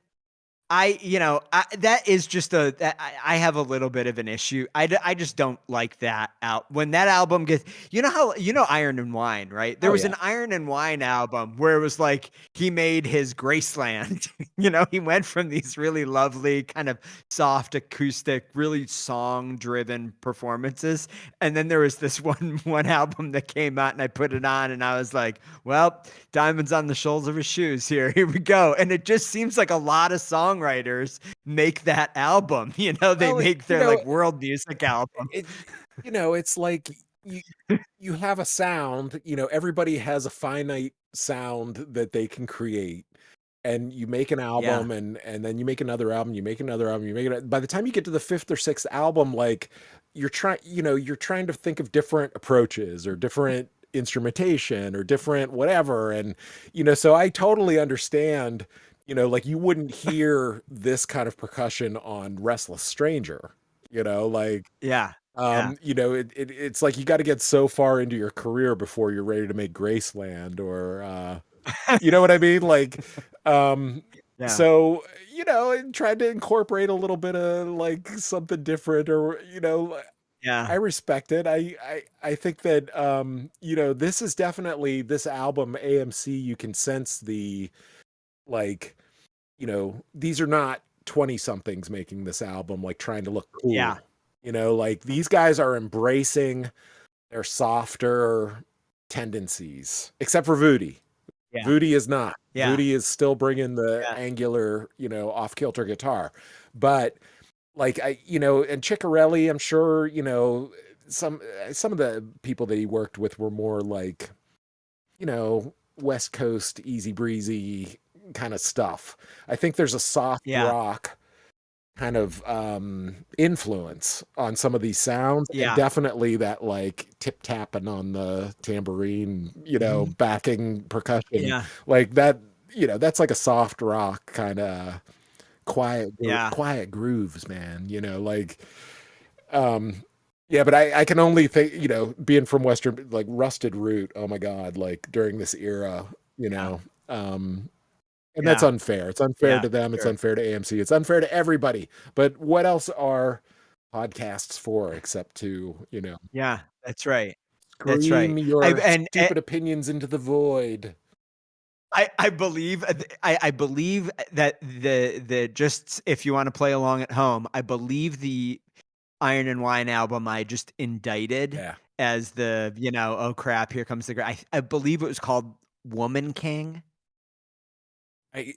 S1: that is just I have a little bit of an issue. I just don't like that out when that album gets, Iron and Wine, right? There
S2: Oh
S1: was
S2: yeah.
S1: an Iron and Wine album where it was like he made his Graceland. He went from these really lovely kind of soft acoustic, really song driven performances. And then there was this one album that came out and I put it on and I was like, well, diamonds on the soles of his shoes here. Here we go. And it just seems like a lot of songwriters make that album. They
S2: Well,
S1: make their like world music album.
S2: it it's like you you have a sound, everybody has a finite sound that they can create, and you make an
S1: Yeah.
S2: album, and then you make another album, you make another album, you make it. By the time you get to the fifth or sixth album, like you're trying to think of different approaches or different instrumentation or different whatever, and so I totally understand. Like you wouldn't hear this kind of percussion on Restless Stranger, like
S1: Yeah. Yeah.
S2: it's like you got to get so far into your career before you're ready to make Graceland, or you know what I mean? Like, um,
S1: Yeah.
S2: so, and tried to incorporate a little bit of like something different, or, I
S1: Yeah.
S2: respect it. I think that, this is definitely this album, AMC, you can sense the, like, these are not 20 somethings making this album, like trying to look
S1: Yeah.
S2: cool. Like these guys are embracing their softer tendencies, except for Voodie.
S1: Yeah.
S2: Voodie is not.
S1: Yeah.
S2: Voodie is still bringing the
S1: Yeah.
S2: angular, off kilter guitar. But like and Chicarelli, I'm sure, some of the people that he worked with were more like, West Coast easy breezy kind of stuff. I think there's a soft
S1: Yeah.
S2: rock kind of influence on some of these sounds, and
S1: Yeah.
S2: definitely that like tip tapping on the tambourine, backing percussion,
S1: Yeah.
S2: like that. That's like a soft rock kind of
S1: Yeah.
S2: quiet grooves, man. Like yeah, but I can only think, being from Western, like Rusted Root, oh my God, like during this era,
S1: Yeah.
S2: um And that's
S1: Yeah.
S2: unfair. It's unfair
S1: Yeah.
S2: to them. It's
S1: Sure.
S2: unfair to AMC. It's unfair to everybody. But what else are podcasts for except to,
S1: Yeah. That's right. That's right.
S2: scream
S1: I
S2: your
S1: and
S2: stupid opinions into the void?
S1: I believe I believe that the just if you want to play along at home, I believe the Iron and Wine album I just indicted
S2: Yeah.
S1: as oh crap, here comes the I believe it was called Woman King,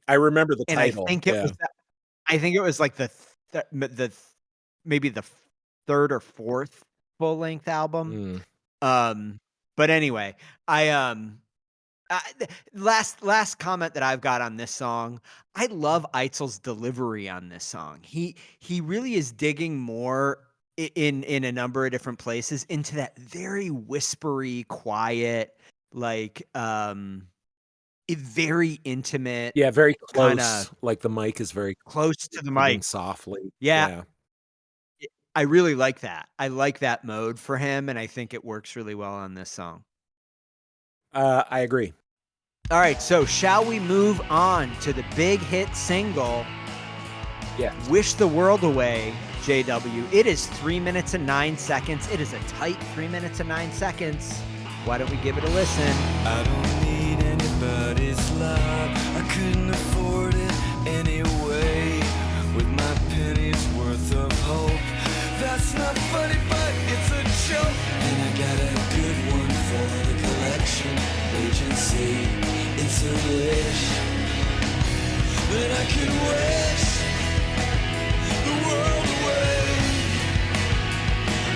S2: I remember the
S1: and
S2: title. Yeah.
S1: I think it was like maybe the third or fourth full length album.
S2: Mm.
S1: But anyway, I last comment that I've got on this song. I love Eitzel's delivery on this song. He really is digging more in a number of different places into that very whispery, quiet, like very intimate,
S2: Yeah, very
S1: kind of
S2: close. Like the mic is very
S1: close to the
S2: moving
S1: mic.
S2: softly.
S1: Yeah,
S2: Yeah.
S1: I really like that. I like that mode for him, and I think it works really well on this song.
S2: I agree.
S1: All right, so shall we move on to the big hit single,
S2: Yeah.
S1: Wish the World Away, JW? It is 3 minutes and 9 seconds. It is a tight 3 minutes and 9 seconds. Why don't we give it a listen?
S3: I don't need anybody's love. I couldn't afford it anyway. With my penny's worth of hope. That's not funny, but it's a joke. And I got a good one for the collection agency. It's a wish that I could wish the world away.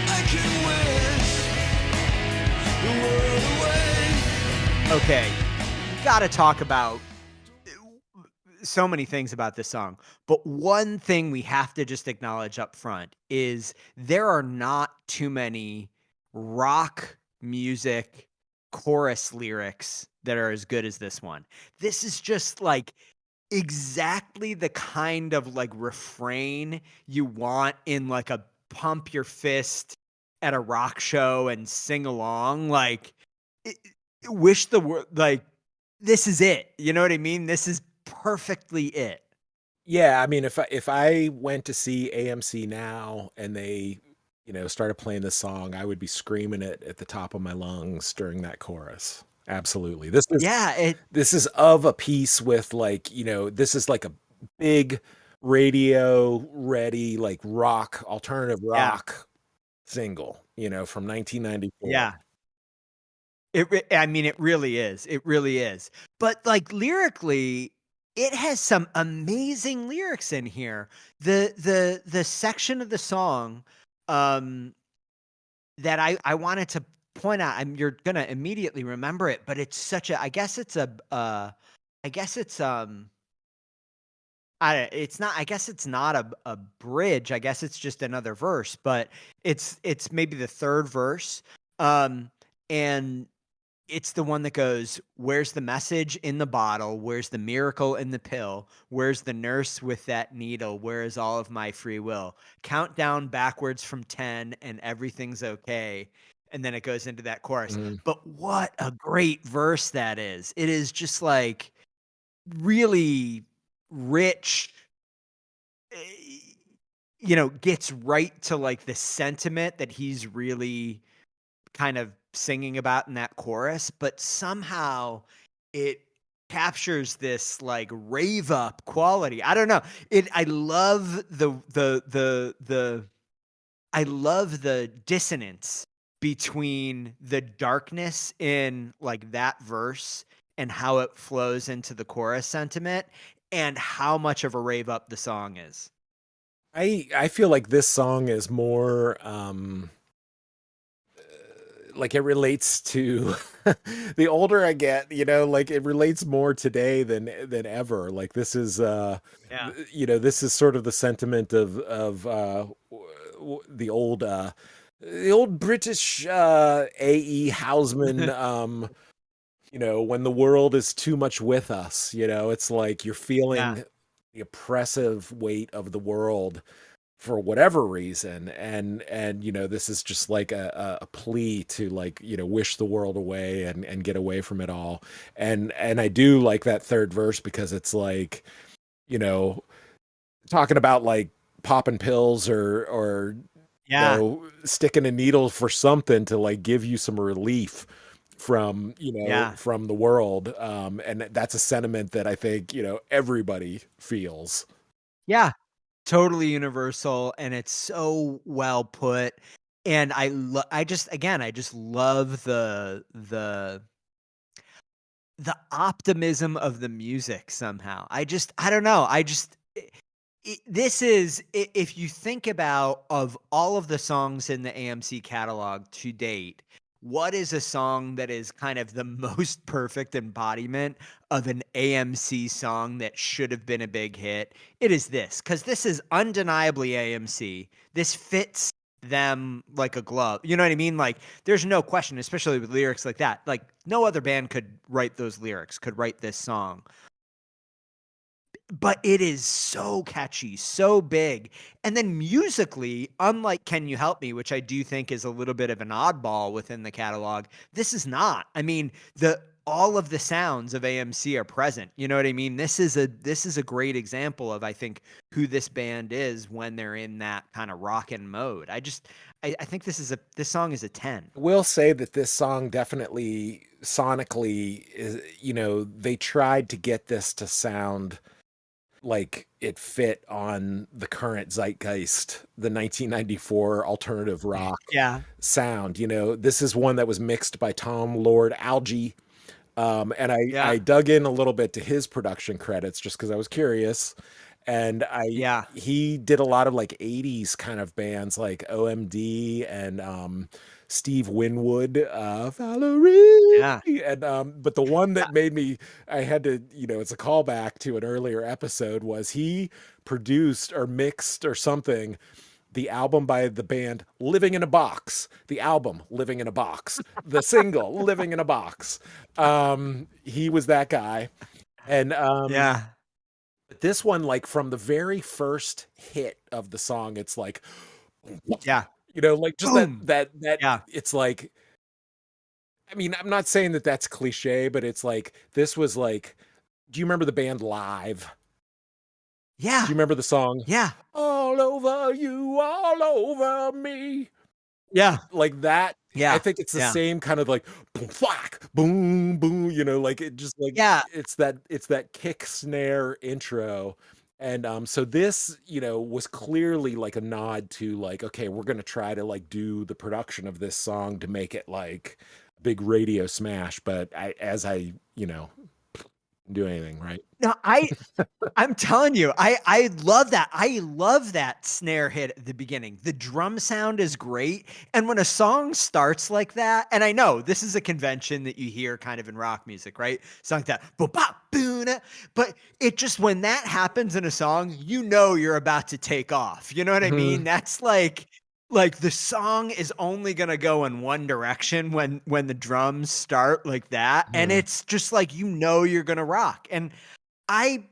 S3: I can wish the world away.
S1: Okay, gotta talk about so many things about this song, but one thing we have to just acknowledge up front is there are not too many rock music chorus lyrics that are as good as this one. This is just like exactly the kind of like refrain you want in like a pump your fist at a rock show and sing along. Like, wish the world, like, this is it. You know what I mean? This is perfectly it.
S2: Yeah, I mean, if I went to see AMC now and they, started playing this song, I would be screaming it at the top of my lungs during that chorus. Absolutely.
S1: Yeah,
S2: This is of a piece with like, this is like a big radio ready like rock, alternative
S1: yeah,
S2: rock single, from 1994.
S1: yeah. I mean, it really is. It really is. But like lyrically, it has some amazing lyrics in here. The section of the song that I wanted to point out, you're gonna immediately remember it, but it's such a, I guess it's it's not, I guess it's not a bridge. I guess it's just another verse, but it's maybe the third verse. And it's the one that goes, where's the message in the bottle? Where's the miracle in the pill? Where's the nurse with that needle? Where is all of my free will? Count down backwards from 10 and everything's okay. And then it goes into that chorus.
S2: Mhm.
S1: But what a great verse that is. It is just like really rich, gets right to like the sentiment that he's really kind of singing about in that chorus, but somehow it captures this like rave up quality. I don't know. I love I love the dissonance between the darkness in like that verse and how it flows into the chorus sentiment and how much of a rave up the song is.
S2: I feel like this song is more like it relates to the older I get, like it relates more today than ever. Like this is
S1: Yeah.
S2: this is sort of the sentiment of the old British A.E. Housman when the world is too much with us, it's like you're feeling
S1: Yeah.
S2: the oppressive weight of the world for whatever reason. And you know, this is just like a plea to, like, you know, wish the world away and get away from it all. And I do like that third verse because it's like, you know, talking about like popping pills or you
S1: Yeah.
S2: know, sticking a needle for something to like give you some relief from, you know,
S1: Yeah.
S2: from the world. And that's a sentiment that I think, you know, everybody feels.
S1: Yeah. Totally universal, and it's so well put. And I just, again, I just love the optimism of the music somehow. I don't know. This is, if you think about, of all of the songs in the AMC catalog to date, what is a song that is kind of the most perfect embodiment of an AMC song that should have been a big hit? It is this, because this is undeniably AMC. This fits them like a glove. You know what I mean? Like, there's no question, especially with lyrics like that. Like, no other band could write those lyrics, could write this song. But it is so catchy, so big. And then musically, unlike Can You Help Me, which I do think is a little bit of an oddball within the catalog, this is not. I mean, the all of the sounds of AMC are present. You know what I mean? This is a great example of, I think, who this band is when they're in that kind of rockin' mode. I think this song is a 10.
S2: Will say that this song definitely sonically is, you know, they tried to get this to sound like it fit on the current zeitgeist, the 1994 alternative rock
S1: Yeah.
S2: sound. You know, this is one that was mixed by Tom Lord Alge. And I
S1: Yeah.
S2: dug in a little bit to his production credits just because I was curious. And
S1: Yeah.
S2: he did a lot of like 80s kind of bands like OMD and Steve Winwood, Valerie.
S1: Yeah.
S2: And but the one that made me, I had to, you know, it's a callback to an earlier episode, was he produced or mixed or something the album by the band Living in a Box, the album Living in a Box, the single Living in a Box. He was that guy. And
S1: Yeah.
S2: this one, like from the very first hit of the song, it's like,
S1: Yeah.
S2: you know, like just
S1: Boom.
S2: that
S1: Yeah.
S2: it's like, I mean, I'm not saying that that's cliche, but it's like, this was like, do you remember the band Live?
S1: Yeah.
S2: Do you remember the song
S1: Yeah.
S2: All Over You, All Over Me?
S1: Yeah.
S2: Like that. I
S1: Yeah.
S2: think it's the
S1: Yeah.
S2: same kind of like boom, whack, boom, boom, you know, like it just like
S1: Yeah.
S2: it's that kick snare intro. And so this, you know, was clearly like a nod to like, okay, we're gonna try to like do the production of this song to make it like a big radio smash. But as I, you know, do anything, right?
S1: No, I'm telling you, I love that. I love that snare hit at the beginning. The drum sound is great. And when a song starts like that, and I know this is a convention that you hear kind of in rock music, right? Something like that, boom, but it just, when that happens in a song, you know you're about to take off. You know what I mean?
S2: Mhm.
S1: That's like the song is only gonna go in one direction when the drums start like that. And
S2: Mhm.
S1: it's just like, you know, you're gonna rock. And I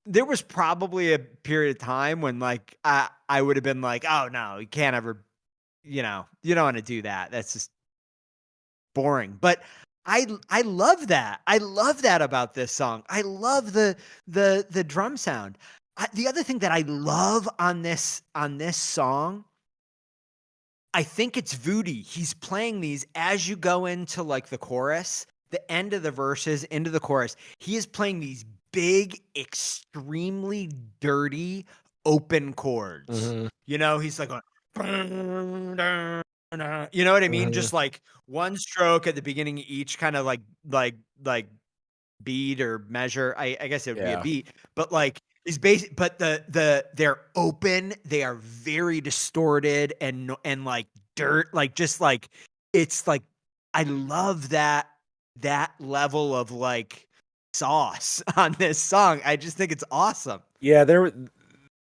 S1: there was probably a period of time when like I would have been like, oh no, you can't ever, you know, you don't want to do that. That's just boring. But I love that. I love that about this song. I love the drum sound. The other thing that I love on this song, I think it's Voodie. He's playing these as you go into like the chorus, the end of the verses, into the chorus. He is playing these big, extremely dirty open chords.
S2: Mhm.
S1: You know, he's like going, you know what I mean?
S2: Mhm.
S1: Just like one stroke at the beginning of each kind of like beat or measure. I guess it would be a
S2: Yeah.
S1: beat, but like is basic. But they're open. They are very distorted and like dirt. Like just like it's like I love that level of like sauce on this song. I just think it's awesome.
S2: Yeah,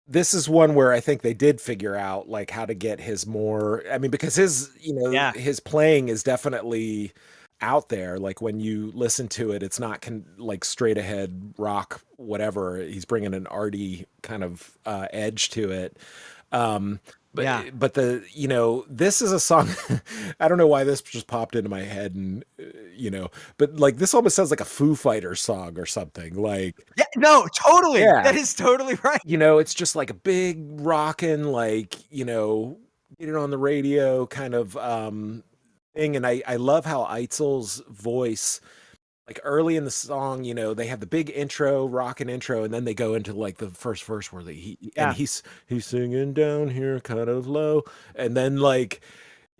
S2: this is one where I think they did figure out like how to get his more, I mean, because his, you know,
S1: Yeah,
S2: his playing is definitely out there. Like when you listen to it, it's not like straight ahead rock, whatever. He's bringing an arty kind of edge to it. But this is a song. I don't know why this just popped into my head, and but like this almost sounds like a Foo Fighters song or something. Like,
S1: yeah, no, totally.
S2: Yeah.
S1: That is totally right.
S2: It's just like a big rockin', like, get it on the radio kind of thing. And I love how Eitzel's voice, like early in the song, they have the big intro, rockin' intro, and then they go into like the first verse where he's singing down here kind of low, and then like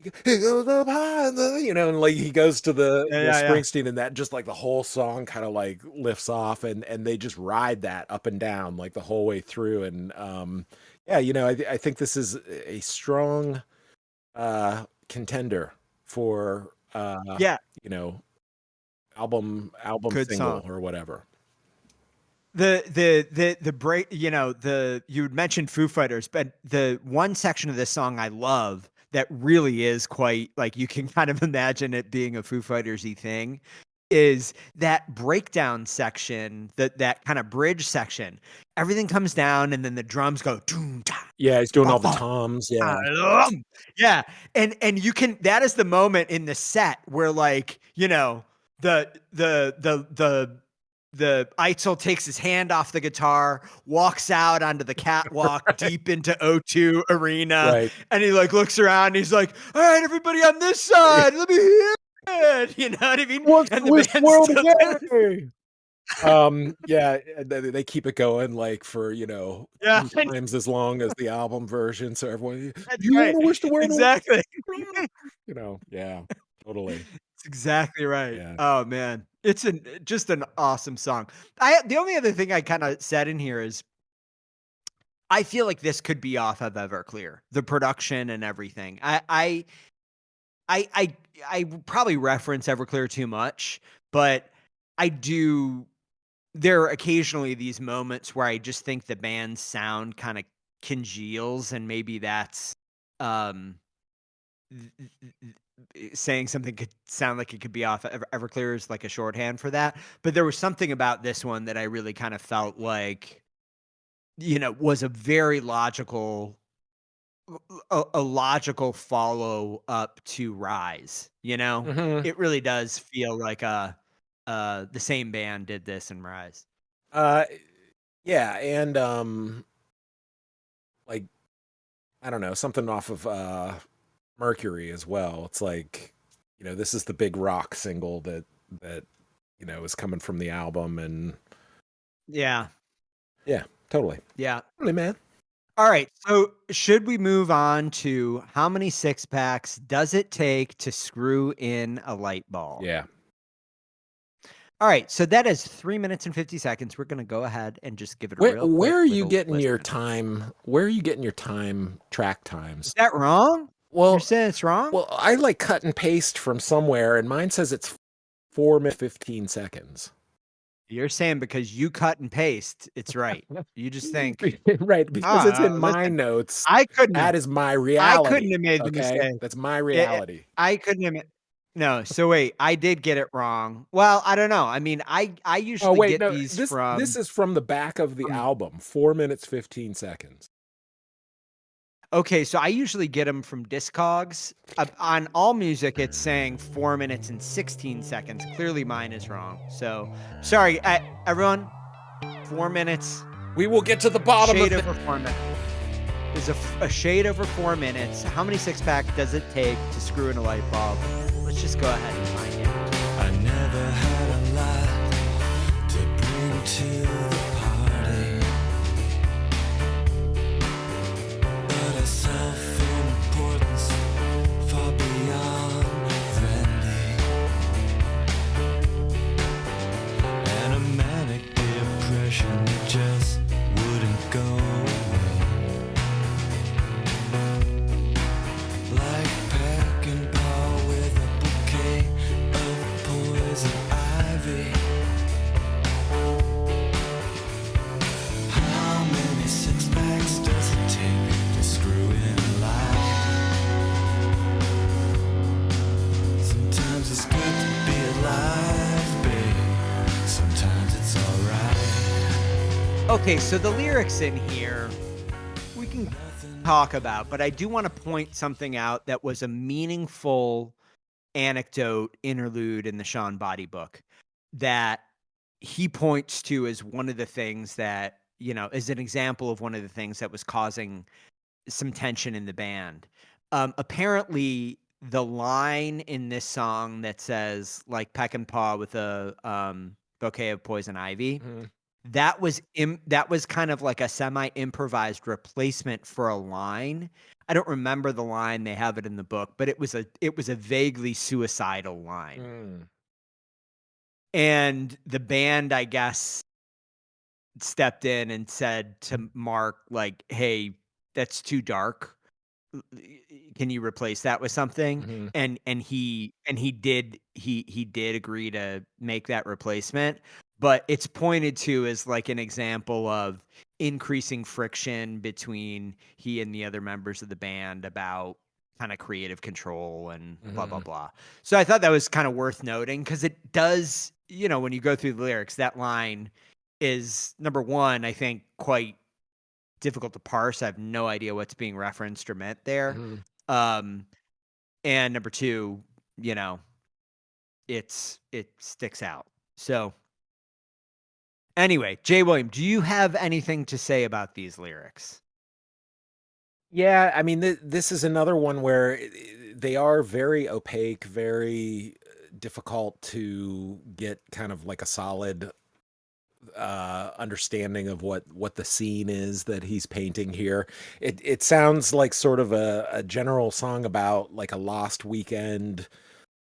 S2: he goes up high, and like he goes to the Springsteen, and that just like the whole song kind of like lifts off, and they just ride that up and down like the whole way through. And I think this is a strong contender for album
S1: Good
S2: single
S1: song.
S2: or whatever.
S1: The break, you mentioned Foo Fighters, but the one section of this song I love that really is quite like you can kind of imagine it being a Foo Fighters-y thing is that breakdown section, that kind of bridge section. Everything comes down and then the drums go doom, da,
S2: yeah, he's doing all the toms. Yeah.
S1: Yeah. And you can, that is the moment in the set where like, the Eitzel takes his hand off the guitar, walks out onto the catwalk deep into O2 Arena,
S2: Right.
S1: and he like looks around and he's like, all right, everybody on this side, let me hear it. You know what I mean?
S2: What's
S1: And
S2: this
S1: band's
S2: world
S1: still
S2: again? Yeah, they keep it going like for times as long as the album version, so everyone want to wish the world
S1: exactly.
S2: Yeah, totally.
S1: It's exactly right.
S2: Yeah.
S1: Oh man, it's just an awesome song. The only other thing I kind of said in here is I feel like this could be off of Everclear, the production and everything. I probably reference Everclear too much, but I do. There are occasionally these moments where I just think the band's sound kind of congeals, and maybe that's saying something could sound like it could be off Everclear is like a shorthand for that. But there was something about this one that I really kind of felt like, was a very logical, a logical follow up to Rise.
S2: Mhm.
S1: It really does feel like the same band did this in Rise.
S2: Yeah, and like I don't know, something off of Mercury as well. It's like, this is the big rock single that is coming from the album, and
S1: yeah,
S2: totally, man.
S1: All right, so should we move on to how many six packs does it take to screw in a light bulb?
S2: Yeah.
S1: All right, so that is 3 minutes and 50 seconds. We're going to go ahead and just give it a real quick.
S2: Where are you getting your time? Where are you getting your track times?
S1: Is that wrong?
S2: Well,
S1: you're saying it's wrong?
S2: Well, I like cut and paste from somewhere, and mine says it's 4 minutes 15 seconds.
S1: You're saying because you cut and paste, it's right. You just think
S2: right because it's in my notes.
S1: I couldn't.
S2: That is my reality.
S1: I couldn't have made the mistake.
S2: That's my reality.
S1: I couldn't have. No, so wait, I did get it wrong. Well, I don't know. I mean, I usually get these from.
S2: This is from the back of the album. 4 minutes 15 seconds.
S1: Okay, so I usually get them from Discogs. On AllMusic, it's saying 4 minutes and 16 seconds. Clearly, mine is wrong. So, sorry, everyone. 4 minutes.
S2: We will get to the bottom of it.
S1: Shade over 4 minutes. There's a shade over 4 minutes. How many six pack does it take to screw in a light bulb? Let's just go ahead and find it.
S3: I never had a lot to bring to the party, but a self-importance far beyond friendly, and a manic depression that just wouldn't go away. Like packing power with a bouquet of poison ivy. How many six packs does it take to screw in life? Sometimes it's good to be alive, babe. Sometimes it's alright.
S1: Okay, so the lyrics in here, we can talk about, but I do want to point something out that was a meaningful anecdote interlude in the Sean Body book that he points to as one of the things that, is an example of one of the things that was causing some tension in the band. Apparently, the line in this song that says, like, peck and paw with a bouquet of poison ivy, that was kind of like a semi-improvised replacement for a line. I don't remember the line. They have it in the book, but it was a vaguely suicidal line. And the band, I guess, stepped in and said to Mark, like, "Hey, that's too dark. Can you replace that with something?" And he did agree to make that replacement. But it's pointed to as like an example of increasing friction between he and the other members of the band about kind of creative control and blah, blah, blah. So I thought that was kind of worth noting because it does, when you go through the lyrics, that line is, number one, I think quite difficult to parse. I have no idea what's being referenced or meant there. And number two, it sticks out. So anyway, Jay William, do you have anything to say about these lyrics?
S2: Yeah, I mean, this is another one where they are very opaque, very difficult to get kind of like a solid understanding of what the scene is that he's painting here. It sounds like sort of a general song about like a lost weekend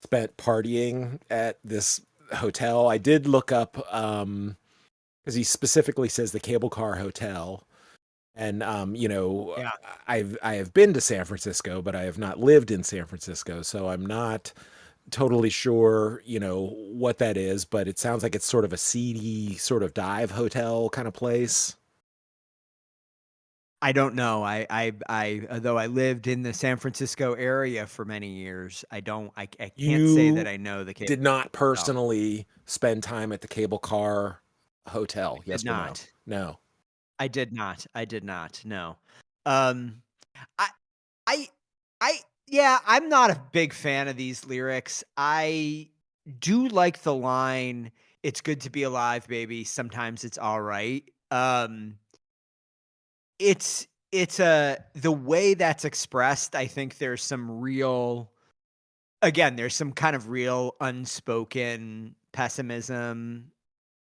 S2: spent partying at this hotel. I did look up because he specifically says the Cable Car Hotel. And
S1: Yeah.
S2: I have been to San Francisco, but I have not lived in San Francisco, so I'm not totally sure, what that is, but it sounds like it's sort of a seedy sort of dive hotel kind of place.
S1: I don't know. Though I lived in the San Francisco area for many years, I can't say that I know the Cable
S2: Did not
S1: Hotel.
S2: personally spend time at the Cable Car Hotel. Yes or no? No.
S1: I did not. No. I'm not a big fan of these lyrics. I do like the line, "It's good to be alive, baby. Sometimes it's all right." It's the way that's expressed, I think there's some kind of real unspoken pessimism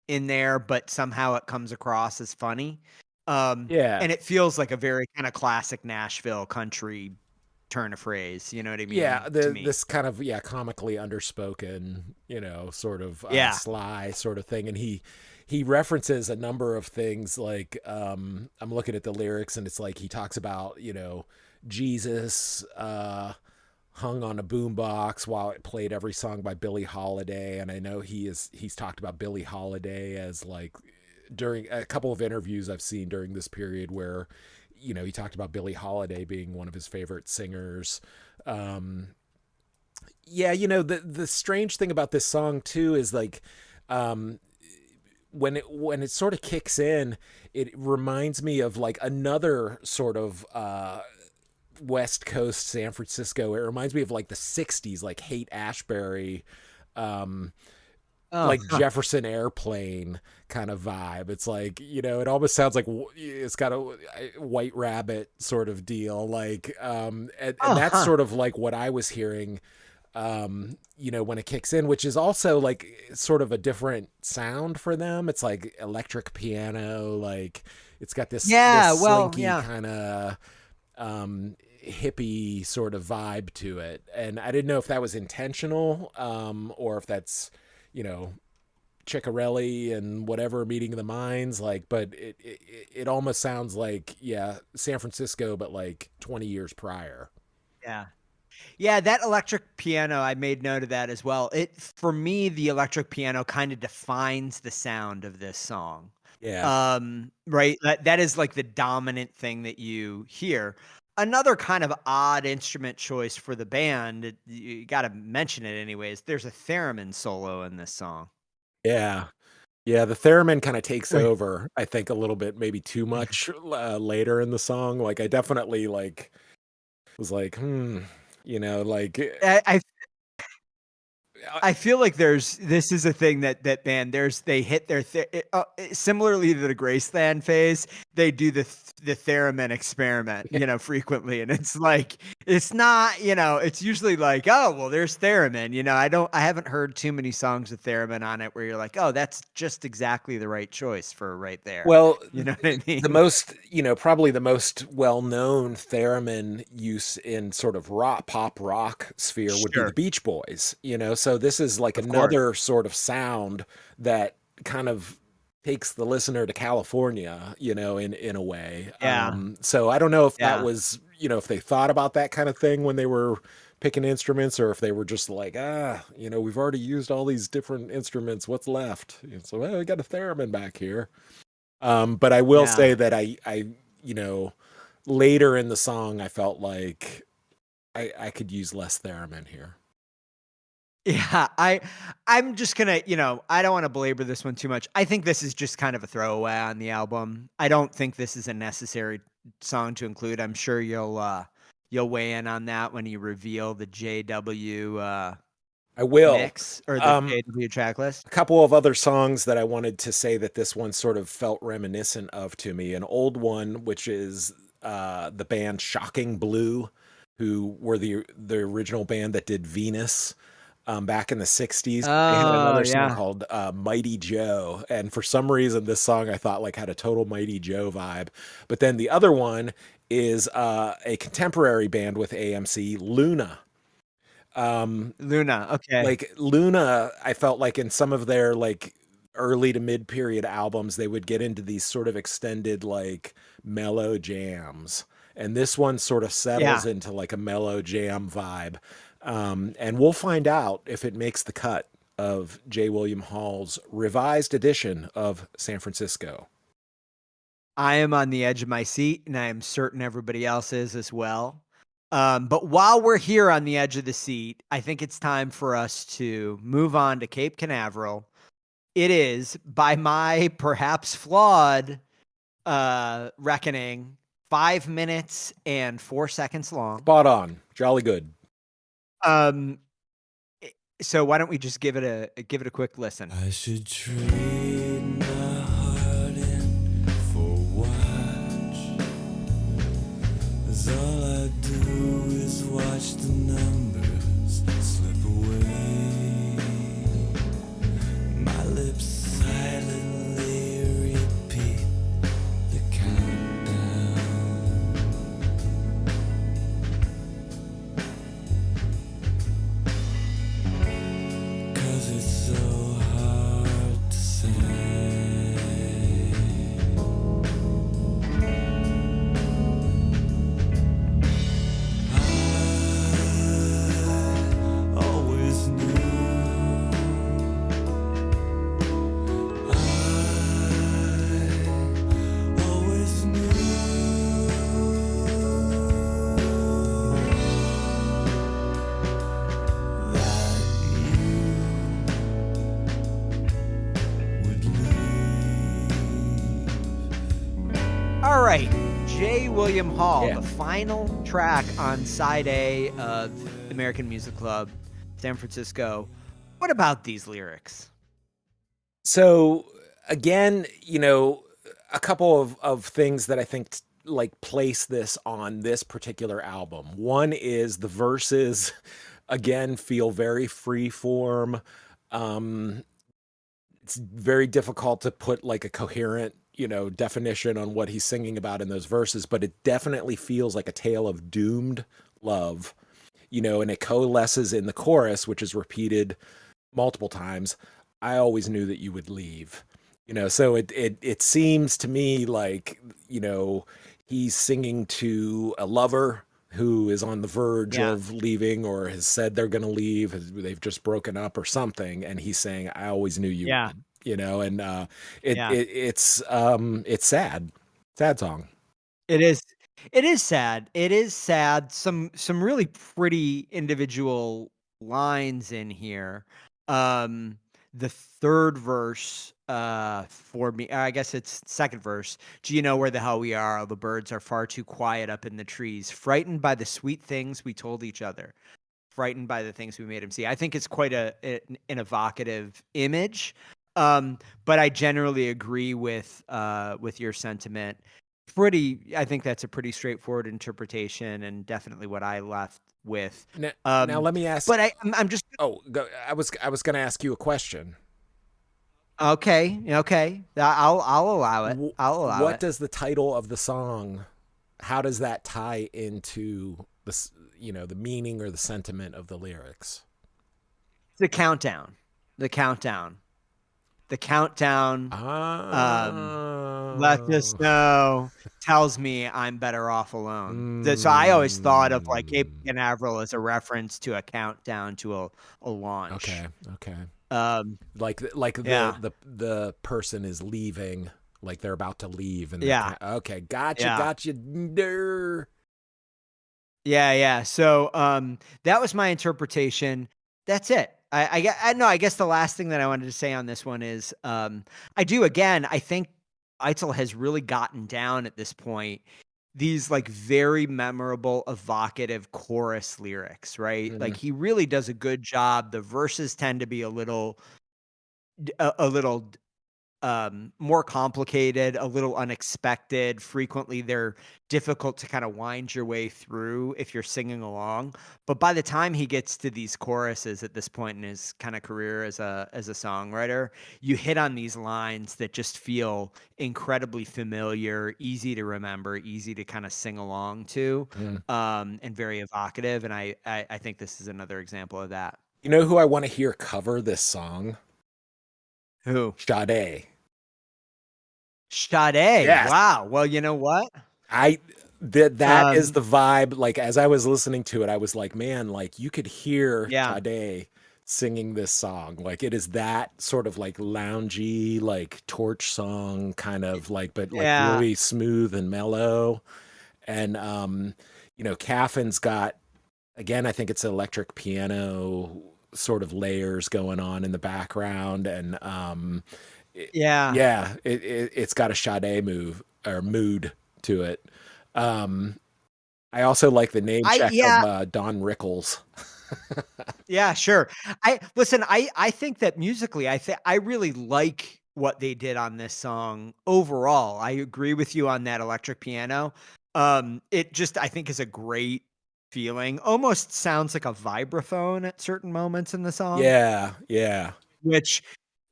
S1: in there, but somehow it comes across as funny.
S2: Yeah.
S1: And it feels like a very kind of classic Nashville country turn of phrase. You know what I mean?
S2: Yeah,
S1: to me.
S2: this kind of comically underspoken, sort of sly sort of thing, and he references a number of things like I'm looking at the lyrics and it's like he talks about Jesus hung on a boombox while it played every song by Billie Holiday, and I know he's talked about Billie Holiday as like during a couple of interviews I've seen during this period where he talked about Billie Holiday being one of his favorite singers. The strange thing about this song too is like when it sort of kicks in, it reminds me of like another sort of West Coast San Francisco. It reminds me of like the 60s, like Haight-Ashbury, like Jefferson Airplane kind of vibe. It's like, it almost sounds like it's got a White Rabbit sort of deal. Like, and that's sort of like what I was hearing, when it kicks in, which is also like sort of a different sound for them. It's like electric piano, like it's got this slinky kind of hippie sort of vibe to it. And I didn't know if that was intentional, or if that's, Chicarelli and whatever meeting the minds, like, but it almost sounds like, San Francisco, but like 20 years prior.
S1: Yeah, that electric piano, I made note of that as well. For me, the electric piano kind of defines the sound of this song.
S2: Yeah.
S1: Right. That is like the dominant thing that you hear. Another kind of odd instrument choice for the band, you got to mention it anyways. There's a theremin solo in this song.
S2: Yeah. Yeah, the theremin kinda takes
S1: Wait,
S2: over, I think, a little bit, maybe too much, later in the song, like, I definitely, like, was like, "Hmm," like,
S1: I
S2: uh
S1: I feel like this is a thing that band they hit their similarly to the Graceland phase, they do the theremin experiment, frequently, and it's like it's not, it's usually like, oh well, there's theremin, I haven't heard too many songs with theremin on it where you're like, oh, that's just exactly the right choice for right there,
S2: Well,
S1: you know what I
S2: the
S1: mean?
S2: most, probably the most well-known theremin use in sort of pop rock sphere would be the
S1: Sure,
S2: Beach Boys, so this is like
S1: of course,
S2: another sort of sound that kind of takes the listener to California, in a way.
S1: yeah,
S2: So I don't know if that
S1: yeah.
S2: was, if they thought about that kind of thing when they were picking instruments, or if they were just like, we've already used all these different instruments. What's left? So, well, we got a theremin back here. But I will
S1: Yeah.
S2: say that you know, later in the song, I felt like I could use less theremin here.
S1: Yeah, I'm just gonna, I don't want to belabor this one too much. I think this is just kind of a throwaway on the album. I don't think this is a necessary song to include. I'm sure you'll weigh in on that when you reveal the JW
S2: I will.
S1: mix or the
S2: Um,
S1: JW track list.
S2: a couple of other songs that I wanted to say that this one sort of felt reminiscent of to me. An old one, which is the band Shocking Blue, who were the original band that did Venus. Back in the 60s, they had
S1: Oh
S2: another song
S1: yeah,
S2: called Mighty Joe. And for some reason, this song I thought like had a total Mighty Joe vibe. But then the other one is a contemporary band with AMC, Luna. Um,
S1: Luna. Okay,
S2: like Luna, I felt like in some of their like early to mid period albums, they would get into these sort of extended like mellow jams. And this one sort of settles
S1: yeah.
S2: into like a mellow jam vibe. And we'll find out if it makes the cut of J. William Hall's revised edition of San Francisco.
S1: I am on the edge of my seat, and I am certain everybody else is as well. But while we're here on the edge of the seat, I think it's time for us to move on to Cape Canaveral. It is, by my perhaps flawed reckoning, 5 minutes and 4 seconds long.
S2: Spot on. Jolly good.
S1: Um, so why don't we just give it a quick listen?
S3: I should trade my heart in for watch. 'Cause all I do is watch the numbers slip away. My lips silently repeat the countdown. 'Cause it's so hard to say. I always knew. I always knew that you would leave.
S1: All right, J. William Hall,
S2: Yeah.
S1: the final track on side A of American Music Club, San Francisco. What about these lyrics?
S2: So again, a couple of things that I think like place this on this particular album. One is the verses again feel very free form. Um, it's very difficult to put like a coherent, definition on what he's singing about in those verses, but it definitely feels like a tale of doomed love, and it coalesces in the chorus, which is repeated multiple times. I always knew that you would leave. So it seems to me like, he's singing to a lover who is on the verge
S1: Yeah,
S2: of leaving or has said they're going to leave, they've just broken up or something, and he's saying, I always knew you
S1: yeah,
S2: would, and
S1: yeah.
S2: it's sad. Sad song.
S1: It is. It is sad. It is sad. Some really pretty individual lines in here. Um, the third verse for me, I guess it's second verse. Do you know where the hell we are? All the birds are far too quiet up in the trees, frightened by the sweet things we told each other, frightened by the things we made him see. I think it's quite an evocative image. But I generally agree with your sentiment. I think that's a pretty straightforward interpretation, and definitely what I left with.
S2: Now let me ask.
S1: But I'm just
S2: I was going to ask you a question.
S1: okay. I'll allow it. I'll allow
S2: what
S1: it.
S2: does the title of the song? How does that tie into the the meaning or the sentiment of the lyrics?
S1: The countdown. The countdown. The countdown. Let the snow tells me I'm better off alone. So I always thought of like Cape Canaveral as a reference to a countdown to a launch.
S2: Okay. Like
S1: yeah.
S2: the person is leaving, like they're about to leave, and okay, gotcha.
S1: Yeah. So that was my interpretation. That's it. I guess the last thing that I wanted to say on this one is I think Eitzel has really gotten down at this point these like very memorable, evocative chorus lyrics, right?
S2: Mhm.
S1: Like he really does a good job. The verses tend to be a little more complicated, a little unexpected. Frequently, they're difficult to kind of wind your way through if you're singing along. But by the time he gets to these choruses at this point in his kind of career as a songwriter, you hit on these lines that just feel incredibly familiar, easy to remember, easy to kind of sing along to, and very evocative. And I think this is another example of that.
S2: You know who I want to hear cover this song?
S1: Who?
S2: Sade.
S1: Yes. Wow. Well, you know what?
S2: That is the vibe. Like as I was listening to it, I was like, man, like you could hear Sade singing this song. Like it is that sort of like loungy, like torch song kind of like, but like really smooth and mellow. And Caffin's got, again, I think it's electric piano sort of layers going on in the background, and it's got a Sade mood to it. I also like the name check of Don Rickles.
S1: Yeah, sure. I think that musically, I really like what they did on this song overall. I agree with you on that electric piano. It just, I think, is a great feeling. Almost sounds like a vibraphone at certain moments in the song.
S2: Yeah.
S1: Which,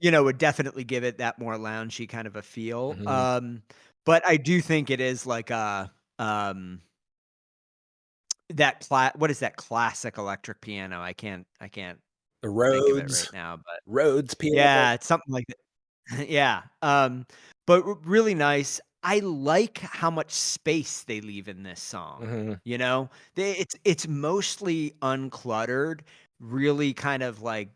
S1: would definitely give it that more loungy kind of a feel. But I do think it is like a what is that classic electric piano? I can't
S2: the Rhodes
S1: think of it right now, but
S2: Rhodes piano.
S1: Yeah, it's something like that. Yeah. But really nice. I like how much space they leave in this song. It's mostly uncluttered, really kind of like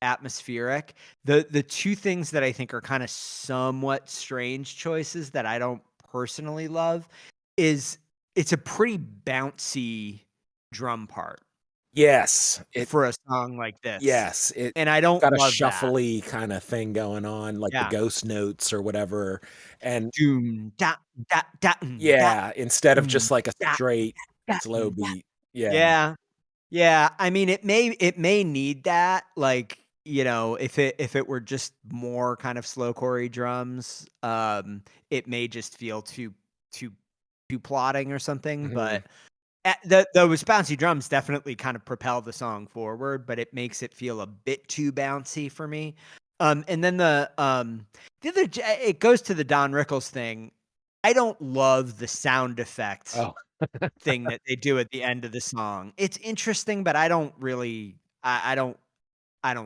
S1: atmospheric. The two things that I think are kind of somewhat strange choices that I don't personally love is it's a pretty bouncy drum part.
S2: Yes,
S1: for a song like this.
S2: Yes,
S1: and I don't
S2: got a
S1: love
S2: shuffly kind of thing going on, like the ghost notes or whatever. And
S1: doom, da, da, da,
S2: instead of just like a straight slow beat.
S1: Yeah. I mean, it may need that, like, if it were just more kind of slow chorey drums, it may just feel too plodding or something. But those bouncy drums definitely kind of propel the song forward, but it makes it feel a bit too bouncy for me. And then the other, it goes to the Don Rickles thing. I don't love the sound effects thing that they do at the end of the song. It's interesting, but I don't really, I don't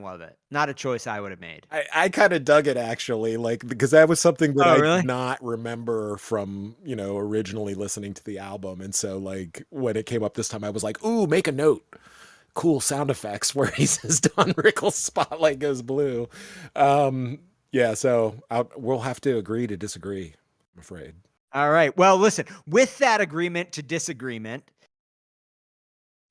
S1: love it. Not a choice I would have made.
S2: I kind of dug it actually, like, because that was something that I
S1: really?
S2: did not remember from, originally listening to the album. And so like when it came up this time, I was like, ooh, make a note. Cool sound effects where he says Don Rickles' spotlight goes blue. So we'll have to agree to disagree, I'm afraid.
S1: All right. Well, listen, with that agreement to disagreement,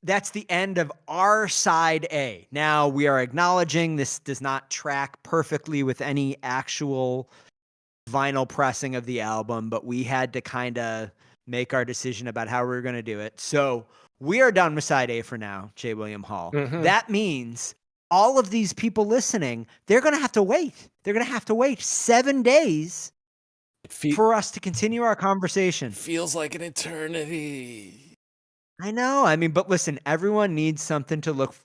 S1: that's the end of our side A. Now, we are acknowledging this does not track perfectly with any actual vinyl pressing of the album, but we had to kind of make our decision about how we were going to do it. So we are done with side A for now, J. William Hall.
S2: Mm-hmm.
S1: That means all of these people listening, they're going to have to wait. They're going to have to wait 7 days for us to continue our conversation.
S2: Feels like an eternity.
S1: I know. I mean, but listen, everyone needs something to look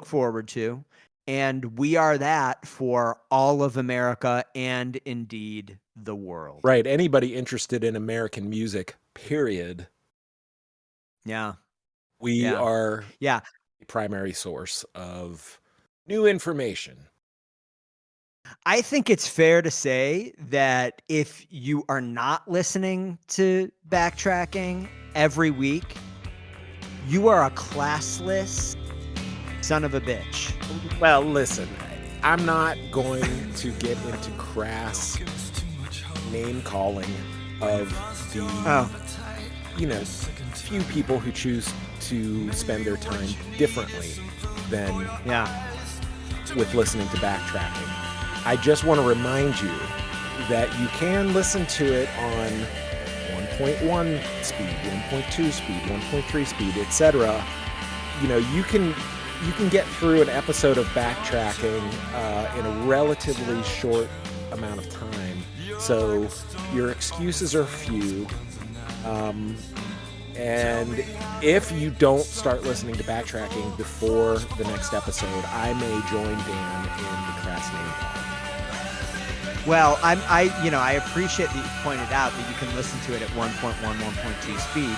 S1: forward to. And we are that for all of America and indeed the world.
S2: Right. Anybody interested in American music, period.
S1: Yeah.
S2: We are
S1: the
S2: primary source of new information.
S1: I think it's fair to say that if you are not listening to Backtracking every week, you are a classless son of a bitch.
S2: Well, listen, I'm not going to get into crass name calling of the, few people who choose to spend their time differently than with listening to Backtracking. I just want to remind you that you can listen to it on 1.1 speed, 1.2 speed, 1.3 speed, etc. You can get through an episode of Backtracking in a relatively short amount of time. So your excuses are few. And if you don't start listening to Backtracking before the next episode, I may join Dan in the crass name call.
S1: Well, I appreciate that you pointed out that you can listen to it at 1.1, 1.2 speed.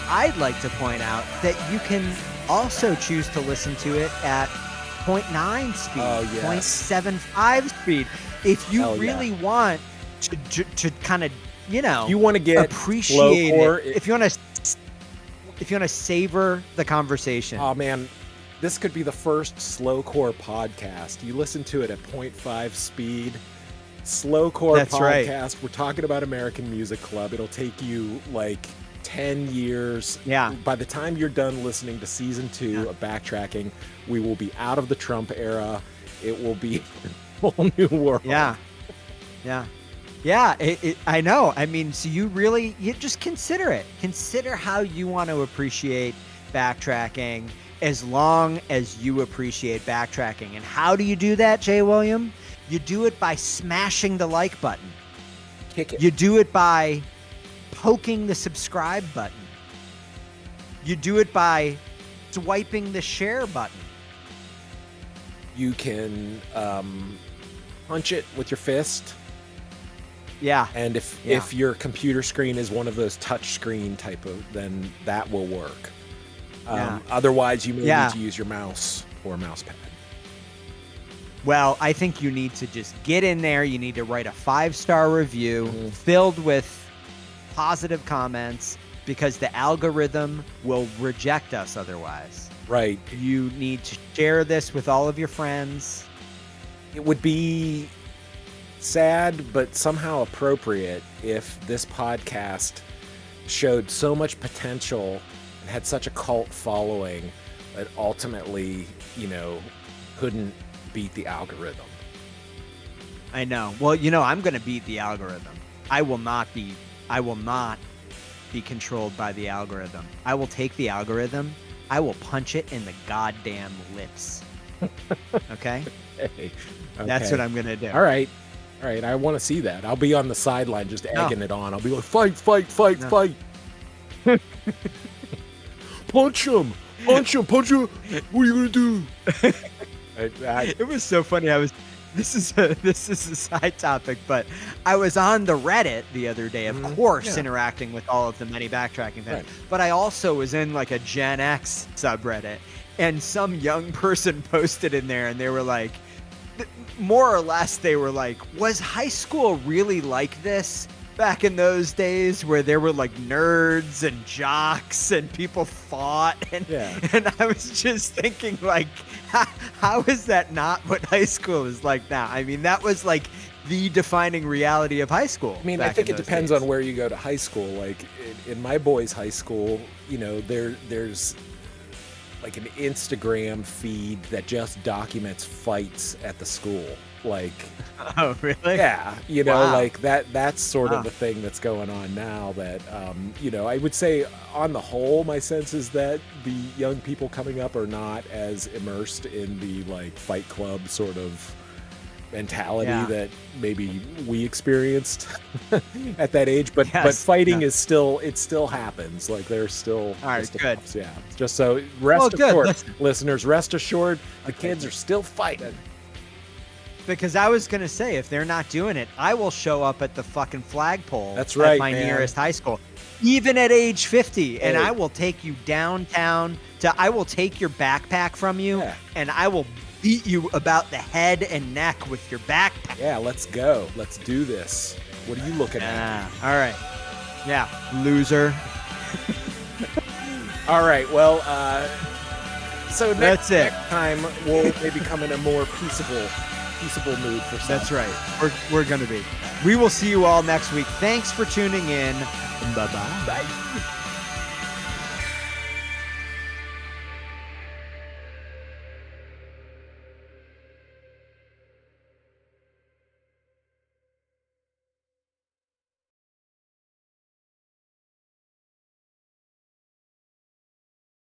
S1: I'd like to point out that you can also choose to listen to it at 0.9 speed, 0.75 speed. If you really want to kind of,
S2: you want to get
S1: appreciate it. If you want to savor the conversation.
S2: Oh man, this could be the first slowcore podcast. You listen to it at 0.5 speed. Slowcore podcast. Right. We're talking about American Music Club. It'll take you like 10 years.
S1: Yeah.
S2: By the time you're done listening to season 2 of Backtracking, we will be out of the Trump era. It will be a whole new world.
S1: Yeah. I know. I mean, so you just consider it. Consider how you want to appreciate Backtracking as long as you appreciate Backtracking. And how do you do that, Jay William? You do it by smashing the like button.
S2: Kick it.
S1: You do it by poking the subscribe button. You do it by swiping the share button.
S2: You can punch it with your fist.
S1: Yeah.
S2: And if your computer screen is one of those touch screen type of, then that will work. Otherwise, you may need to use your mouse or mouse pad.
S1: Well, I think you need to just get in there. You need to write a 5-star review filled with positive comments because the algorithm will reject us otherwise.
S2: Right.
S1: You need to share this with all of your friends.
S2: It would be sad, but somehow appropriate if this podcast showed so much potential and had such a cult following that ultimately, couldn't beat the algorithm.
S1: I know. Well, I'm going to beat the algorithm. I will not be controlled by the algorithm. I will take the algorithm. I will punch it in the goddamn lips. Okay?
S2: Okay.
S1: That's what I'm going to do.
S2: All right. I want to see that. I'll be on the sideline just egging it on. I'll be like, fight. Punch him. Punch him. What are you going to do?
S1: It was so funny. This is a side topic, but I was on the Reddit the other day, of course, interacting with all of the many Backtracking fans. Right. But I also was in like a Gen X subreddit, and some young person posted in there, and they were like, more or less, they were like, was high school really like this back in those days where there were like nerds and jocks and people fought? And I was just thinking, like, how is that not what high school is like now? I mean, that was like the defining reality of high school.
S2: I mean, I think it depends on where you go to high school. Like in my boys' high school, there's like an Instagram feed that just documents fights at the school. Like,
S1: Oh, really?
S2: yeah, you know,
S1: Wow.
S2: like that's sort
S1: Wow.
S2: of the thing that's going on now that, you know, I would say on the whole, my sense is that the young people coming up are not as immersed in the like Fight Club sort of mentality
S1: Yeah.
S2: that maybe we experienced at that age, but
S1: Yes,
S2: fighting
S1: yeah.
S2: is still, it still happens. Like there's still
S1: All right, good.
S2: fisticuffs, yeah. Just so rest
S1: good.
S2: assured,
S1: Listen.
S2: listeners, rest assured, the kids are still fighting.
S1: Because I was going to say, if they're not doing it, I will show up at the fucking flagpole
S2: That's
S1: at
S2: right,
S1: my
S2: man.
S1: nearest high school, even at age 50. And
S2: Hey.
S1: I will take you downtown I will take your backpack from you
S2: Yeah.
S1: and I will beat you about the head and neck with your backpack.
S2: Yeah, let's go. Let's do this. What are you looking at?
S1: Yeah. All right. Yeah. Loser.
S2: All right, well, so
S1: That's it.
S2: next time we'll maybe come in a more peaceable mood for something.
S1: That's right. We're going to be. We will see you all next week. Thanks for tuning in. Bye-bye.
S2: Bye.